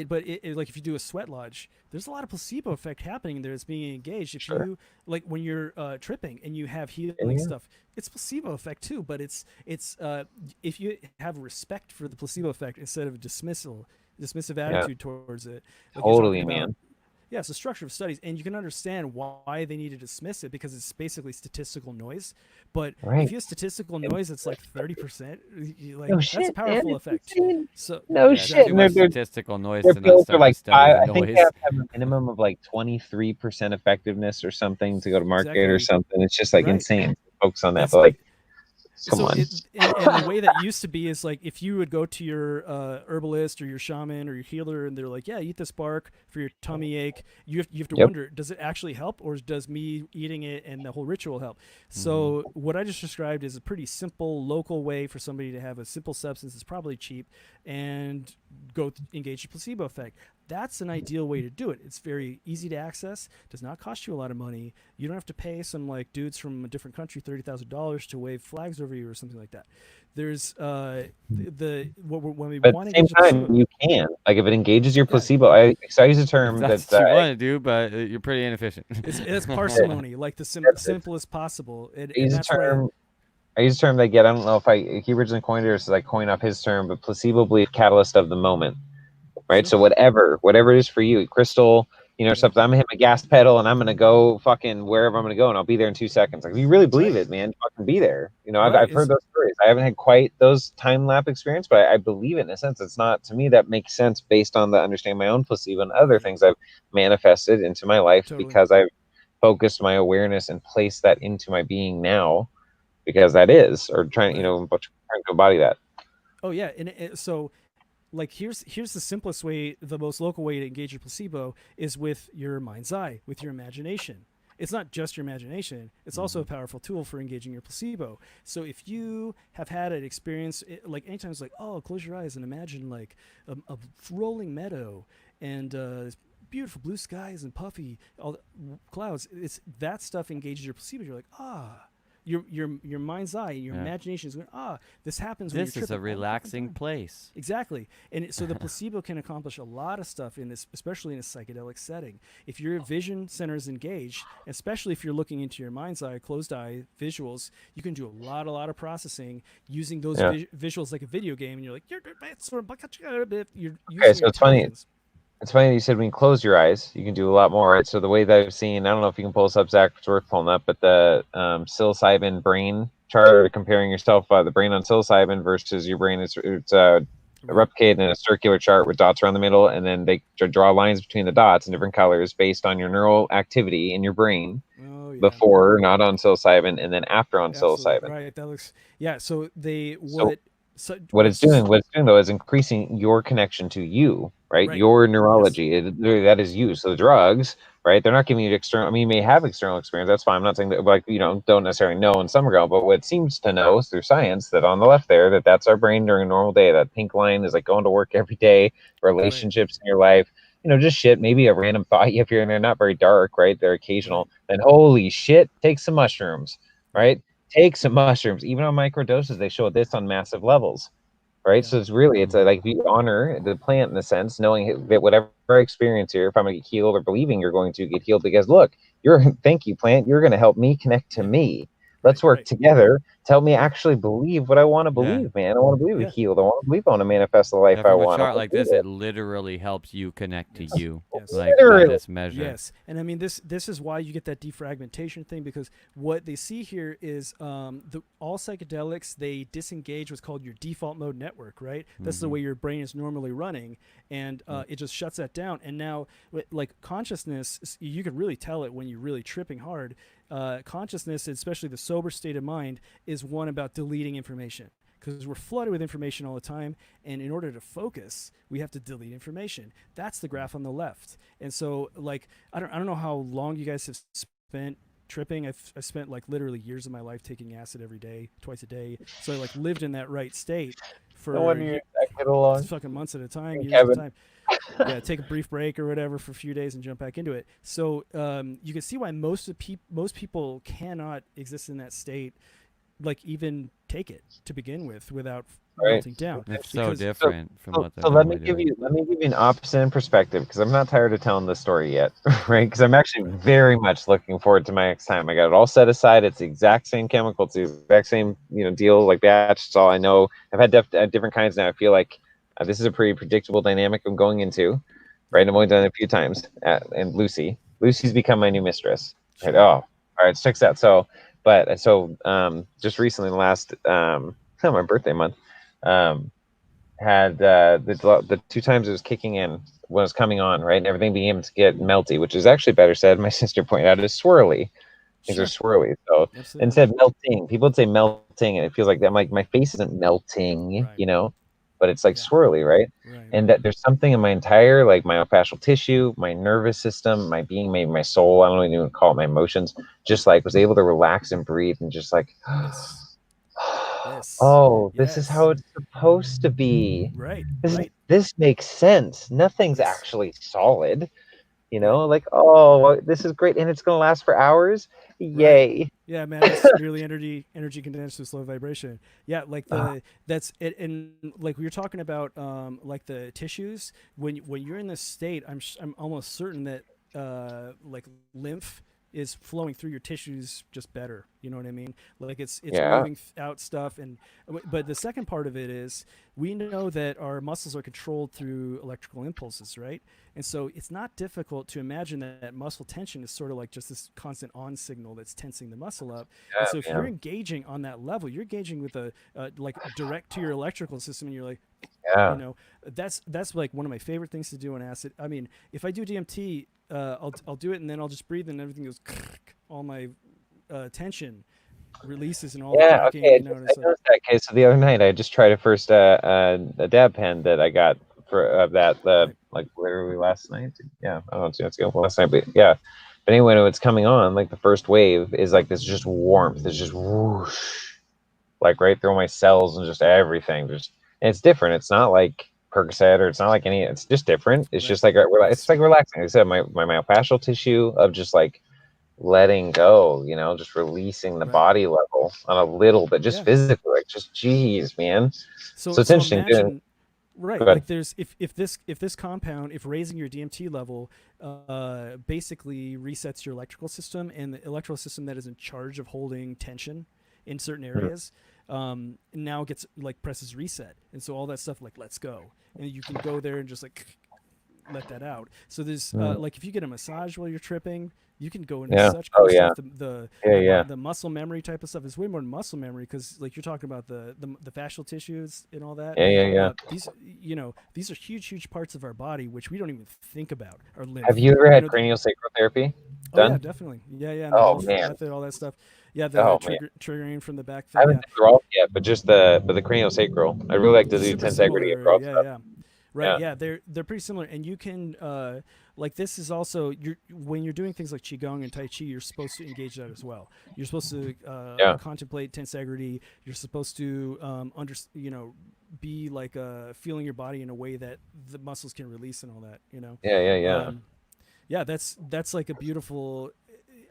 but like if you do a sweat lodge, there's a lot of placebo effect happening there that's being engaged. If you like when you're tripping and you have healing stuff, it's placebo effect too. But it's if you have respect for the placebo effect instead of a dismissive attitude towards it. Like totally, man. Yeah, it's the structure of studies, and you can understand why they need to dismiss it, because it's basically statistical noise. But if you have statistical noise that's like 30%, that's a powerful effect. So shit. Too much statistical noise their to not pills start are like to study the I think noise. they have to have a minimum of like 23% effectiveness or something to go to market or something. It's just like insane. Focus on that, but like So and the way that used to be is like if you would go to your herbalist or your shaman or your healer and they're like, yeah, eat this bark for your tummy ache. You have to wonder, does it actually help, or does me eating it and the whole ritual help? So what I just described is a pretty simple local way for somebody to have a simple substance that's probably cheap and engage the placebo effect. That's an ideal way to do it. It's very easy to access, does not cost you a lot of money. You don't have to pay some like dudes from a different country $30,000 to wave flags over you or something like that. There's when we But want at to the same engage the placebo, time, you can, like, if it engages your placebo. I use a term That's that what you want to do, but you're pretty inefficient. it's parsimony, like the simplest possible. I And use a that's where term. I use a term they get. I don't know if he originally coined it or I coin off his term, but placebo belief catalyst of the moment. Right. So whatever it is for you, crystal, something. I'm gonna hit my gas pedal and I'm gonna go fucking wherever I'm gonna go, and I'll be there in 2 seconds. Like, if you really believe it, man, fucking be there. I've heard those stories. I haven't had quite those time lapse experience, but I believe it in a sense. It's not, to me, that makes sense based on the understanding my own placebo and other things I've manifested into my life because I've focused my awareness and placed that into my being now, because that is, or trying, trying to embody that. Oh yeah, and so. Like here's the simplest way, the most local way to engage your placebo is with your mind's eye, with your imagination. It's not just your imagination, it's also a powerful tool for engaging your placebo. So if you have had an experience, like anytime it's like, oh, close your eyes and imagine like a rolling meadow and beautiful blue skies and puffy all the clouds, it's that stuff engages your placebo. You're like, your mind's eye, your imagination is going, this happens when you're tripping. This is a relaxing place. Exactly. And so the placebo can accomplish a lot of stuff in this, especially in a psychedelic setting. If your vision center is engaged, especially if you're looking into your mind's eye, closed eye visuals, you can do a lot of processing using those visuals like a video game, and you're like, you're okay, so it's funny. It's funny that you said when you close your eyes, you can do a lot more, right? So the way that I've seen, I don't know if you can pull this up, Zach, it's worth pulling up, but the psilocybin brain chart, comparing yourself, the brain on psilocybin versus your brain, it's replicated in a circular chart with dots around the middle, and then they draw lines between the dots in different colors based on your neural activity in your brain before, not on psilocybin, and then after on psilocybin. Right, that looks, so what it's doing though is increasing your connection to you, right? Your neurology, that is you. So the drugs, right, they're not giving you external, I mean, you may have external experience, that's fine. I'm not saying that, like, don't necessarily know in some regard, but what it seems to know through science, that on the left there, that's our brain during a normal day. That pink line is like going to work every day, relationships in your life, just shit, maybe a random thought you have here and they're not very dark, right? They're occasional. Then holy shit, take some mushrooms, right? Take some mushrooms. Even on micro doses, they show this on massive levels, right? So it's like, if you honor the plant in a sense, knowing that whatever I experience here, if I'm going to get healed, or believing you're going to get healed, because look, thank you, plant, you're going to help me connect to me. Let's work together to help me actually believe what I want to believe, man. I want to believe healed. I want to believe I want to manifest the life I want. A chart like this, it literally helps you connect to you. Yes. Like, that is measured. Yes, and I mean this is why you get that defragmentation thing, because what they see here is all psychedelics, they disengage what's called your default mode network, right? That's the way your brain is normally running, and it just shuts that down. And now, like consciousness, you can really tell it when you're really tripping hard. Consciousness, especially the sober state of mind, is one about deleting information, because we're flooded with information all the time, and in order to focus, we have to delete information. That's the graph on the left. And so, like, I don't know how long you guys have spent tripping. I've spent like literally years of my life taking acid every day, twice a day. So I like lived in that right state for fucking months at a time, years at a time. Take a brief break or whatever for a few days and jump back into it. So you can see why most people cannot exist in that state, like even take it to begin with, without melting down. It's so different from what they're so let me give you an opposite perspective, because I'm not tired of telling this story yet, right? Because I'm actually very much looking forward to my next time. I got it all set aside. It's the exact same chemical. It's the exact same deal, like batch. It's all I know. I've had different kinds now. I feel like this is a pretty predictable dynamic I'm going into, right? I've only done it a few times. And Lucy's become my new mistress. Right? Oh, all right, check that. So just recently, last my birthday month, had the 2 times it was kicking in, when it was coming on, right, and everything began to get melty, which is actually better said, my sister pointed out, is swirly, Things are Sure. swirly. So Absolutely. instead of melting, people would say melting, and it feels like that. Like my face isn't melting, Right. you know, but it's like Yeah. swirly, right? Right. And that there's something in my entire like myofascial tissue, my nervous system, my being, maybe my soul. I don't even call it my emotions. Just like was able to relax and breathe and just like, Yes. Yes. oh, this is Yes. how it's supposed to be. Right. This Right. this makes sense. Nothing's Yes. actually solid. Right. Like, oh, well, this is great, and it's gonna last for hours. Right. Yay! Yeah, man, it's merely energy condensed to slow vibration. Yeah, like Uh, that's it. And like we were talking about like the tissues, when you're in this state, I'm almost certain that like lymph is flowing through your tissues just better. You know what I mean? Like it's yeah, moving out stuff. And but the second part of it is we know that our muscles are controlled through electrical impulses, right? And so it's not difficult to imagine that muscle tension is sort of like just this constant on signal that's tensing the muscle up. And so if yeah, you're engaging on that level, you're engaging with a like direct to your electrical system, and you're like, you yeah, know, that's like one of my favorite things to do on acid. I mean, if I do DMT, I'll do it and then I'll just breathe and everything goes, all my tension releases and all the yeah. cracking, Okay, you know, and I it's like, noticed that case. So the other night, I just tried a first a dab pen that I got for that right, like literally last night. Yeah, I don't know, 2 nights ago, last night, but yeah. But anyway, when it's coming on, like the first wave is like this just warmth. It's just whoosh, like right through my cells and just everything. Just and it's different. It's not like Percocet or it's not like any. It's just different. It's right, just like it's yes, like relaxing. Like I said, my myofascial tissue of just like letting go, just releasing the right, body level on a little bit, just yeah. physically, like just geez, man. So it's So interesting doing. imagine, right, Go ahead. like there's if this compound, if raising your DMT level basically resets your electrical system, and the electrical system that is in charge of holding tension in certain Mm, areas now gets like presses reset, and so all that stuff like let's go, and you can go there and just like let that out. So there's mm, like if you get a massage while you're tripping, you can go into yeah. such Oh cool yeah. stuff. Yeah. Yeah. The muscle memory type of stuff is way more than muscle memory because like you're talking about the fascial tissues and all that. Yeah. Yeah. Yeah. These are huge parts of our body which we don't even think about. Our Have lymph, you ever you had know. craniosacral therapy Oh yeah, done? definitely. Yeah, and the Oh Rolf man. method, all that stuff. Yeah, the Oh man. triggering from the back I thing. haven't Yeah, done the Rolf yet, but just the craniosacral. I really like to do super tensegrity similar. across Yeah, stuff. yeah. Right, Yeah. yeah, they're pretty similar, and you can like this is also you're when you're doing things like qigong and tai chi, you're supposed to engage that as well. You're supposed to Yeah. contemplate tensegrity. You're supposed to be like feeling your body in a way that the muscles can release and all that. Yeah. Yeah. Yeah. Yeah, that's like a beautiful.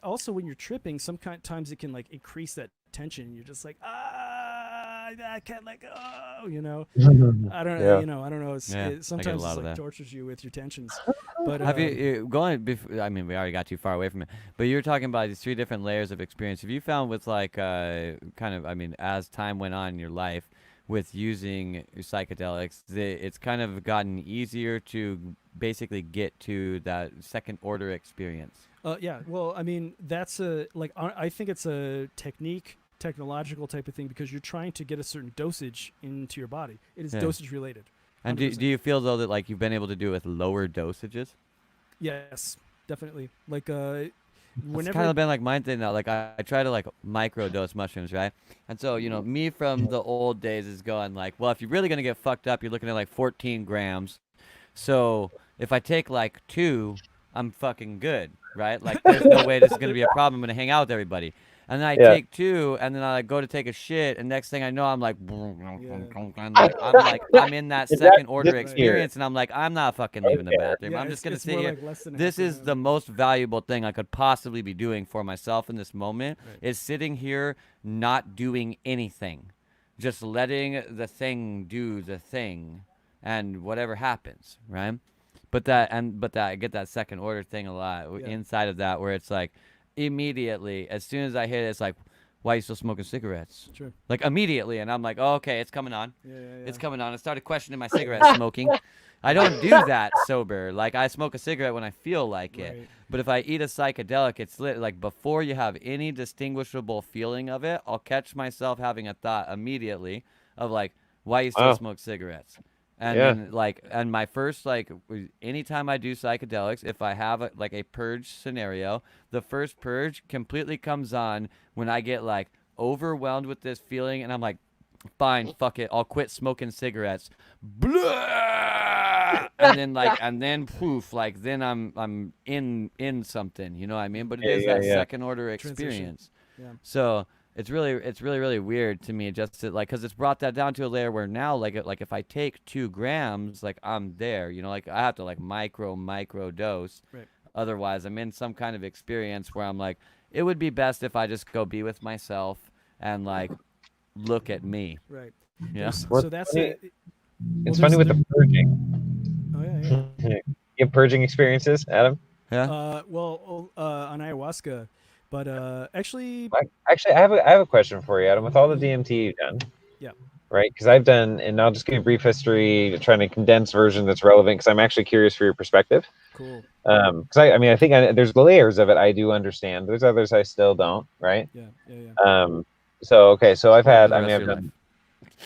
Also, when you're tripping, sometimes it can like increase that tension. You're just like I can't let go. I don't Yeah. I don't know. Yeah, I get a Sometimes lot it's of like that. tortures you with your tensions. But Have you going? I mean, we already got too far away from it, but you were talking about these three different layers of experience. Have you found with like kind of, I mean, as time went on in your life with using psychedelics, it's kind of gotten easier to basically get to that second order experience? yeah, well, I mean, that's I think it's a technological type of thing because you're trying to get a certain dosage into your body. It is Yeah. dosage related. And do 100%. you feel though that like you've been able to do it with lower dosages? Yes, definitely. Like It's whenever kind of been like my thing now. Like I try to like micro dose mushrooms, right? And so me from the old days is going like, well, if you're really gonna get fucked up, you're looking at like 14 grams. So if I take like 2, I'm fucking good, right? Like there's no way this is gonna be a problem. I'm gonna hang out with everybody. And then I Yeah. take 2, and then I like, go to take a shit, and next thing I know, I'm like, Yeah. I'm in that Is that second order just Right. here? experience, and I'm like, I'm not fucking leaving the Okay. bathroom. Yeah, I'm just gonna it's sit more here. like less than This is the most valuable thing I could possibly be doing for myself in this moment, Right. is sitting here not doing anything, just letting the thing do the thing, and whatever happens, right? But I get that second order thing a lot Yeah. inside of that, where it's like immediately as soon as I hit it, it's like, why are you still smoking cigarettes? Sure. Like immediately, and I'm like, oh, okay, it's coming on. Yeah. It's coming on. I started questioning my cigarette smoking. I don't do that sober. Like I smoke a cigarette when I feel like it. Right. But if I eat a psychedelic, it's like before you have any distinguishable feeling of it, I'll catch myself having a thought immediately of like, why you still Wow. smoke cigarettes? And then and my first anytime I do psychedelics, if I have a purge scenario, the first purge completely comes on when I get like overwhelmed with this feeling, and I'm like, fine, fuck it, I'll quit smoking cigarettes. Blah! And then poof, like then I'm in something, you know what I mean? But it is that second order experience. Yeah. So it's really weird to me, just to because it's brought that down to a layer where now like if I take 2 grams, like I'm there, you know, like I have to like micro dose. Right. Otherwise I'm in some kind of experience where I'm like, it would be best if I just go be with myself and like look at me. Right. Yeah. So that's it. It's funny with the purging. Oh yeah. You have purging experiences, Adam? Yeah. On ayahuasca, but actually, I have a question for you, Adam. With all the DMT you've done, yeah, right? Because I've done, and I'll just give you a brief history, trying to condense version that's relevant. Because I'm actually curious for your perspective. cool. Because I think there's layers of it I do understand. There's others I still don't, right? Yeah. So I've had. The I rest mean, of I've your done. life.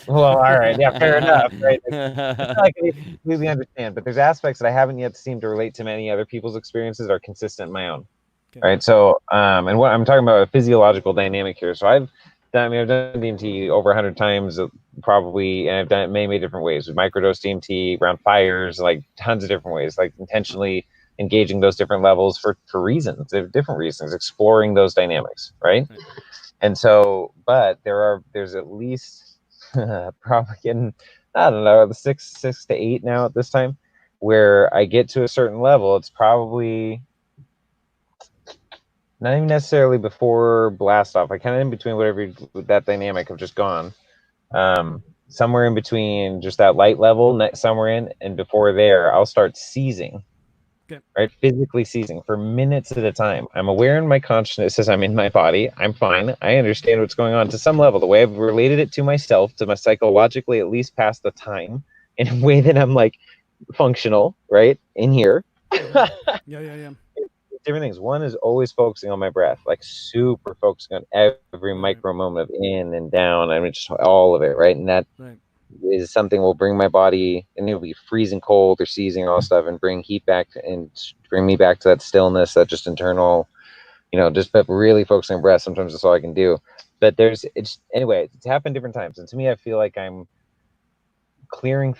Well, all right, yeah, fair enough, right? It's not like I completely understand, but there's aspects that I haven't yet seemed to relate to many other people's experiences that are consistent in my own. Okay. Right. So, and what I'm talking about a physiological dynamic here. So I've done DMT over 100 times, probably, and I've done it many different ways with microdose DMT around fires, like tons of different ways, like intentionally engaging those different levels for reasons, different reasons, exploring those dynamics. Right. And so, but there's at least probably getting, I don't know, the six to eight now at this time, where I get to a certain level. It's probably not even necessarily before blast off. I kind of in between whatever that dynamic of just gone. Somewhere in between just that light level, somewhere in and before there, I'll start seizing. Okay. Right, physically seizing for minutes at a time. I'm aware in my consciousness as I'm in my body. I'm fine. I understand what's going on to some level. The way I've related it to myself, to my psychologically, at least past the time, in a way that I'm like functional, right in here. Yeah. Different things. One is always focusing on my breath, like super focusing on every micro moment of in and down. I mean, just all of it, right? And that is something will bring my body, and it'll be freezing cold or seizing all stuff, and bring heat back and bring me back to that stillness, that just internal, just but really focusing on breath. Sometimes that's all I can do. But it's happened different times, and to me, I feel like I'm clearing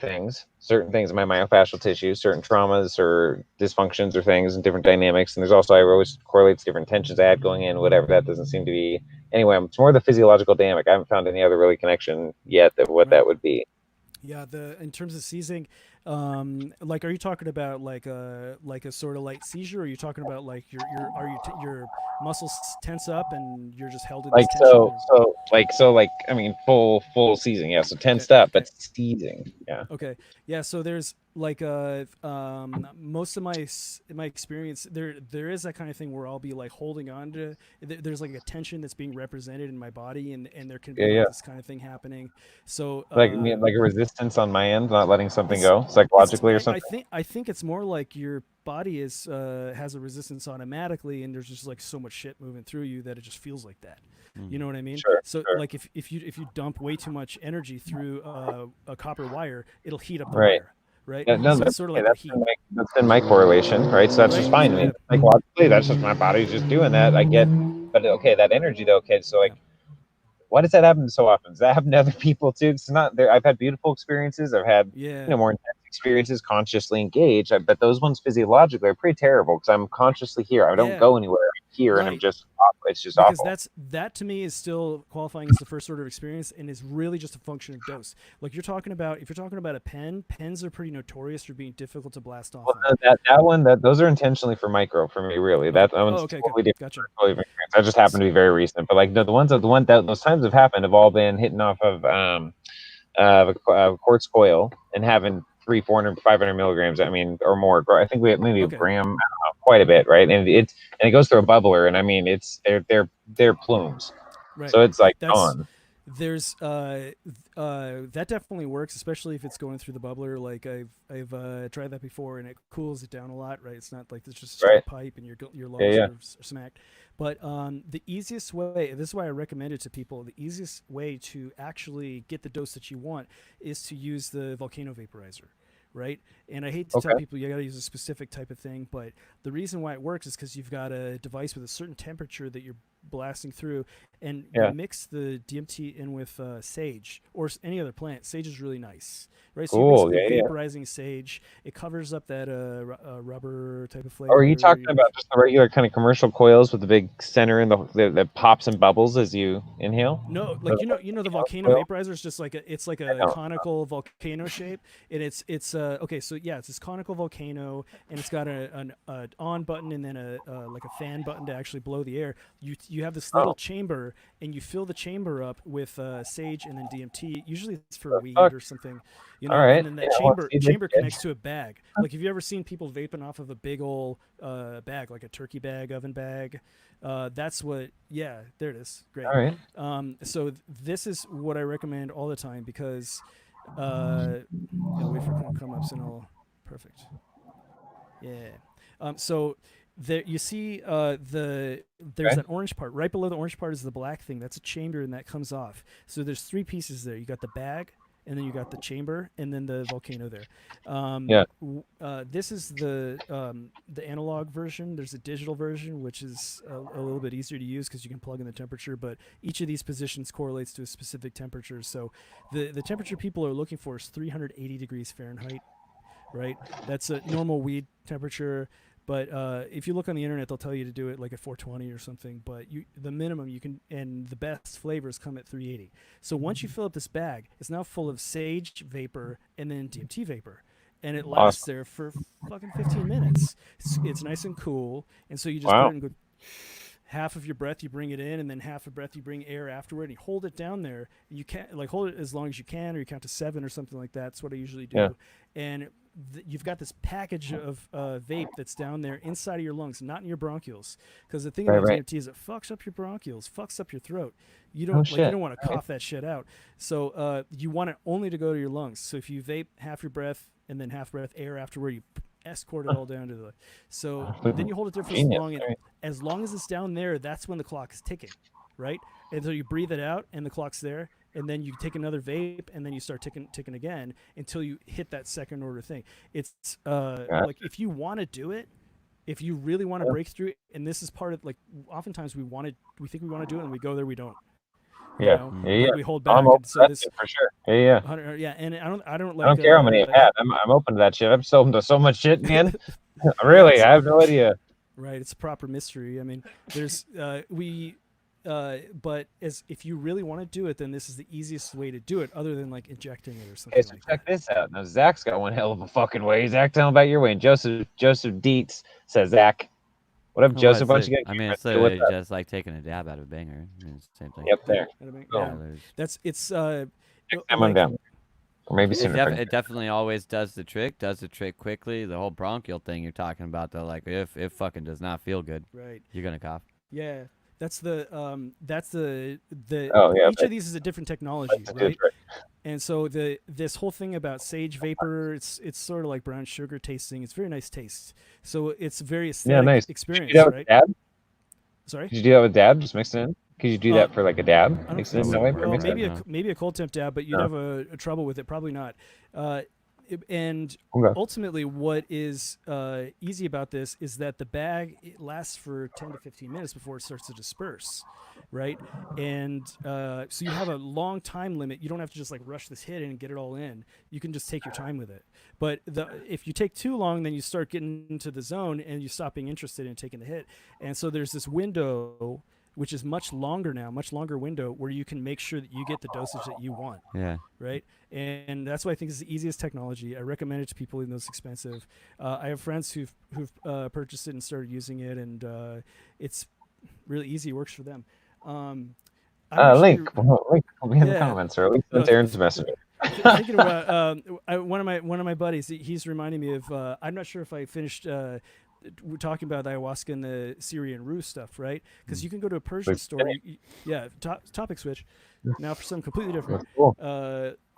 certain things in my myofascial tissue, certain traumas or dysfunctions or things and different dynamics. And there's also, I always correlates different tensions I had going in, whatever. That doesn't seem to be, anyway, it's more the physiological dynamic. I haven't found any other really connection yet of what that would be. Yeah, in terms of seizing, like, are you talking about like a sort of light seizure? Or are you talking about like your muscles tense up and you're just held in this tension? I mean, full seizing, yeah. So tensed up, but seizing, yeah. Okay, yeah. So there's like most of my experience, there is that kind of thing where I'll be like holding on to. There's like a tension that's being represented in my body, and there can be this kind of thing happening. So like a resistance on my end, not letting something go psychologically or something. I think it's more like your body has a resistance automatically, and there's just like so much shit moving through you that it just feels like that. You know what I mean? Sure, so like if you dump way too much energy through a copper wire, it'll heat up the right. wire. Right. Yeah, no, so that's sort of okay. like That's been my correlation, right? So that's just fine. I mean, psychologically, that's just my body's just doing that. I get, but okay, that energy though, okay. So like, why does that happen so often? Does that happen to other people too? It's not there. I've had beautiful experiences. I've had more intense experiences, consciously engaged. But those ones physiologically are pretty terrible because I'm consciously here. I don't go anywhere. I'm here, and I'm just. It's just because awful. That to me is still qualifying as the first order of experience, and is really just a function of dose. Like you're talking about, if you're talking about a pen, pens are pretty notorious for being difficult to blast off. Well, those are intentionally for micro for me, really. That one's totally different. Gotcha. Totally different. That just happened to be very recent. But like those times have happened have all been hitting off of a quartz coil and having 300, 400, 500 milligrams. I mean, or more. I think we have maybe a gram, I don't know, quite a bit, right? And it goes through a bubbler, and I mean, they're plumes. Right. So it's like gone. there's that definitely works, especially if it's going through the bubbler. Like I've tried that before, and it cools it down a lot. Right, it's not like it's just a straight Right. pipe and your Yeah, lungs yeah. are smacked. But the easiest way, this is why I recommend it to people. The easiest way to actually get the dose that you want is to use the volcano vaporizer. Right, and I hate to tell Okay. people you got to use a specific type of thing, but the reason why it works is because you've got a device with a certain temperature that you're blasting through, and you Yeah. mix the DMT in with sage or any other plant. Sage is really nice, right? So you're Cool. basically Yeah, yeah. vaporizing sage. It covers up that rubber type of flavor. Or are you talking about just the regular kind of commercial coils with the big center and that pops and bubbles as you inhale? No, like you know the volcano Coil? vaporizer is just like it's like I a don't. conical volcano shape, and it's okay. So yeah, it's this conical volcano, and it's got an on button and then a like a fan button to actually blow the air. You have this little Oh, chamber, and you fill the chamber up with sage and then DMT. Usually it's for weed fuck. or something, All right. and then that Yeah, I want to see this chamber shit. connects to a bag. Like, have you ever seen people vaping off of a big old bag, like a turkey bag, oven bag? That's what. Yeah, there it is. Great. All right. So this is what I recommend all the time because I'll wait for come ups and all perfect. Yeah. So there you see there's Okay. that orange part right below the orange part is the black thing. That's a chamber and that comes off. So there's three pieces there. You got the bag, and then you got the chamber, and then the volcano there. Yeah. This is the analog version. There's a digital version, which is a little bit easier to use because you can plug in the temperature. But each of these positions correlates to a specific temperature. So the temperature people are looking for is 380 degrees Fahrenheit. Right, that's a normal weed temperature. But if you look on the internet, they'll tell you to do it like at 420 or something. But the minimum you can, and the best flavors come at 380. So once you fill up this bag, it's now full of sage vapor and then DMT vapor, and it lasts Awesome. there for fucking 15 minutes. It's nice and cool, and so you just Wow. put it and go. Half of your breath you bring it in, and then half of breath you bring air afterward, and you hold it down there. You can't like hold it as long as you can, or you count to 7 or something like that. That's what I usually do. Yeah. And you've got this package of vape that's down there inside of your lungs, not in your bronchioles. Because the thing Right, about right. DMT is it fucks up your bronchioles, fucks up your throat. You Oh, don't you shit. don't want to cough that shit out. So you want it only to go to your lungs. So if you vape half your breath and then half breath air afterward, you escort it all down to the. So then you hold it there for so Genius. long, and All right. as long as it's down there, that's when the clock is ticking, right? And so you breathe it out, and the clock's there, and then you take another vape, and then you start ticking again until you hit that second order thing. It's Gotcha. like if you want to do it, if you really want to break through, and this is part of like oftentimes we think we want to do it, and we go there, we don't. Yeah. know? Yeah, yeah. We hold back. I'm open And to so that this, shit for sure. Yeah, yeah. 100, yeah, and I don't I like. don't care how many I've had. I'm open to that shit. I've sold to so much shit, man. Really, Yeah, I have no idea. Right, it's a proper mystery. I mean, there's but as if you really want to do it, then this is the easiest way to do it, other than like injecting it or something Okay, so like check that. this out. Now Zach's got one hell of a fucking way. Zach, tell him about your way. And Joseph Dietz says, Zach, what up, Well, Joseph? Why it's don't you it? get I mean, it's deal with literally that? just like taking a dab out of a banger. I mean, it's the same thing. Yep, there. Yeah, Boom. There's- that's it's Next time I'm like down. Or maybe It, sooner. it definitely always does the trick. Does the trick quickly. The whole bronchial thing you're talking about, though, like if it fucking does not feel good, right. you're gonna cough. Yeah, that's the Oh, yeah, each of these is a different technology, That's a good right? trick. And so this whole thing about sage vapor, it's sort of like brown sugar tasting. It's very nice taste. So it's very aesthetic Yeah, nice. Did you experience, do that with right? dab? Sorry. Did you do that with dab? Just mix it in? Could you do that for like a dab? I don't Mix it think in so. that way? Well, Or mix it maybe in? No. maybe a cold temp dab, but you'd No. have a trouble with it. Probably not. And Okay. ultimately, what is easy about this is that the bag it lasts for 10 to 15 minutes before it starts to disperse, right? And so you have a long time limit. You don't have to just like rush this hit and get it all in. You can just take your time with it. But if you take too long, then you start getting into the zone and you stop being interested in taking the hit. And so there's this window, which is much longer window where you can make sure that you get the dosage that you want, Yeah. right? And that's why I think it's the easiest technology. I recommend it to people even though it's expensive. I have friends who've purchased it and started using it, and it's really easy. It works for them. I'm actually- Link will be in the Yeah. comments, or at least No, send Aaron's message. thinking about one of my buddies. He's reminding me of. I'm not sure if I finished we're talking about the ayahuasca and the Syrian Rue stuff, right? Because you can go to a Persian store. Yeah, topic switch. Now for something completely different. Cool.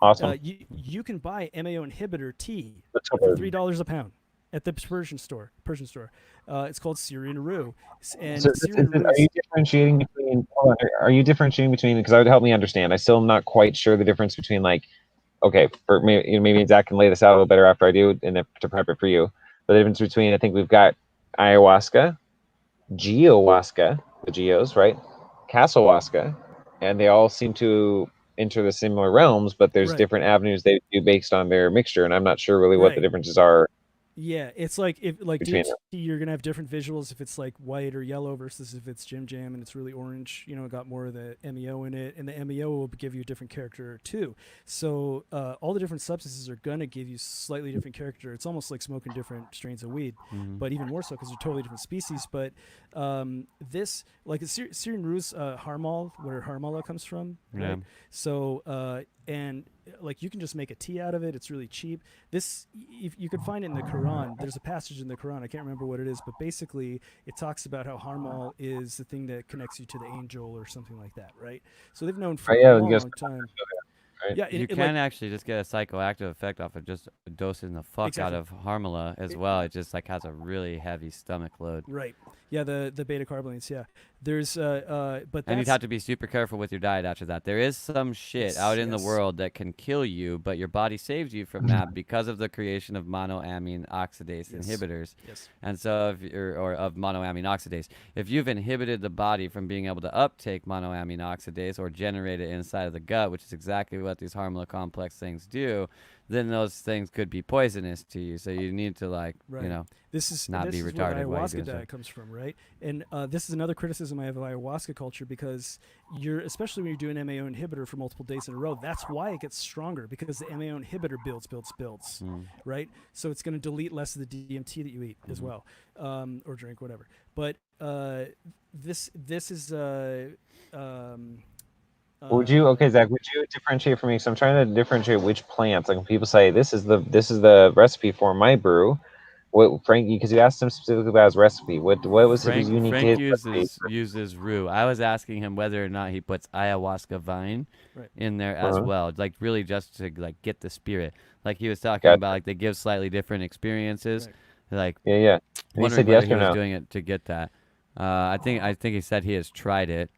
Awesome. You can buy MAO inhibitor tea That's for cool. $3 a pound at the Persian store. It's called Syrian Rue, and So Syrian Rue are you differentiating between? Hold on, are you differentiating between? Because that would help me understand. I still am not quite sure the difference between like, okay, for maybe Zach can lay this out a little better after I do, and then to prep it for you. But the difference between, I think we've got ayahuasca, geohuasca, the geos, right? Castlehuasca, and they all seem to enter the similar realms, but there's Right. different avenues they do based on their mixture, and I'm not sure really what the Right. differences are. Yeah, it's like if like Between DMT, you're gonna have different visuals if it's like white or yellow versus if it's Jim Jam and it's really orange. You know, it got more of the MEO in it, and the MEO will give you a different character too. So all the different substances are gonna give you slightly different character. It's almost like smoking different strains of weed, but even more so because they're totally different species. But this, like Syrian Rue's Harmal, where Harmala comes from, right? Yeah. So and like you can just make a tea out of it. It's really cheap. This, if you could find it in the Quran, there's a passage in the Quran, I can't remember what it is, but basically it talks about how Harmal is the thing that connects you to the angel or something like that, right? So they've known for a long time. Right? Yeah, You can actually just get a psychoactive effect off of just dosing the fuck out Exactly. of Harmala as well. It just like has a really heavy stomach load. Right. Yeah, the beta carbolates. Yeah, there's but And that's, you'd have to be super careful with your diet after that. There is some shit out in the Yes. world that can kill you, but your body saves you from that because of the creation of monoamine oxidase Yes. inhibitors. Yes. And so, or of monoamine oxidase, if you've inhibited the body from being able to uptake monoamine oxidase or generate it inside of the gut, which is exactly what these Harmala complex things do, then those things could be poisonous to you. So you need to Right. This is not this be is retarded where while you're ayahuasca doing diet stuff. comes from, right? And this is another criticism I have of ayahuasca culture because especially when you're doing MAO inhibitor for multiple days in a row, that's why it gets stronger because the MAO inhibitor builds, right? So it's going to delete less of the DMT that you eat as well, or drink, whatever. But this is Would you, okay, Zach? Would you differentiate for me? So I'm trying to differentiate which plants. Like when people say this is the recipe for my brew. What Frank? Because you asked him specifically about his recipe. What was it was unique to Frank his recipe? uses rue. I was asking him whether or not he puts ayahuasca vine Right. in there as Uh-huh. well, like really just to like get the spirit. Like he was talking Gotcha. about, like they give slightly different experiences. Right. Like Yeah. And he wondering said whether yes he or was no. doing it to get that. I think he said he has tried it.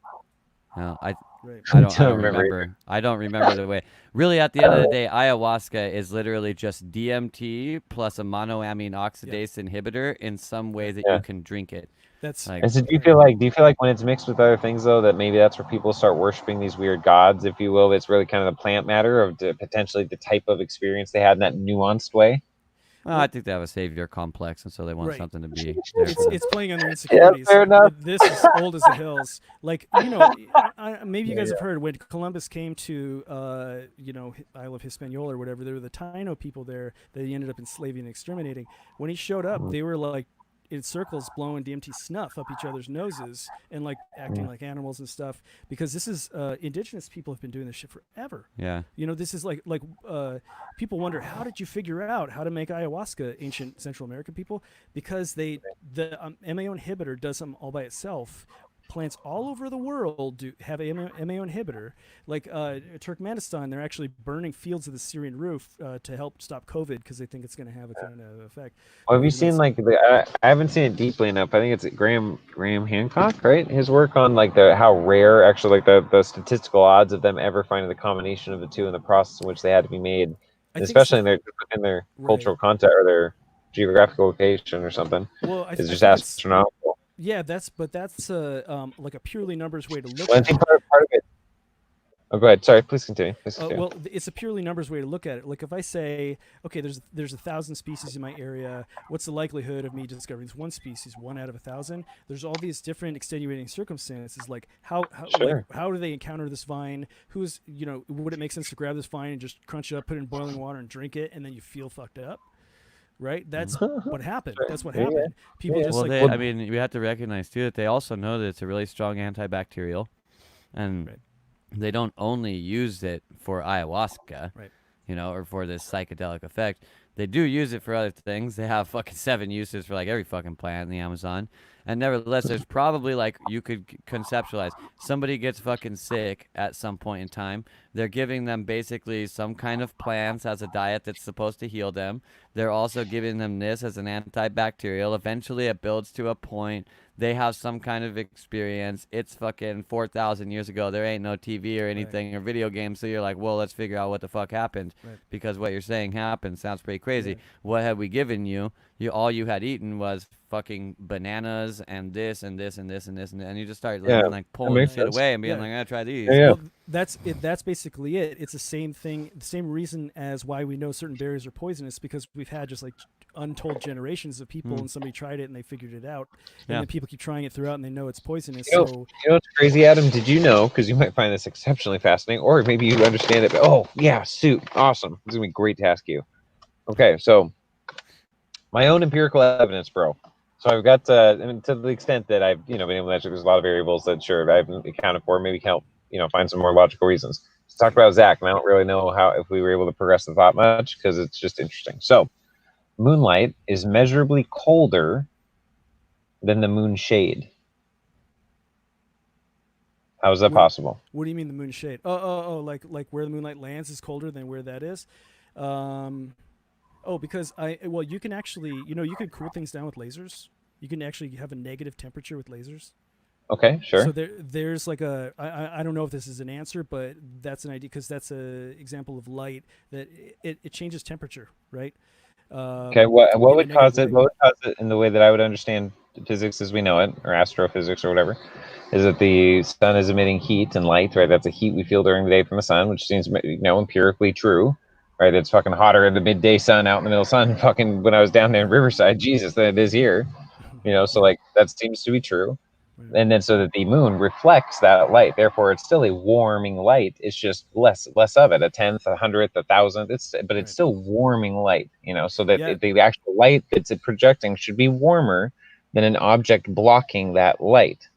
No, I right. don't remember remember. I don't remember the way. Really, at the end of the day, ayahuasca is literally just DMT plus a monoamine oxidase inhibitor in some way that Yeah. you can drink it. That's Like, And so do you feel like when it's mixed with other things though that maybe that's where people start worshiping these weird gods, if you will? It's really kind of the plant matter of potentially the type of experience they had in that nuanced way. well, I think they have a savior complex, and so they want Right. something to be there for them. it's playing on their insecurities. fair enough. This is old as the hills. Like maybe you guys have heard when Columbus came to Isle of Hispaniola or whatever. There were the Taino people there that he ended up enslaving and exterminating. When he showed up, they were like in circles blowing DMT snuff up each other's noses and like acting like animals and stuff because this is indigenous people have been doing this shit forever. Yeah. This is like people wonder how did you figure out how to make ayahuasca, ancient Central American people, because the MAO inhibitor does them all by itself. Plants all over the world have a MAO inhibitor. Like Turkmenistan, they're actually burning fields of the Syrian roof to help stop COVID because they think it's going to have a kind of effect. Well, have you seen like I haven't seen it deeply enough. I think it's Graham Hancock, right? His work on like how rare actually like the statistical odds of them ever finding the combination of the two in the process in which they had to be made, especially in their cultural context or their geographical location or something. Well, it's just astronomical. Yeah, that's like a purely numbers way to look Well, at I think it. part of it. Oh, go ahead. Sorry, please continue. Well, it's a purely numbers way to look at it. Like if I say, okay, there's 1,000 species in my area, what's the likelihood of me discovering this one species, 1 out of 1,000? There's all these different extenuating circumstances, like how do they encounter this vine? Would it make sense to grab this vine and just crunch it up, put it in boiling water, and drink it, and then you feel fucked up? Right? That's what happened. That's what happened. People just I mean, we have to recognize too that they also know that it's a really strong antibacterial, and they don't only use it for ayahuasca, or for this psychedelic effect. They do use it for other things. They have fucking 7 uses for like every fucking plant in the Amazon. And nevertheless, there's probably like you could conceptualize somebody gets fucking sick at some point in time. They're giving them basically some kind of plants as a diet that's supposed to heal them. They're also giving them this as an antibacterial. Eventually, it builds to a point. They have some kind of experience. It's fucking 4,000 years ago. There ain't no TV or anything or video games. So you're like, well, let's figure out what the fuck happened. Right. Because what you're saying happened sounds pretty crazy. Yeah. What have we given you? All you had eaten was fucking bananas and this and this and this and this and you just start like pulling makes shit sense. away and being Yeah. like, I'm gonna try these. Yeah. Well, that's it. That's basically it. It's the same thing. The same reason as why we know certain berries are poisonous, because we've had just like untold generations of people, and somebody tried it and they figured it out, and Yeah. then people keep trying it throughout and they know it's poisonous. You know, So you know what's crazy, Adam? Did you know, because you might find this exceptionally fascinating, or maybe you understand it, but oh, yeah, suit, awesome. This is going to be great to ask you. Okay, so my own empirical evidence, bro. So I've got, I mean, to the extent that I've, been able to measure, there's a lot of variables that sure I haven't accounted for, maybe help, find some more logical reasons. Let's talk about Zach, and I don't really know if we were able to progress the thought much, because it's just interesting. So moonlight is measurably colder than the moon shade. How is that possible? what do you mean the moon shade? Oh, like where the moonlight lands is colder than where that is. Because you can actually, you can cool things down with lasers. You can actually have a negative temperature with lasers. Okay, sure. So there's like I don't know if this is an answer, but that's an idea, because that's an example of light that it changes temperature, right? Okay, what in would a cause it? negative What way. would cause it in the way that I would understand physics as we know it, or astrophysics or whatever, is that the sun is emitting heat and light, right? That's a heat we feel during the day from the sun, which seems empirically true, right? It's fucking hotter in the midday sun out in the middle sun. Fucking when I was down there in Riverside, Jesus, than it is here. So like that seems to be true. And then so that the moon reflects that light, therefore it's still a warming light. It's just less of it, a tenth, a hundredth, a thousandth. But it's still warming light, so that Yeah. the actual light that's it projecting should be warmer than an object blocking that light.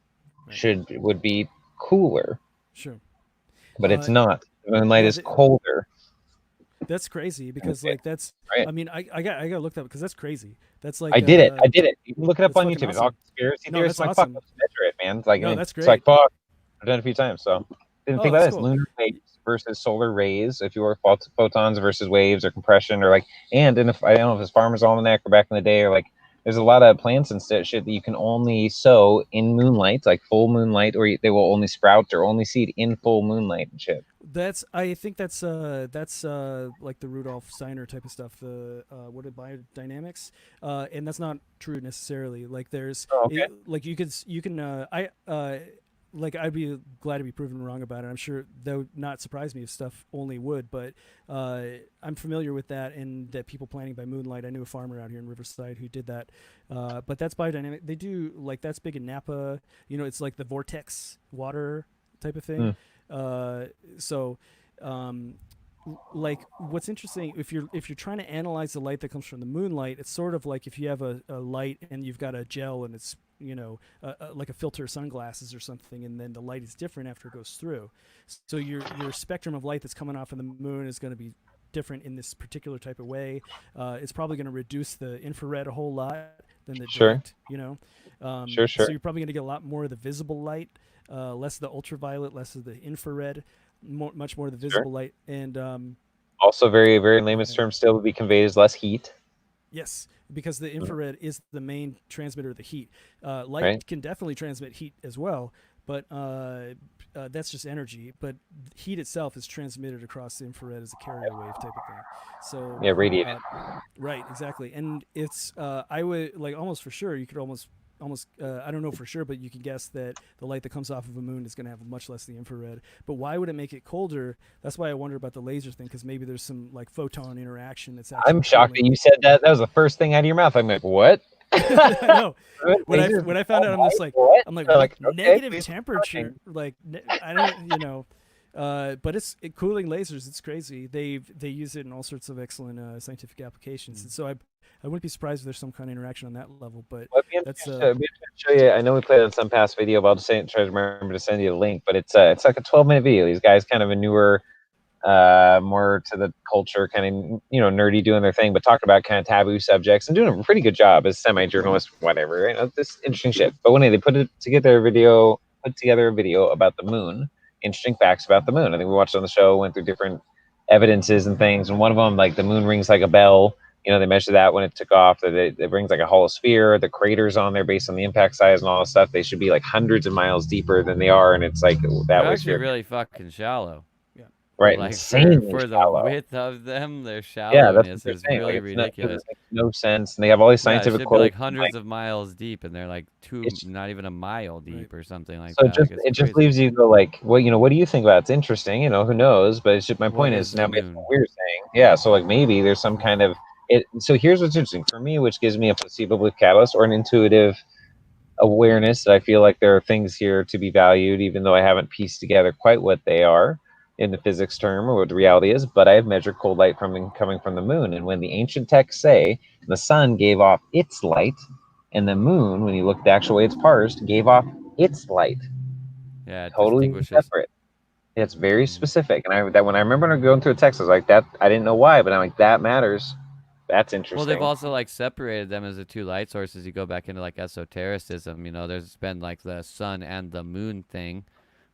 Would be cooler, Sure. but it's not. The moonlight is colder. That's crazy, because like that's Right. I mean I gotta look that up, because that's crazy. That's like I did it. You can look it up that's on fucking YouTube. It's awesome. all conspiracy No, theorists. that's Like, fuck, awesome. let's measure it, man. Like, No, I mean, that's it's like, great. fuck. I've done it a few times, so didn't think about that's this. cool. Lunar waves versus solar rays, if you were photons versus waves or compression, or like, and if I don't know if it's Farmer's Almanac or back in the day, or like, there's a lot of plants and shit that you can only sow in moonlight, like full moonlight, or they will only sprout or only seed in full moonlight and shit. I think that's like the Rudolf Steiner type of stuff, the biodynamics, and that's not true necessarily. Like there's like you can like I'd be glad to be proven wrong about it. I'm sure that would not surprise me if stuff only would, but I'm familiar with that, and that people planting by moonlight. I knew a farmer out here in Riverside who did that, but that's biodynamic. They do, like, that's big in Napa. It's like the vortex water type of thing. Like what's interesting, if you're trying to analyze the light that comes from the moonlight, it's sort of like if you have a light and you've got a gel, and it's like a filter of sunglasses or something, and then the light is different after it goes through. So your spectrum of light that's coming off of the moon is going to be different in this particular type of way. It's probably going to reduce the infrared a whole lot than the direct, Sure. So you're probably going to get a lot more of the visible light, less of the ultraviolet, less of the infrared, much more of the visible light. And also very, very in layman's terms, still would be conveyed as less heat. yes, because the infrared is the main transmitter of the heat. Light can definitely transmit heat as well, but that's just energy. But heat itself is transmitted across the infrared as a carrier wave type of thing. So radiated. Right, exactly. And it's I would, like, almost for sure, you could almost I don't know for sure, but you can guess that the light that comes off of a moon is going to have much less of the infrared. But why would it make it colder? That's why I wonder about the laser thing, because maybe there's some like photon interaction that's actually I'm shocked that you said that. That was the first thing out of your mouth. I'm like, what? I know. When I found out, I'm just like, what? What? Okay, Negative temperature, like I don't, but it's cooling lasers. It's crazy. They use it in all sorts of excellent scientific applications, and so I wouldn't be surprised if there's some kind of interaction on that level. But that's I'd be show you. I know we played on some past video, but I'll just try to remember to send you a link. But it's like a 12-minute video. These guys, kind of a newer more to the culture, kind of nerdy, doing their thing, but talking about kind of taboo subjects and doing a pretty good job as semi-journalist, whatever. This interesting shit. But when they put together a video about the moon, interesting facts about the moon. I think we watched it on the show, went through different evidences and things, and one of them, like the moon rings like a bell. They measure that when it took off, that it rings like a hollow sphere. The craters on there, based on the impact size and all this stuff, they should be like hundreds of miles deeper than they are, and it's like They're that was actually here. really fucking shallow. Right, Like insanely for the shallow. width of them, their Yeah, that's what shallowness they're is saying. really Like, it's not, 'cause ridiculous. it makes no sense, and they have all these Yeah, it scientific should be like quotes. hundreds of miles deep, and they're like It's not even a mile deep or something like so that. Like, it it's just crazy. leaves you go like, well, what do you think about it? It's interesting, who knows? But it's just, my What point is is the now based on moon? what we're saying. Yeah, so like maybe there's some kind of it. So here's what's interesting for me, which gives me a placebo belief catalyst or an intuitive awareness that I feel like there are things here to be valued, even though I haven't pieced together quite what they are in the physics term or what the reality is. But I have measured cold light coming from the moon, and when the ancient texts say the sun gave off its light, and the moon, when you look at the actual way it's parsed, gave off its light, Yeah, it totally distinguishes. separate. It's very specific, and that when I remember going through a text, I was like, that I didn't know why, but I'm like, that matters. That's Well, they've interesting. also like separated them as the two light sources. You go back into like esotericism, there's been like the sun and the moon thing,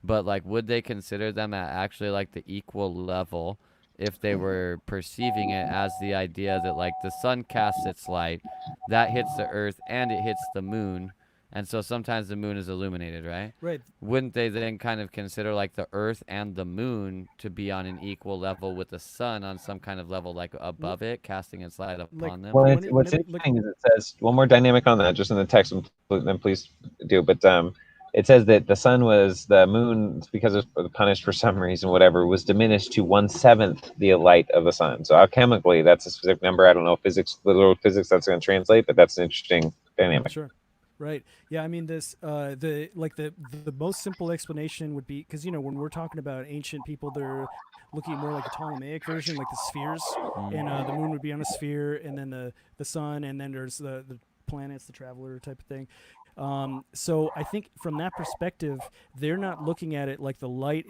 but like would they consider them at actually like the equal level if they were perceiving it as the idea that like the sun casts its light, that hits the earth and it hits the moon, and so sometimes the moon is illuminated, right? Right. Wouldn't they then kind of consider like the earth and the moon to be on an equal level with the sun on some kind of level like above it, casting its light Like upon them? Well, what's whenever like interesting is it says one more dynamic on that, just in the text, and then please do. But it says that the moon, because it was punished for some reason, whatever, was diminished to 1/7 the light of the sun. So alchemically, that's a specific number. I don't know physics, literal physics, that's going to translate, but that's an interesting dynamic. Sure. Right. Yeah. I mean, the most simple explanation would be because when we're talking about ancient people, they're looking more like the Ptolemaic version, like the spheres, and the moon would be on a sphere, and then the sun, and then there's the planets, the traveler type of thing. So I think from that perspective, they're not looking at it like the light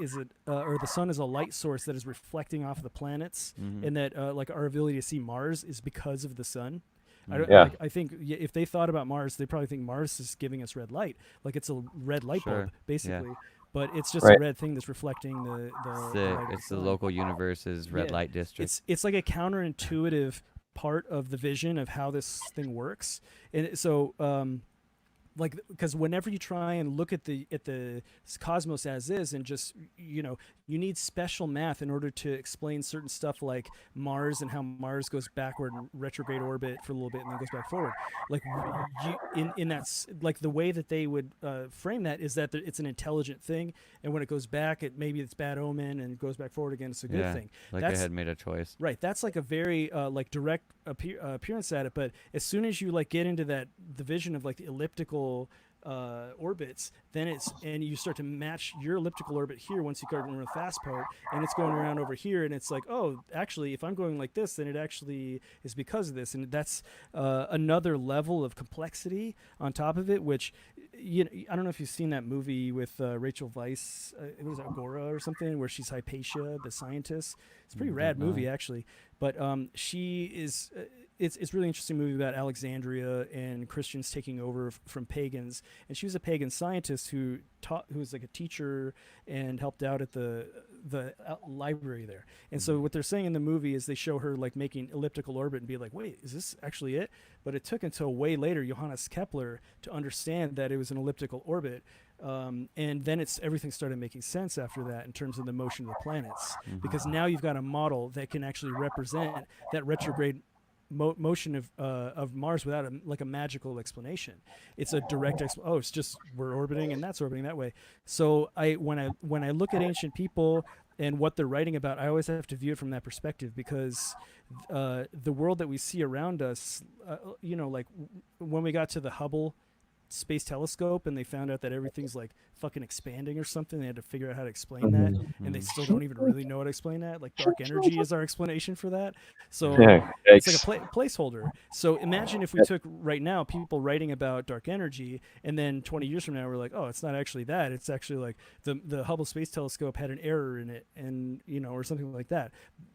or the sun is a light source that is reflecting off of the planets, and that like our ability to see Mars is because of the sun. Yeah. I think if they thought about Mars, they probably think Mars is giving us red light, like it's a red light Sure. bulb, basically. Yeah. But it's just Right. a red thing that's reflecting the Sick. light of It's the sun. local universe's red Yeah. light district. It's like a counterintuitive part of the vision of how this thing works, and so like because whenever you try and look at the cosmos as is and just you need special math in order to explain certain stuff like Mars and how Mars goes backward in retrograde orbit for a little bit and then goes back forward, like in that's like the way that they would frame that is that it's an intelligent thing, and when it goes back maybe it's bad omen and goes back forward again, it's a good thing. Like That's I had made a choice. right. That's like a very like direct appearance at it. But as soon as you like get into the vision of like the elliptical orbits, then and you start to match your elliptical orbit here once you go into the fast part, and it's going around over here, and it's like, oh, actually, if I'm going like this, then it actually is because of this, and that's another level of complexity on top of it. Which I don't know if you've seen that movie with Rachel Weisz. It was Agora or something, where she's Hypatia, the scientist. It's a pretty rad movie actually, but she is. It's a really interesting movie about Alexandria and Christians taking over from pagans. And she was a pagan scientist who was like a teacher and helped out at the library there. And so what they're saying in the movie is they show her like making elliptical orbit and be like, wait, is this actually it? But it took until way later Johannes Kepler to understand that it was an elliptical orbit. And then everything started making sense after that in terms of the motion of the planets, because now you've got a model that can actually represent that retrograde motion of Mars without a magical explanation. It's a direct it's just we're orbiting and that's orbiting that way. So when I look at ancient people and what they're writing about, I always have to view it from that perspective, because the world that we see around us, like when we got to the Hubble space telescope and they found out that everything's like fucking expanding or something. They had to figure out how to explain that, and they still don't even really know how to explain that. Like dark energy is our explanation for that. So it's like a placeholder. So imagine if we took right now people writing about dark energy, and then 20 years from now we're like, oh, it's not actually that. It's actually like the Hubble Space Telescope had an error in it, and or something like that.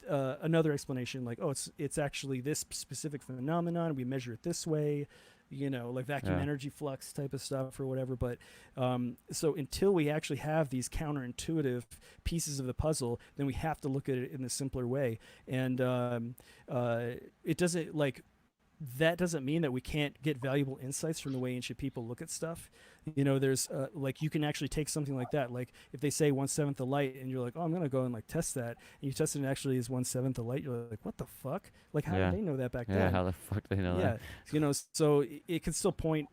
Another explanation, like, oh, it's actually this specific phenomenon. We measure it this way. Like vacuum energy flux type of stuff or whatever. But so until we actually have these counterintuitive pieces of the puzzle, then we have to look at it in a simpler way. And it doesn't that doesn't mean that we can't get valuable insights from the way ancient people look at stuff. There's like you can actually take something like that. Like if they say 1/7 the light, and you're like, oh, I'm gonna go and like test that, and you test it and actually is 1/7 the light. You're like, what the fuck? Like how did they know that back then? Yeah, how the fuck did they know that? Yeah, so it can still point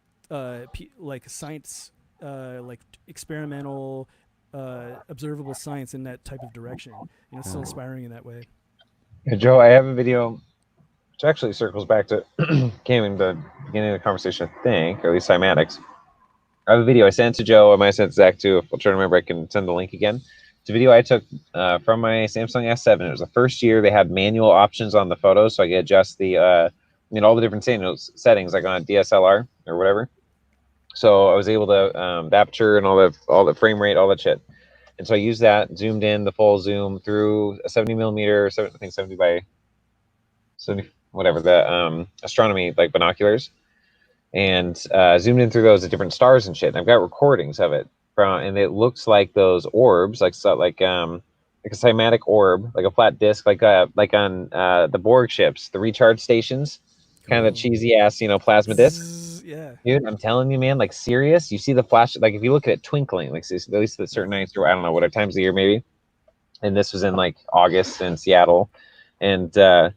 like science, like experimental, observable science in that type of direction. Still inspiring in that way. Hey, Joe, I have a video which actually circles back to came in the beginning of the conversation, I think, or at least cymatics. I have a video I sent to Joe. I might send to Zach too. If I'll try to remember, I can send the link again. It's a video I took from my Samsung S7. It was the first year they had manual options on the photos, so I could adjust the all the different settings, like on a DSLR or whatever. So I was able to the aperture and all the frame rate, all that shit. And so I used that, zoomed in the full zoom through a 70 millimeter, I think 70 by 70, whatever, the astronomy like binoculars, and zoomed in through those at different stars and shit. And I've got recordings of it and it looks like those orbs, like a cymatic orb, like a flat disc, like on the Borg ships, the recharge stations, kind of the cheesy ass, plasma disc. Yeah, dude, I'm telling you, man, like serious. You see the flash, like if you look at it twinkling, like at least at certain nights, or I don't know what times of the year maybe. And this was in like August in Seattle, and but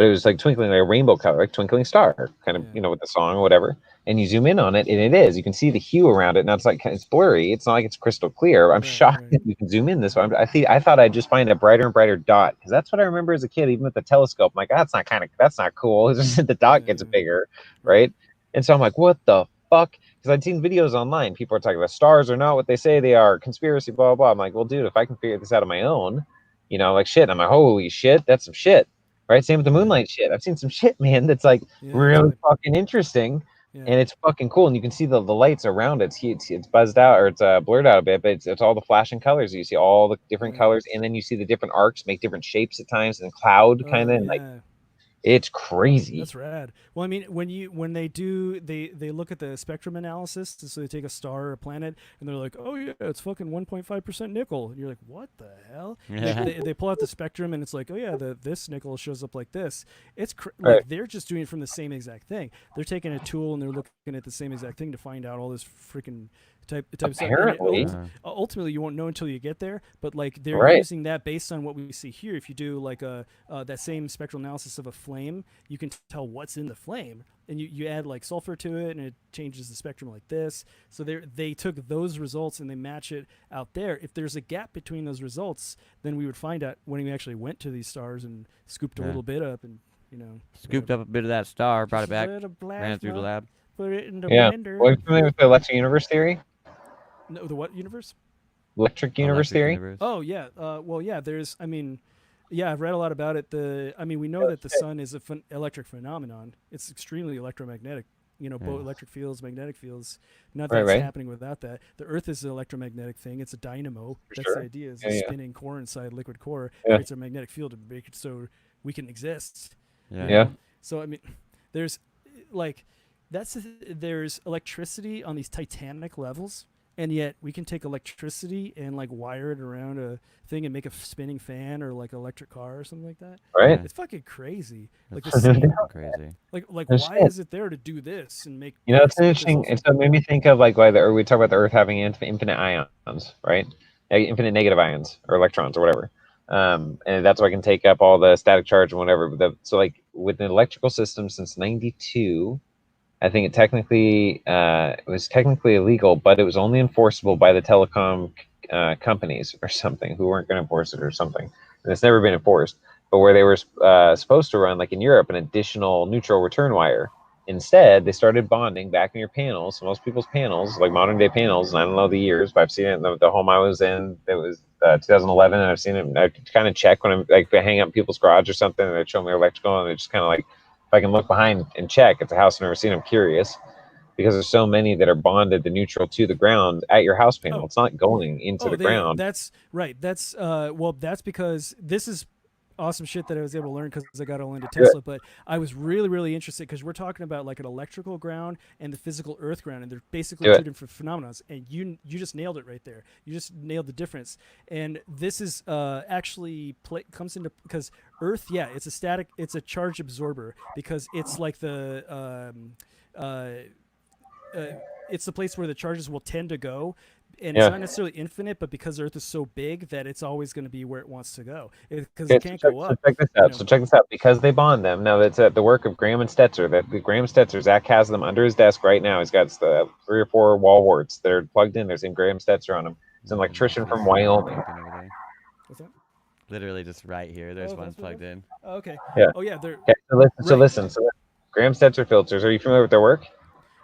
it was like twinkling, like a rainbow color, like twinkling star, kind of, with the song or whatever. And you zoom in on it, and it is. You can see the hue around it. Now it's like it's blurry. It's not like it's crystal clear. I'm shocked that you can zoom in this way. I thought I'd just find a brighter and brighter dot, because that's what I remember as a kid, even with the telescope. I'm like, that's not cool. It's just the dot gets bigger, right? And so I'm like, what the fuck? Because I'd seen videos online. People are talking about stars are not what they say they are. Conspiracy, blah, blah, blah. I'm like, well, dude, if I can figure this out on my own, like shit. I'm like, holy shit, that's some shit. Right? Same with the moonlight shit. I've seen some shit, man, that's like really fucking interesting. And it's fucking cool. And you can see the lights around it. It's buzzed out, or it's blurred out a bit, but it's all the flashing colors. You see all the different colors, and then you see the different arcs make different shapes at times, and cloud kind of, and like it's crazy. That's rad. Well, I mean, when they look at the spectrum analysis, so they take a star or a planet, and they're like, oh yeah, it's fucking 1.5% nickel, and you're like, what the hell? They pull out the spectrum, and it's like, oh yeah, this nickel shows up like this. It's like they're just doing it from the same exact thing. They're taking a tool and they're looking at the same exact thing to find out all this freaking type of stuff. Ultimately, you won't know until you get there, but like they're using that based on what we see here. If you do like that same spectral analysis of a flame, you can tell what's in the flame, and you add like sulfur to it, and it changes the spectrum like this. So they took those results and they match it out there. If there's a gap between those results, then we would find out when we actually went to these stars and scooped a little bit up, and scooped up a bit of that star, brought it back, ran it through the lab. Put it in the blender. Well, are you familiar with the electric universe theory? No, the what universe? Electric universe theory. Universe. Oh yeah. Well, yeah. I've read a lot about it. We know that the sun is an electric phenomenon. It's extremely electromagnetic. Both electric fields, magnetic fields. Nothing's happening without that. The Earth is an electromagnetic thing. It's a dynamo. That's the idea. Is a spinning core inside liquid core. It's a magnetic field to make it so we can exist. Yeah. So I mean, there's there's electricity on these titanic levels. And yet we can take electricity and like wire it around a thing and make a spinning fan or like an electric car or something like that. Right. It's fucking crazy. Like crazy. Like why is it there to do this and make? It's interesting. It made me think of like why we talk about the Earth having infinite ions, right? Infinite negative ions or electrons or whatever. And that's why I can take up all the static charge and whatever. So like with an electrical system since '92. I think it was technically illegal, but it was only enforceable by the telecom companies or something who weren't going to enforce it or something. And it's never been enforced. But where they were supposed to run, like in Europe, an additional neutral return wire Instead, they started bonding back in your panels. So most people's panels, like modern day panels, and I don't know the years, but I've seen it in the home I was in. It was 2011, and I've seen it. I kind of check when I'm like I hang out in people's garage or something, and they show me electrical, and they just kind of like if I can look behind and check. It's a house I've never seen. I'm curious because there's so many that are bonded the neutral to the ground at your house panel. Oh, It's not going into the ground. that's right. That's well, that's because this is awesome shit that I was able to learn because I got all into Good. Tesla. But I was really, really interested because we're talking about like an electrical ground and the physical earth ground, and they're basically Do two it. different phenomena. And you just nailed it right there. You just nailed the difference. And this is actually comes into because Earth, yeah, it's a static, it's a charge absorber because it's like the uh, uh, it's the place where the charges will tend to go, and it's Yeah. not necessarily infinite, but because Earth is so big that it's always going to be where it wants to go because Okay, it can't go so up. check this You out. know. So check this out. Because they bond them. Now that's the work of Graham and Stetzer. That the Graham Stetzer, Zach has them under his desk right now. He's got the 3 or 4 wall warts that are plugged in. There's in Graham Stetzer on them. He's an There's electrician actually from some Wyoming. plugged in over there. What's that? Literally just right here. There's Oh, one that's what it plugged is? in. Oh, okay. Yeah. Oh yeah, they're Okay. So listen. So right. listen. So Graham Stetzer filters. Are you familiar with their work?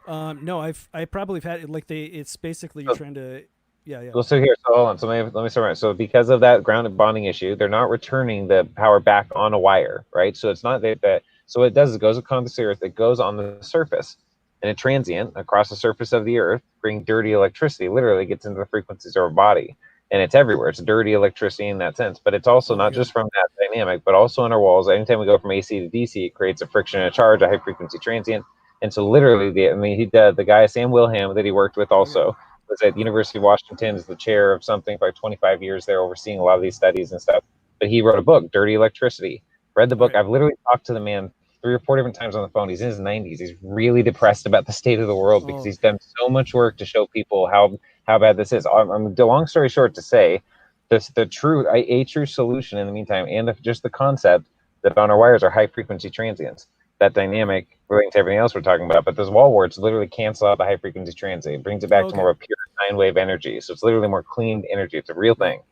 No, I probably have had it like it's basically you're So, trying to yeah. well, so here. So hold on. So let me summarize. So because of that ground bonding issue, they're not returning the power back on a wire, right? So it's not that. So what it does is it goes across the earth. It goes on the surface, and a transient across the surface of the earth, bring dirty electricity. Literally gets into the frequencies of our body, and it's everywhere. It's dirty electricity in that sense, but it's also Oh my not god. just from that dynamic, but also in our walls. Anytime we go from AC to DC, it creates a friction and a charge, a high frequency transient. And so literally, the guy Sam Wilhelm that he worked with Okay. also was at the University of Washington as the chair of something for like 25 years there, overseeing a lot of these studies and stuff. But he wrote a book, Dirty Electricity. Read the All book. right. I've literally talked to the man 3 or 4 different times on the phone. He's in his 90s. He's really depressed about the state of the world because Oh he's done so much work to show people how bad this is. The long story short to say, the true a true solution in the meantime, and just the concept that on our wires are high frequency transients. That right. dynamic relating to everything else we're talking about, but those wall warts literally cancel out the high frequency transient. It brings it back to Okay. more of a pure sine wave energy. So it's literally more cleaned energy. It's a real Right. thing.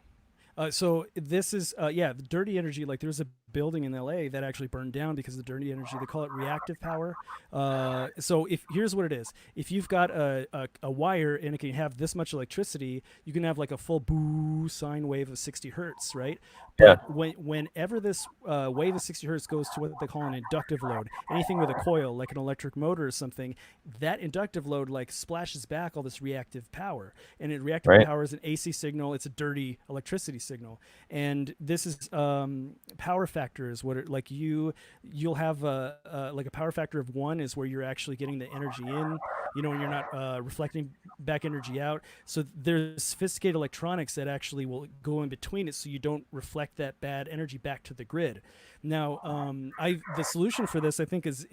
So this is yeah, the dirty energy. Like there's a building in LA that actually burned down because of the dirty energy. They call it reactive power. So if here's what it is: if you've got a wire and it can have this much electricity, you can have like a full boo sine wave of 60 hertz, right? Yeah. But whenever this wave of 60 hertz goes to what they call an inductive load, anything with a coil like an electric motor or something, that inductive load like splashes back all this reactive power, and reactive Right. power is an AC signal. It's a dirty electricity signal, and this is power factor is what it, like you'll have like a power factor of 1 is where you're actually getting the energy in, you know, and you're not reflecting back energy out. So there's sophisticated electronics that actually will go in between it, so you don't reflect that bad energy back to the grid. Now, the solution for this I think is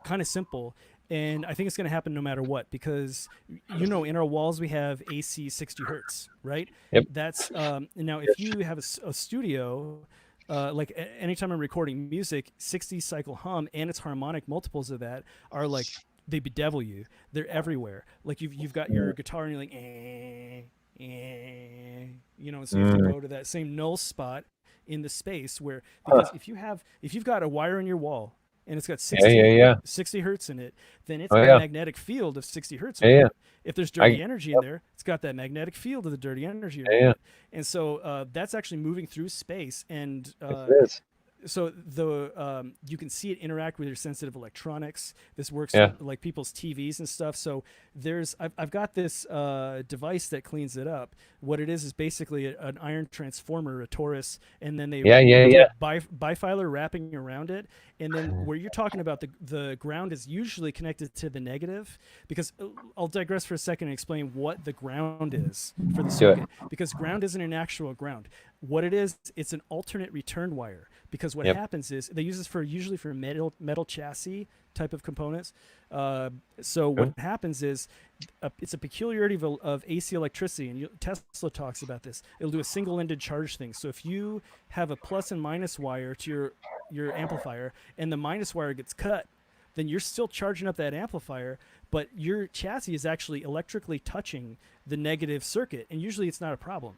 kind of simple, and I think it's going to happen no matter what, because you know in our walls we have AC 60 hertz, right? Yep. That's now if you have a studio. Like anytime I'm recording music, 60 cycle hum and its harmonic multiples of that are like they bedevil you. They're everywhere. Like you've got your guitar and you're like, you know, so you have to Mm. go to that same null spot in the space where, Huh. because if you've got a wire in your wall and it's got Yeah, yeah, yeah. 60 hertz in it, then it's Oh got a yeah, magnetic field of 60 hertz yeah, around yeah. it. If there's I dirty energy in there, it's got that magnetic field of the dirty energy yeah, around yeah. it. And so that's actually moving through space, and Yes, it is. so you can see it interact with your sensitive electronics. This works Yeah. with like people's TVs and stuff. So I've got this device that cleans it up. What it is basically an iron transformer, a torus, and then they Yeah, yeah, put yeah. a bifilar wrapping around it. And then where you're talking about the ground is usually connected to the negative, because I'll digress for a second and explain what the ground is for the Do it. circuit, because ground isn't an actual ground. What it is, it's an alternate return wire, because what Yep. happens is they use this for usually for metal chassis type of components. So what happens is it's a peculiarity of AC electricity, and Tesla talks about this. It'll do a single-ended charge thing. So if you have a plus and minus wire to your amplifier, and the minus wire gets cut, then you're still charging up that amplifier, but your chassis is actually electrically touching the negative circuit, and usually it's not a problem.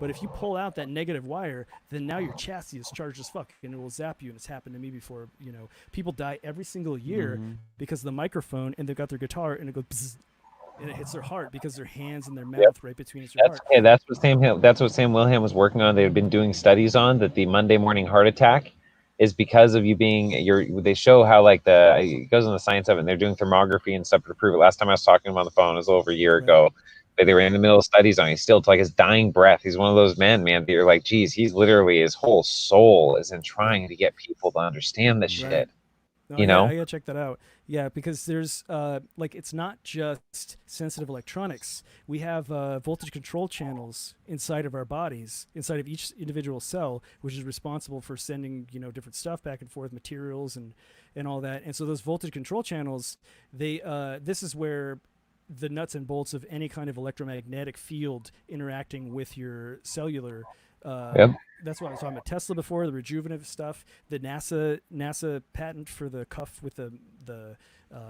But if you pull out that negative wire, then now your chassis is charged as fuck, and it will zap you. And it's happened to me before. You know, people die every single year because of the microphone, and they've got their guitar, and it goes bzz, and it hits their heart because their hands and their mouth right between their heart. Okay, that's what Sam Wilhelm was working on. They had been doing studies on that. The Monday morning heart attack is because of you being they show how like it goes in the science of it, and they're doing thermography and stuff to prove it. Last time I was talking to him on the phone, it was over a year ago. They were in the middle of studies on it. He's still to like his dying breath. He's one of those men, man, that you're like, geez, he's literally, his whole soul is in trying to get people to understand this shit. No, You know? I gotta check that out. Yeah, because there's like, it's not just sensitive electronics. We have voltage control channels inside of our bodies, inside of each individual cell, which is responsible for sending, you know, different stuff back and forth, materials and all that. And so those voltage control channels, they this is where the nuts and bolts of any kind of electromagnetic field interacting with your cellular. That's why I was talking about Tesla before, the rejuvenative stuff, the NASA patent for the cuff with the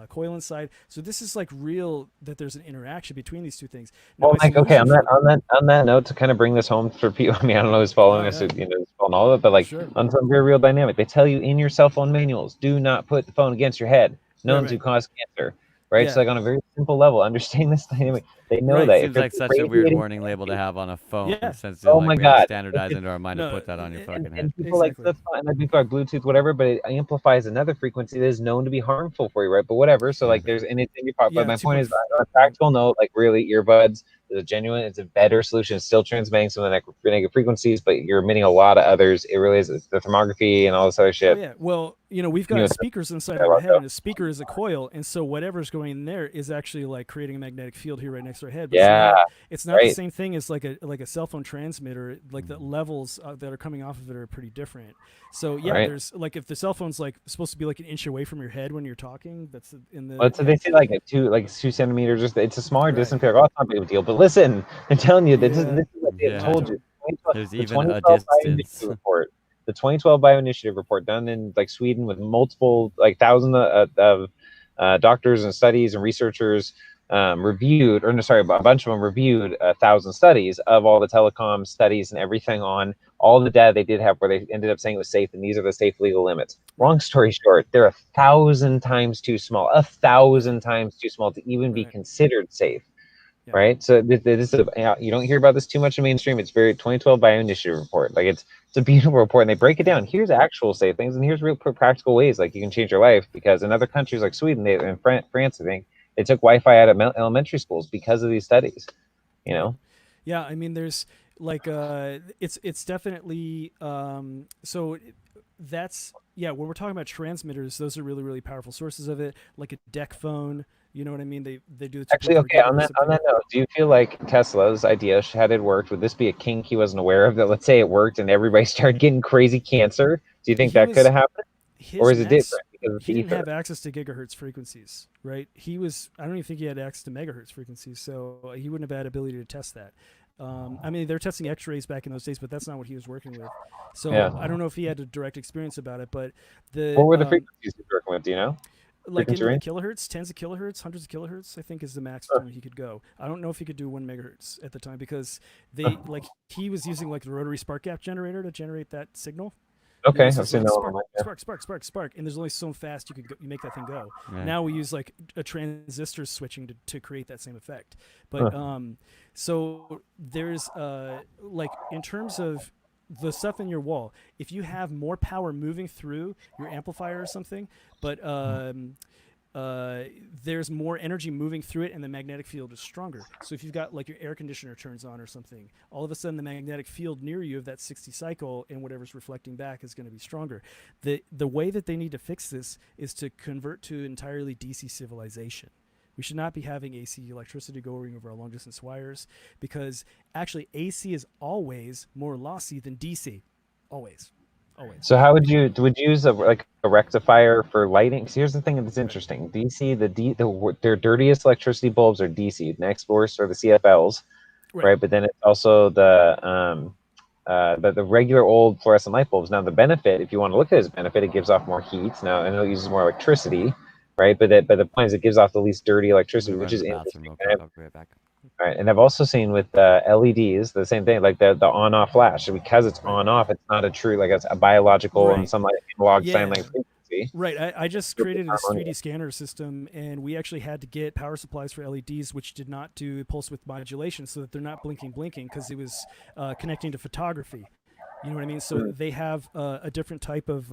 coil inside. So this is like real, that there's an interaction between these two things. Now, Well, Mike, okay, on that note, to kind of bring this home for people, I mean, I don't know who's following us, you know, following all of it, but like on some very real dynamic, they tell you in your cell phone manuals, do not put the phone against your head, known to cause cancer. Right, so like on a very simple level, understanding this dynamic, they know that. Seems like such a weird warning label to have on a phone, since it's my God, standardized into our mind to put that on your fucking head. And people like that's fine, like people like Bluetooth, whatever, but it amplifies another frequency that is known to be harmful for you, right? But whatever. So like, there's and it's in your pocket. But my point is, on a practical note, like really, earbuds is it's a better solution. It's still transmitting some of the negative frequencies, but you're emitting a lot of others. It really is the thermography and all this other shit. Oh, yeah. Well, you know, we've got speakers inside our head, and a speaker is a coil, and so whatever's going in there is actually like creating a magnetic field here right next to our head. But it's not the same thing as like a cell phone transmitter. Like the levels that are coming off of it are pretty different. So there's like, if the cell phone's like supposed to be like an inch away from your head when you're talking, that's in the. So they say like 2 centimeters. It's a smaller distance. Like, oh, it's not a big deal. But listen, I'm telling you, this is what they told you. There's even a distance. Report. The 2012 Bioinitiative report done in like Sweden with multiple like thousands of doctors and studies and researchers a bunch of them reviewed 1,000 studies of all the telecom studies and everything on all the data they did have where they ended up saying it was safe, and these are the safe legal limits. Long story short, they're 1,000 times too small, 1,000 times too small to even be considered safe. Right, so this is you don't hear about this too much in mainstream. It's very 2012 Bioinitiative report. Like it's a beautiful report, and they break it down. Here's actual safe things, and here's real practical ways like you can change your life. Because in other countries like Sweden, and France, I think they took Wi-Fi out of elementary schools because of these studies. You know. Yeah, I mean, there's like it's definitely so that's when we're talking about transmitters, those are really, really powerful sources of it, like a deck phone. You know what I mean? They do. Actually, okay. On that note, do you feel like Tesla's idea, had it worked, would this be a kink he wasn't aware of? That let's say it worked and everybody started getting crazy cancer. Do you think that could have happened, or is it different? He didn't have access to gigahertz frequencies, right? I don't even think he had access to megahertz frequencies, so he wouldn't have had ability to test that. I mean, they're testing X-rays back in those days, but that's not what he was working with. So I don't know if he had a direct experience about it, but what were the frequencies he was working with? Do you know? Like into the kilohertz, tens of kilohertz, hundreds of kilohertz, I think is the maximum he could go. I don't know if he could do 1 megahertz at the time, because he was using like the rotary spark gap generator to generate that signal. Okay, I've seen that one. Spark, and there's only so fast you make that thing go. Now we use like a transistor switching to create that same effect. But so there's like, in terms of the stuff in your wall, if you have more power moving through your amplifier or something, but there's more energy moving through it, and the magnetic field is stronger. So if you've got like your air conditioner turns on or something, all of a sudden the magnetic field near you of that 60 cycle and whatever's reflecting back is going to be stronger. The way that they need to fix this is to convert to entirely DC civilization. We should not be having AC electricity going over our long distance wires, because actually AC is always more lossy than DC. Always. So how would you use a rectifier for lighting? Because here's the thing that's interesting. DC, their dirtiest electricity bulbs are DC. Next worst are the CFLs, right? But then it's also the regular old fluorescent light bulbs. Now the benefit, if you want to look at its benefit, it gives off more heat. Now I know it uses more electricity, right? But the point is, it gives off the least dirty electricity, which is interesting. I'll be right back. Right, and I've also seen with LEDs the same thing, like the on-off flash. Because it's Right. on-off, it's not a true like it's a biological and Right. some like analog sine Yeah. wave frequency. Right. I just With the created this 3D harmonious. scanner system, and we actually had to get power supplies for LEDs, which did not do pulse width modulation, so that they're not blinking, because it was connecting to photography. You know what I mean? So they have a different type of.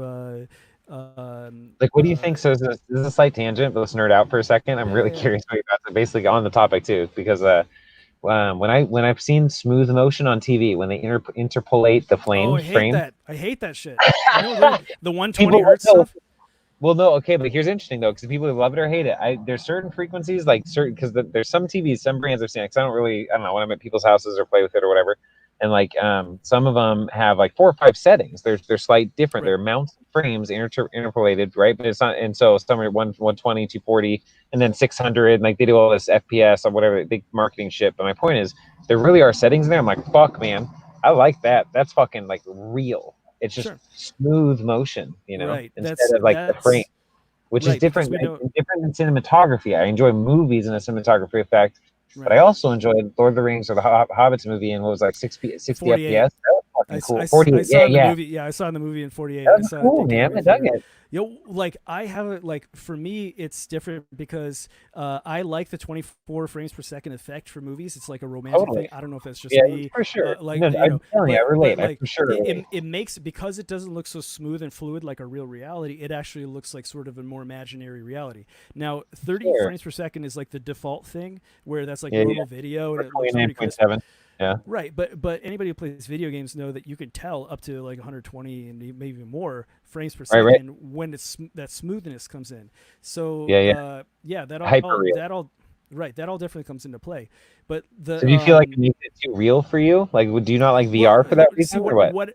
Like, what do you think? So this is a slight tangent, but let's nerd out for a second. I'm really Yeah. curious what you guys are basically on the topic too, because when I've seen smooth motion on TV, when they interpolate the Oh, I hate frame, that. I hate that shit. You know, the 120 people hertz no, stuff. well, no, okay, but here's interesting though, because people love it or hate it. There's certain frequencies, like certain, because there's some TVs, some brands I've seen. Because I don't know, when I'm at people's houses or play with it or whatever, and like some of them have like 4 or 5 settings. They're slight different. Right. They're mounted frames interpolated, right? But it's not, and so some are 120, 240, and then 600. And like they do all this FPS or whatever big marketing shit. But my point is, there really are settings in there. I'm like, fuck, man, I like that. That's fucking like real. It's just Sure. smooth motion, Right. instead of like the frame, which is right, because different. we don't. Different than cinematography. I enjoy movies and the cinematography effect, but I Right. also enjoyed Lord of the Rings or the Hobbits movie and what was like 60 48. FPS. That was fucking cool. 48. I Yeah, saw in the yeah. movie. Yeah, I saw in the movie in 48. That I was saw it cool, thinking man. movie I dug theater. it. Like I have it. Like for me, it's different because I like the 24 frames per second effect for movies. It's like a romantic Totally. thing. I don't know if that's just Yeah, me. for sure. Like No, you I'm know, telling you, I relate. I like for sure relate. it makes, because it doesn't look so smooth and fluid like a real reality. It actually looks like sort of a more imaginary reality. Now, 30 Sure. frames per second is like the default thing, where that's like Yeah, normal yeah. video Or and it looks pretty crisp. 29.7. Yeah. Right, but anybody who plays video games know that you can tell up to like 120 and maybe even more frames per Right, right. second when that smoothness comes in. So Yeah, yeah. yeah, Hyper real. that all definitely comes into play. But the So do you feel like it makes it too real for you? Like, do you not like well, VR for that see reason, or what?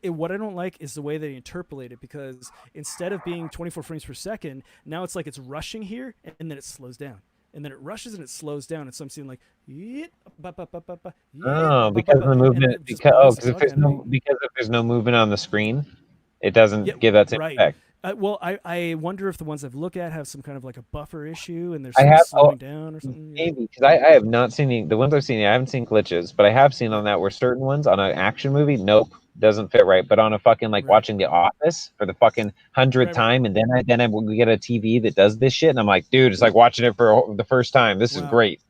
what I don't like is the way they interpolate it, because instead of being 24 frames per second, now it's like it's rushing here and then it slows down. And then it rushes and it slows down, and so I'm seeing like, Oh, because of the and then movement. it just bogs the Because fuck out of me. if there's no movement on the screen, it Yeah, doesn't give that same right. effect. Well, I wonder if the ones I've looked at have some kind of like a buffer issue and they're I have slowing down or something. You know? maybe because I have not seen the ones I've seen. I haven't seen glitches, but I have seen Yeah, on that where certain ones on an action movie, nope, doesn't fit right. But on a fucking like right, watching The Office for the fucking hundredth right. time, and then we get a TV that does this shit, and I'm like, dude, it's like watching it for the first time. This is Wow. great.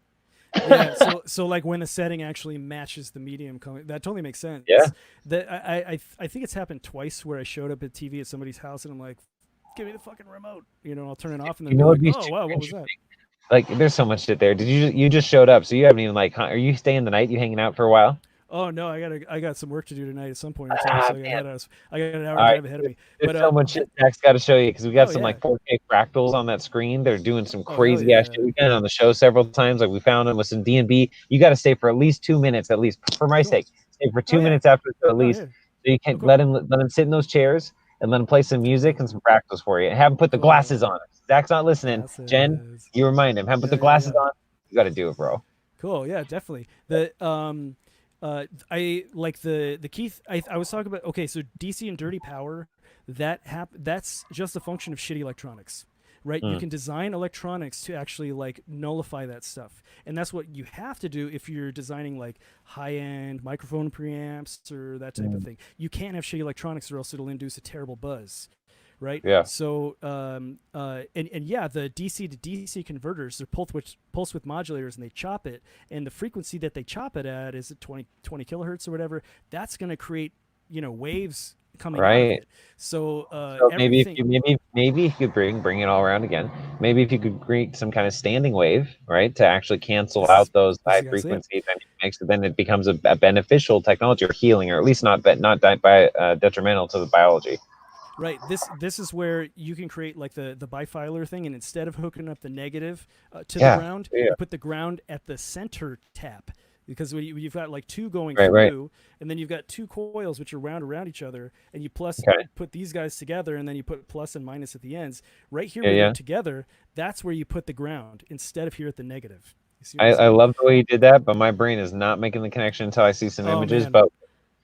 Yeah, so like when the setting actually matches the medium, that totally makes sense. Yeah. That I think it's happened twice where I showed up at TV at somebody's house and I'm like, give me the fucking remote. You know, I'll turn it off and then You be know, like, it'd be oh super wow, what was that? interesting. Like, there's so much shit there. Did you just showed up? So you haven't even like, are you staying the night? You hanging out for a while? Oh no, I got some work to do tonight at some point in time, Ah, so man. I got an hour All right. drive ahead of me. There's But so much shit Zach's got to show you because we got oh some yeah, like 4K fractals on that screen. They're doing some oh hell crazy ass yeah, shit. We've been on the show several times. Like we found them with some D&B. You got to stay for at least 2 minutes, at least for my cool. sake. Stay for Oh two yeah, minutes after the show at oh least, yeah, so you can oh cool. let him sit in those chairs and let him play some There we music go. and some fractals for you. And have him put the glasses Cool. on. Zach's not listening. Jen, Glasses. you remind him. Have him put Yeah, the yeah, glasses yeah. on. You got to do it, bro. Cool. Yeah, definitely. I like the key. I was talking about. Okay, so DC and dirty power. That's just a function of shitty electronics, right? You Mm. can design electronics to actually like nullify that stuff, and that's what you have to do if you're designing like high-end microphone preamps or that type of Mm. thing. You can't have shitty electronics, or else it'll induce a terrible buzz, right? Yeah. So, and yeah, the DC to DC converters, they're pulse width modulators, and they chop it, and the frequency that they chop it at is at 20 kilohertz or whatever. That's going to create, waves coming out of Right. it. So, So everything. maybe if you could bring it all around again. Maybe if you could create some kind of standing wave, right, to actually cancel This is out those this is high exactly it. frequency dynamics, then it becomes a beneficial technology or healing, or at least not detrimental to the biology. Right. This is where you can create like the bifilar thing, and instead of hooking up the negative to the Yeah. ground, Yeah. you put the ground at the center tap. Because you've got like two going Right. Right. through, and then you've got two coils which are wound around each other, and you Okay. put these guys together, and then you put plus and minus at the ends. Right here Yeah. where Yeah. they're together, that's where you put the ground instead of here at the negative. You see what I'm I saying? love the way you did that, but my brain is not making the connection until I see some Oh images. man, But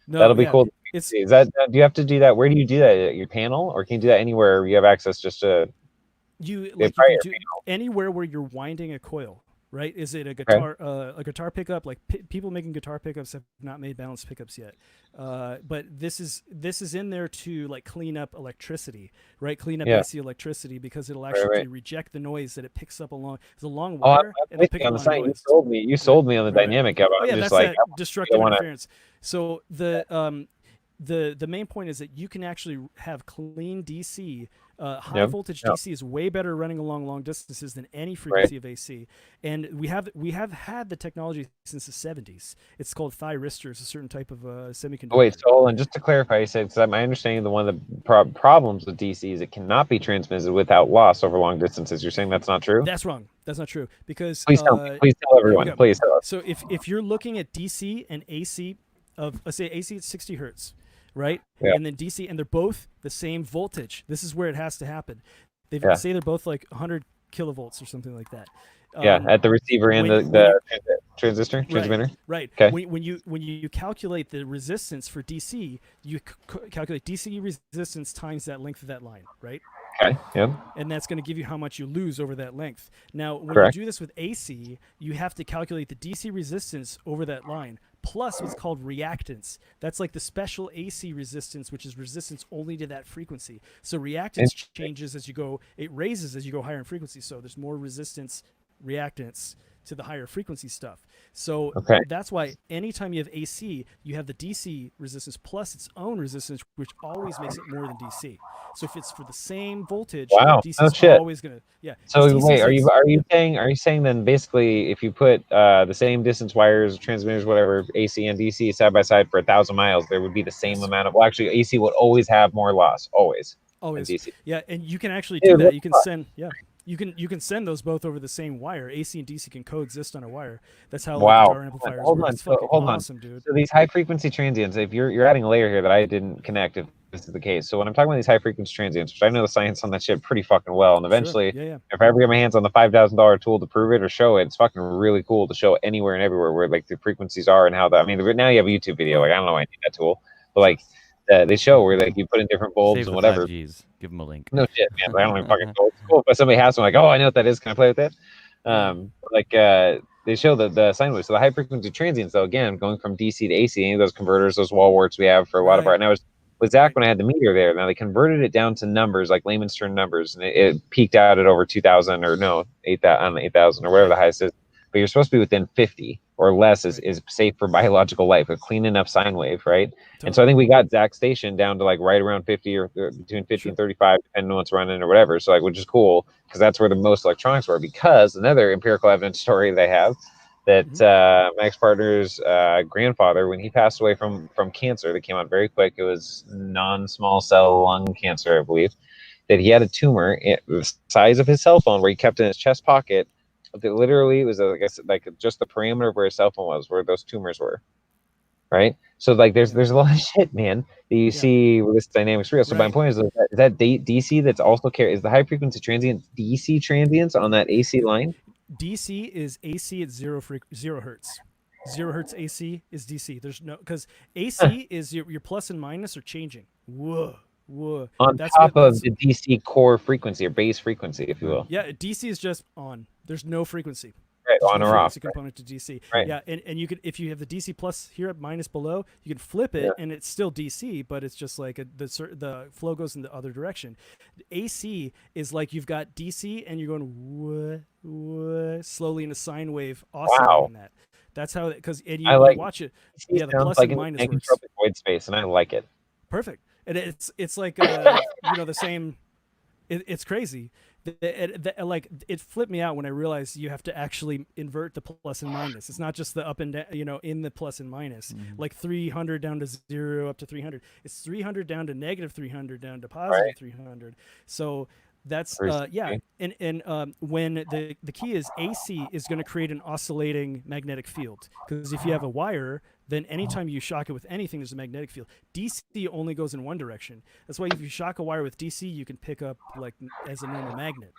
no, that'll be yeah, cool. it's Is that do you have to do that? Where do you do that? At your panel, or can you do that anywhere you have access? Just to you probably like you can your do anywhere where you're winding a coil. right? Is it a Okay. guitar pickup? Like people making guitar pickups have not made balanced pickups yet, but this is in there to like clean up electricity, right? Clean up Yeah. AC electricity because it'll Right. actually Right. reject the noise that it picks up along. It's a long Oh, wire I'm and it'll with pick you up on a the lot of site. noise. You sold me on the Right. dynamic of it. Oh yeah, I'm just that's like, that I destructive want to. interference. So the main point is that you can actually have clean DC. High Yep. voltage Yep. DC is way better running along long distances than any Right. frequency of AC, and we have had the technology since the 70s. It's called thyristors, a certain type of semiconductor. Oh, wait, so hold on, just to clarify, you said, because my understanding, one of the problems with DC is it cannot be transmitted without loss over long distances. You're saying that's not true? That's wrong. That's not true because Please tell me. Please tell here we everyone. go. Please tell us. So if you're looking at DC and AC of let's say AC at 60 hertz, right? Yeah. And then DC, and they're both the same voltage. This is where it has to happen. They Yeah. say they're both like 100 kilovolts or something like that. Yeah, at the receiver and when the transistor, transmitter. Right. Okay. When you calculate the resistance for DC, you calculate DC resistance times that length of that line, right? Okay. Yep. And that's going to give you how much you lose over that length. Now, when Correct. you do this with AC, you have to calculate the DC resistance over that line plus what's called reactance. That's like the special AC resistance, which is resistance only to that frequency. So reactance changes as you go, it raises as you go higher in frequency. So there's more resistance, reactance to the higher frequency stuff. So that's why anytime you have AC, you have the DC resistance plus its own resistance, which always makes it more than DC. So if it's for the same voltage, DC is always gonna So wait, are you saying then basically if you put the same distance wires, transmitters, whatever, AC and DC side by side for 1,000 miles, there would be the same amount of? Well, actually, AC would always have more loss, always. DC. Yeah, and you can actually do that. You can send You can send those both over the same wire. AC and DC can coexist on a wire. That's how guitar amplifiers work. It's fucking awesome, dude. So these high frequency transients, if you're adding a layer here that I didn't connect, if this is the case. So when I'm talking about these high frequency transients, which I know the science on that shit pretty fucking well, and eventually, if I ever get my hands on the $5,000 tool to prove it or show it, it's fucking really cool to show anywhere and everywhere where like the frequencies are and how that. I mean, now you have a YouTube video. Like I don't know why I need that tool, but like. They show where like you put in different bulbs and whatever. 5Gs. Give them a link. No shit, man. I don't even fucking know. It's cool, but somebody has them. Like, oh, I know what that is. Can I play with that? They show the sine waves. So the high frequency transients, though, again, going from DC to AC, any of those converters, those wall warts we have for a lot of our. And I was with Zach when I had the meter there. Now they converted it down to numbers, like layman's term numbers, and it peaked out at over 2,000 or no 8,000 or whatever the highest is. But you're supposed to be within 50 or less is safe for biological life, a clean enough sine wave, right? Totally. And so I think we got Zach's station down to like right around 50 or between 50 and 35, depending on what's running or whatever. So like, which is cool because that's where the most electronics were. Because another empirical evidence story they have that my ex-partner's grandfather, when he passed away from cancer that came out very quick, it was non-small cell lung cancer, I believe, that he had a tumor the size of his cell phone where he kept it in his chest pocket. That literally was like just the parameter of where his cell phone was, where those tumors were, right? So like there's a lot of shit, man, that you see with this dynamics real. So my point is that DC that's also is the high frequency transient DC transients on that AC line. DC is AC at 0 hertz. 0 hertz AC is DC. There's no because AC is your plus and minus are changing. Whoa. On top of the DC core frequency or base frequency, if you will. Yeah, DC is just on. There's no frequency. Right, on or off. Component to DC. Right. Yeah, and you could, if you have the DC plus here at minus below, you can flip it and it's still DC, but it's just like the flow goes in the other direction. AC is like you've got DC and you're going slowly in a sine wave oscillating that. That's how because you watch it. Yeah, the plus and minus works. Void space, and I like it. Perfect. And it's like the same. It's crazy. It flipped me out when I realized you have to actually invert the plus and minus. It's not just the up and down, in the plus and minus. Like 300 down to 0 up to 300. It's 300 down to negative 300 down to positive 300. So that's and when the key is AC is going to create an oscillating magnetic field, because if you have a wire, then anytime you shock it with anything, there's a magnetic field. DC only goes in one direction. That's why if you shock a wire with DC, you can pick up like as a normal magnet.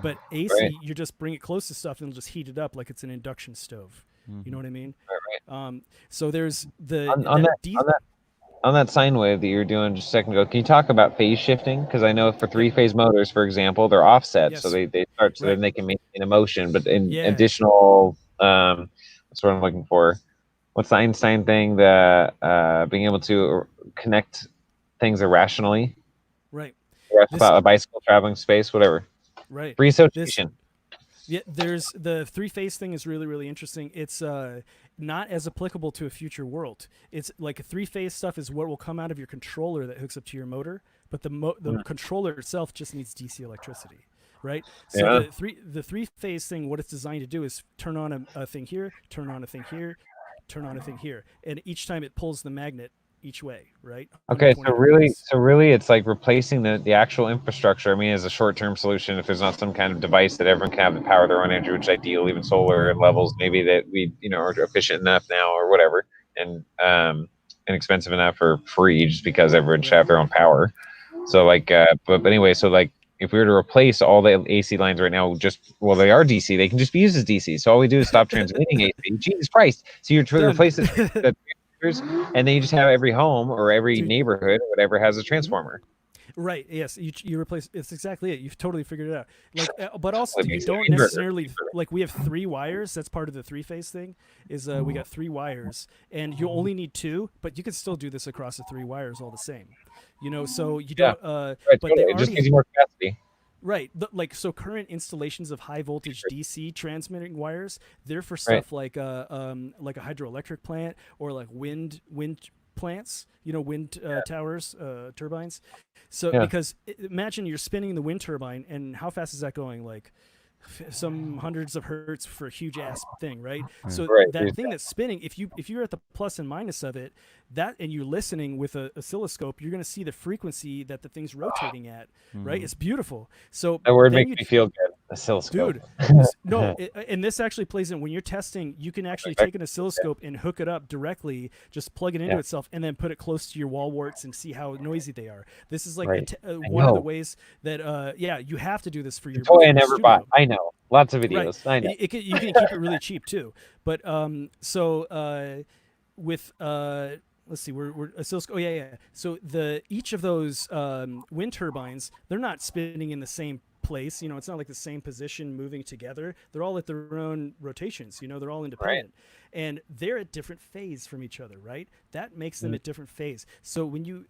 But AC, you just bring it close to stuff and it'll just heat it up like it's an induction stove. You know what I mean? Right. So there's the that sine wave that you were doing just a second ago, can you talk about phase shifting? Because I know for three-phase motors, for example, they're offset, so Yes. they start so Right. then they can maintain a motion. But in Yeah. additional, that's what I'm looking for. What's the Einstein thing? The being able to connect things irrationally. Right. A bicycle traveling space, whatever. Right. Free This association. Yeah, there's the three-phase thing is really, really interesting. It's not as applicable to a future world. It's like three-phase stuff is what will come out of your controller that hooks up to your motor, but the controller itself just needs DC electricity, right? So Yeah. the three-phase thing, what it's designed to do is turn on a thing here, turn on a thing here, turn on a thing here, and each time it pulls the magnet each way, right? Okay, 120 degrees. so really, it's like replacing the actual infrastructure. I mean, as a short-term solution, if there's not some kind of device that everyone can have the power their own energy, which is ideal, even solar at levels maybe that we are efficient enough now or whatever, and inexpensive enough or free, just because everyone should have their own power. So like, but anyway, so like, if we were to replace all the AC lines right now, well, they are DC. They can just be used as DC. So all we do is stop transmitting AC. Jesus Christ! So you're trying to replace the and then you just have every home or every neighborhood or whatever has a transformer. Right. Yes. You replace. It's exactly it. You've totally figured it out. Like, but also you don't necessarily like. We have 3 wires. That's part of the three-phase thing. Is we got 3 wires, and you only need 2, but you can still do this across the 3 wires all the same. So you don't. Right, but totally. they It just gives you more capacity. Right. So current installations of high voltage DC transmitting wires, they're for stuff like a hydroelectric plant or like wind plants, wind towers, turbines. So because imagine you're spinning the wind turbine, and how fast is that going? Like some hundreds of hertz for a huge ass thing, right? So that thing that's spinning, if you're at the plus and minus of it, and you're listening with an oscilloscope, you're going to see the frequency that the thing's rotating at, right? It's beautiful. So that word makes me feel good. Oscilloscope. Dude, and this actually plays in when you're testing. You can actually take an oscilloscope and hook it up directly, just plug it into itself, and then put it close to your wall warts and see how noisy they are. This is like one of the ways that you have to do this for your toy I never bought. I know, lots of videos. I know. You can keep it really cheap too. But with let's see, we're oscilloscope. Oh yeah. So each of those wind turbines, they're not spinning in the same place. It's not like the same position moving together. They're all at their own rotations. They're all independent, and they're at different phase from each other. Right. That makes them at different phase. So when you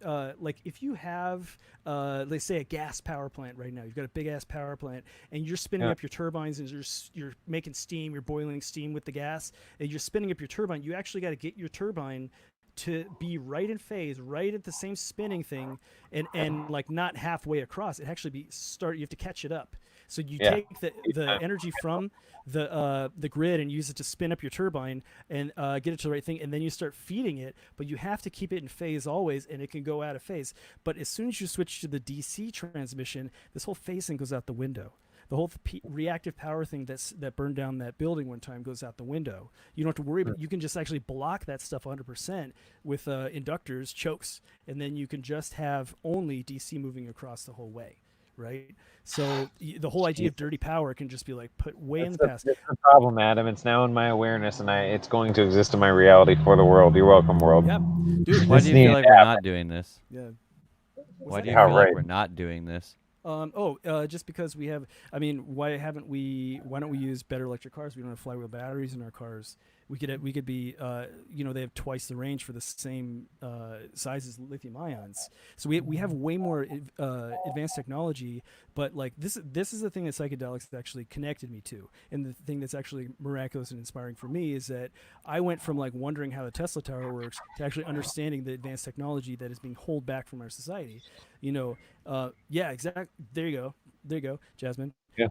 if you have let's say a gas power plant right now, you've got a big ass power plant, and you're spinning up your turbines, and you're making steam, you're boiling steam with the gas, and you're spinning up your turbine. You actually got to get your turbine to be right in phase, right at the same spinning thing, and like not halfway across. It actually you have to catch it up. So you take the energy from the grid and use it to spin up your turbine and get it to the right thing, and then you start feeding it. But you have to keep it in phase always, and it can go out of phase. But as soon as you switch to the DC transmission, this whole phase thing goes out the window. The whole reactive power thing that burned down that building one time goes out the window. You don't have to worry about it. You can just actually block that stuff 100% with inductors, chokes, and then you can just have only DC moving across the whole way, right? So the whole idea of dirty power can just be like put way in the past. It's a problem, Adam. It's now in my awareness, and it's going to exist in my reality for the world. You're welcome, world. Yeah, dude. Why do you feel like we're not doing this? Yeah. Why do you feel like we're not doing this? Just because we have. I mean, why don't we use better electric cars? We don't have flywheel batteries in our cars. We could be. They have twice the range for the same size as lithium ions. So we have way more advanced technology. But like this is the thing that psychedelics actually connected me to, and the thing that's actually miraculous and inspiring for me is that I went from like wondering how the Tesla Tower works to actually understanding the advanced technology that is being held back from our society. Exactly. There you go, Jasmine. Yeah.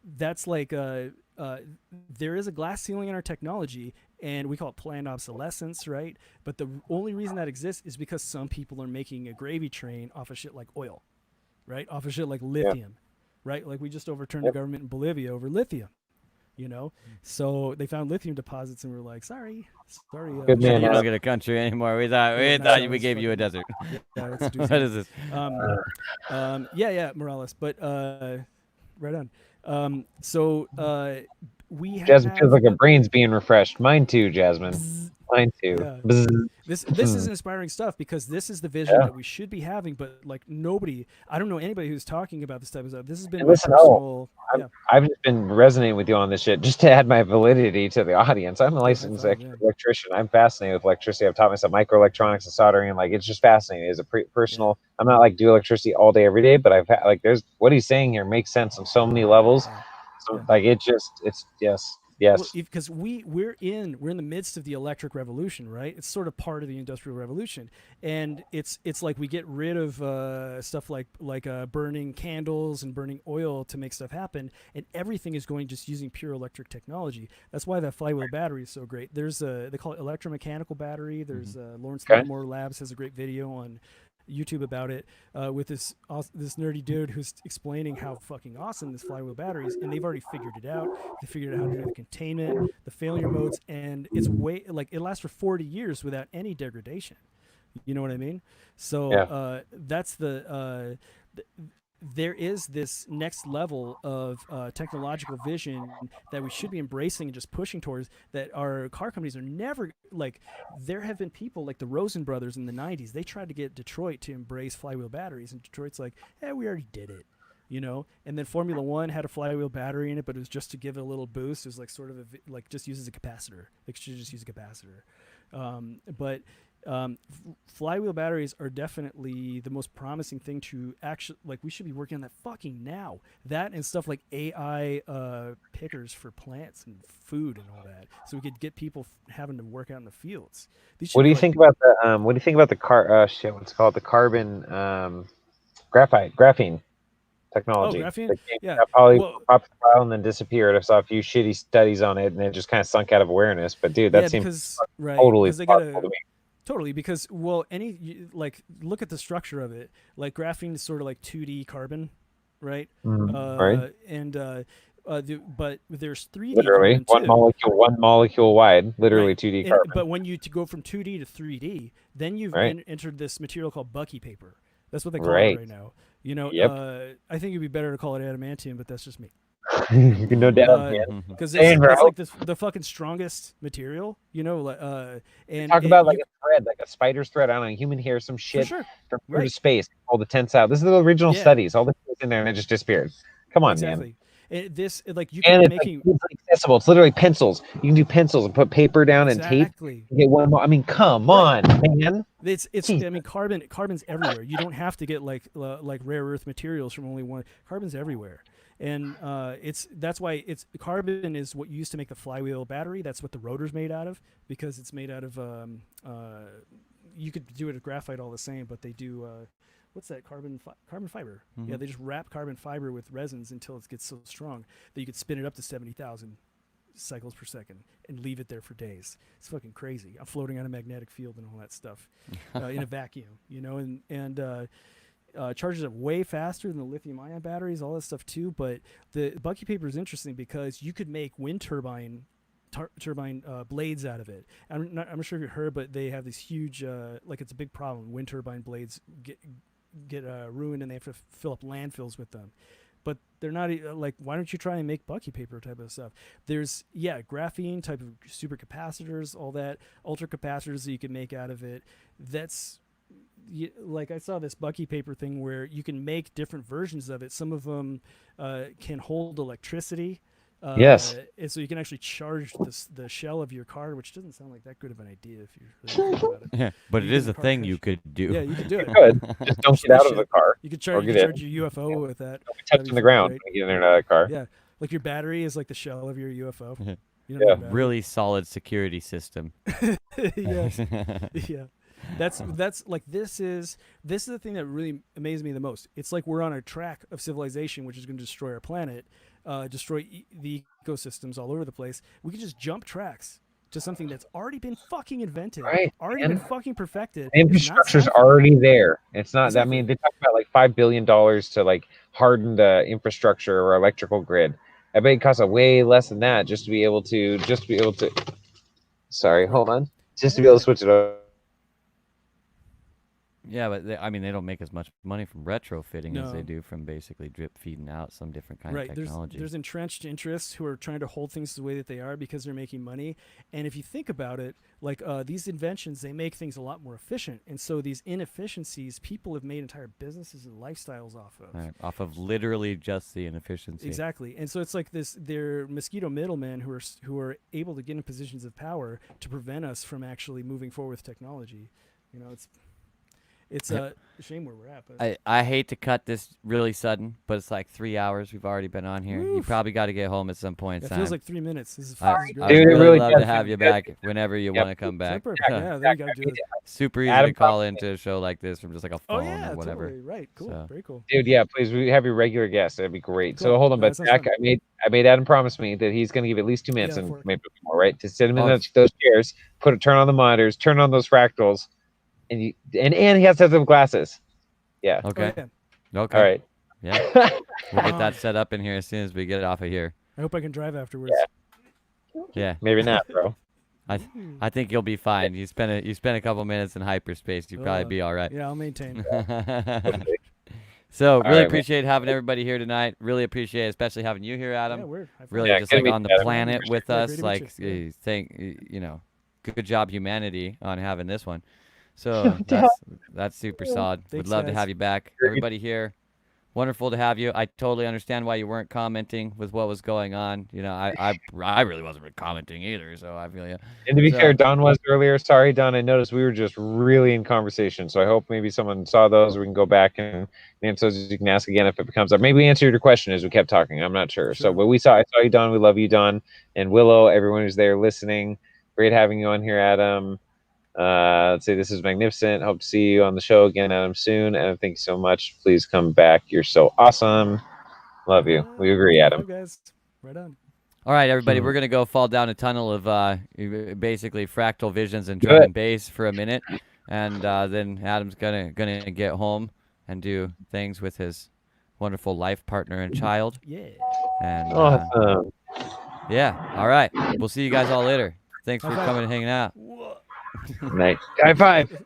That's like there is a glass ceiling in our technology, and we call it planned obsolescence, right? But the only reason that exists is because some people are making a gravy train off of shit like oil, right? Off of shit like lithium, right? Like we just overturned the government in Bolivia over lithium. So they found lithium deposits, and we're like, sorry. Good man. You don't get a country anymore. We thought we gave you a desert. Yeah, that's what is this? Morales. But right on. We have. Jasmine feels like her brain's being refreshed. Mine too, Jasmine. Mine too. Yeah. Bzzz. This is inspiring stuff because this is the vision that we should be having, but like nobody, I don't know anybody who's talking about this type of stuff. This has been And my listen, personal. I've, Yeah. I've just been resonating with you on this shit just to add my validity to the audience. I'm a High licensed five, yeah. electrician. I'm fascinated with electricity. I've taught myself microelectronics and soldering, and like it's just fascinating. As a personal, I'm not like do electricity all day every day, but I've had like there's what he's saying here makes sense on so many levels. Yeah. So Yeah. like it's yes. Well, because we're in the midst of the electric revolution, right? It's sort of part of the industrial revolution, and it's like we get rid of stuff like burning candles and burning oil to make stuff happen, and everything is going just using pure electric technology. That's why that flywheel battery is so great. There's they call it electromechanical battery. There's Lawrence Livermore Labs has a great video on YouTube about it with this nerdy dude who's explaining how fucking awesome this flywheel battery is, and they've already figured it out. They figured out how to do the containment, the failure modes, and it's way like it lasts for 40 years without any degradation. You know what I mean? So that's there is this next level of technological vision that we should be embracing and just pushing towards, that our car companies are never like. There have been people like the Rosen brothers in the 90s. They tried to get Detroit to embrace flywheel batteries, and Detroit's like, we already did it, you know. And then Formula One had a flywheel battery in it, but it was just to give it a little boost. It was like sort of like just uses a capacitor. They should just use a capacitor. Flywheel batteries are definitely the most promising thing to actually, like, we should be working on that fucking now. That and stuff like AI pickers for plants and food and all that, so we could get people having to work out in the fields. What do you think about the what do you think about the what's it called, the carbon graphene technology? Oh, graphene? That Yeah. probably Well, popped for a while and then disappeared. I saw a few shitty studies on it, and it just kind of sunk out of awareness. But dude, that seems totally possible to me. Totally, because like look at the structure of it. Like graphene is sort of like 2D carbon, right? Right. But there's 3D Literally carbon one molecule wide, literally right. 2D carbon. But when you go from 2D to 3D, then you've entered this material called Bucky paper. That's what they call it right now. You know, I think it'd be better to call it adamantium, but that's just me. No doubt, man. Because it's like the fucking strongest material, you know. And talk about like a thread, like a spider's thread. I don't know, human hair, some shit from outer space. All the tents out. This is the original studies. All the shit's in there, and it just disappeared. Come on, man. This like you can be making it's accessible. It's literally pencils. You can do pencils and put paper down and tape. Get one more. I mean, come on, man. It's I mean, carbon's everywhere. You don't have to get like rare earth materials from only one. Carbon's everywhere. And that's why carbon is what you used to make the flywheel battery. That's what the rotor's made out of, because it's made out of you could do it with graphite all the same, but they do what's that, carbon fiber. Yeah, they just wrap carbon fiber with resins until it gets so strong that you could spin it up to 70,000 cycles per second and leave it there for days. It's fucking crazy. I'm floating on a magnetic field and all that stuff in a vacuum, you know, and charges up way faster than the lithium-ion batteries, all that stuff too. But the Bucky paper is interesting because you could make wind turbine blades out of it. I'm not sure if you heard, but they have these huge, like, it's a big problem. Wind turbine blades get ruined, and they have to fill up landfills with them. But they're not like, why don't you try and make Bucky paper type of stuff? There's graphene type of supercapacitors, all that, ultra capacitors that you can make out of it. That's like, I saw this Bucky paper thing where you can make different versions of it. Some of them can hold electricity. Yes. And so you can actually charge the shell of your car, which doesn't sound like that good of an idea if you really think about it. Yeah, but it is a thing you could do. Yeah, you could do it. You could. Just don't get out of the car. You could charge your UFO with that. Don't be touching the ground when you get in another car. Yeah, like your battery is like the shell of your UFO. You know, really solid security system. Yeah. That's like, this is the thing that really amazes me the most. It's like we're on a track of civilization which is going to destroy our planet, destroy the ecosystems all over the place. We could just jump tracks to something that's already been fucking invented, already been fucking perfected. The infrastructure's already there. It's not. Exactly. I mean, they talk about like $5 billion to like harden the infrastructure or electrical grid. I bet it costs way less than that just to be able to. Sorry, hold on. Just to be able to switch it over. Yeah, but I mean, they don't make as much money from retrofitting as they No. do from basically drip feeding out some different kind Right. of technology. There's entrenched interests who are trying to hold things the way that they are because they're making money. And if you think about it, like these inventions, they make things a lot more efficient. And so these inefficiencies, people have made entire businesses and lifestyles off of. Right, off of literally just the inefficiency. Exactly. And so it's like this, they're mosquito middlemen who are able to get in positions of power to prevent us from actually moving forward with technology. You know, it's a shame where we're at. But I hate to cut this really sudden, but it's like 3 hours we've already been on here. You Oof. probably got to get home at some point in it time. feels like 3 minutes. This is, I, this is I great. Dude, would it really really love does to have sound you good. back whenever you Yep. want to come back. Super. Yeah, then you got to do it. Super easy Adam to call probably- into a show like this from just like a Oh phone yeah, or whatever. totally. Right. Cool. So- Very cool. Dude, yeah, please, we have your regular guest. That'd be great. So Cool. hold on, No, but that sounds Zach, fun. I made Adam promise me that he's going to give at least 2 minutes Yeah, and for it. maybe more, right? To sit him in Oh. those chairs, turn on the monitors, turn on those fractals, and he has to have some glasses. Yeah. Okay. Oh, yeah. Okay. All right. Yeah. We'll get that set up in here as soon as we get it off of here. I hope I can drive afterwards. Yeah. Maybe not, bro. I think you'll be fine. You spend a couple minutes in hyperspace. You'll probably be all right. Yeah, I'll maintain. So All really right, appreciate having everybody here tonight. Really appreciate, especially having you here, Adam. Yeah, weird. High five. Really Yeah, just good like to on meet the you, Adam. planet with Yeah, us. great to Like meet good job humanity on having this one. So that's super solid. Would Thanks, love to guys. have you back. Everybody here, wonderful to have you. I totally understand why you weren't commenting with what was going on. You know, I really wasn't commenting either. So I feel you. And to be So- fair, Don was earlier. Sorry, Don. I noticed we were just really in conversation. So I hope maybe someone saw those. We can go back and answer those. You can ask again if it becomes up. Maybe we answered your question as we kept talking. I'm not sure. So, Sure. but I saw you, Don. We love you, Don. And Willow, everyone who's there listening. Great having you on here, Adam. Let's say this is magnificent. Hope to see you on the show again, Adam, soon. Adam, thank you so much. Please come back. You're so awesome. Love you. We agree, Adam. guys. Right on. All right, everybody, Hmm. we're gonna go fall down a tunnel of basically fractal visions and Do drum it. and bass for a minute, and then Adam's gonna get home and do things with his wonderful life partner and child. Yeah. And Awesome. yeah, all right, we'll see you guys all later. Thanks for High five. coming and hanging out. Night. High five.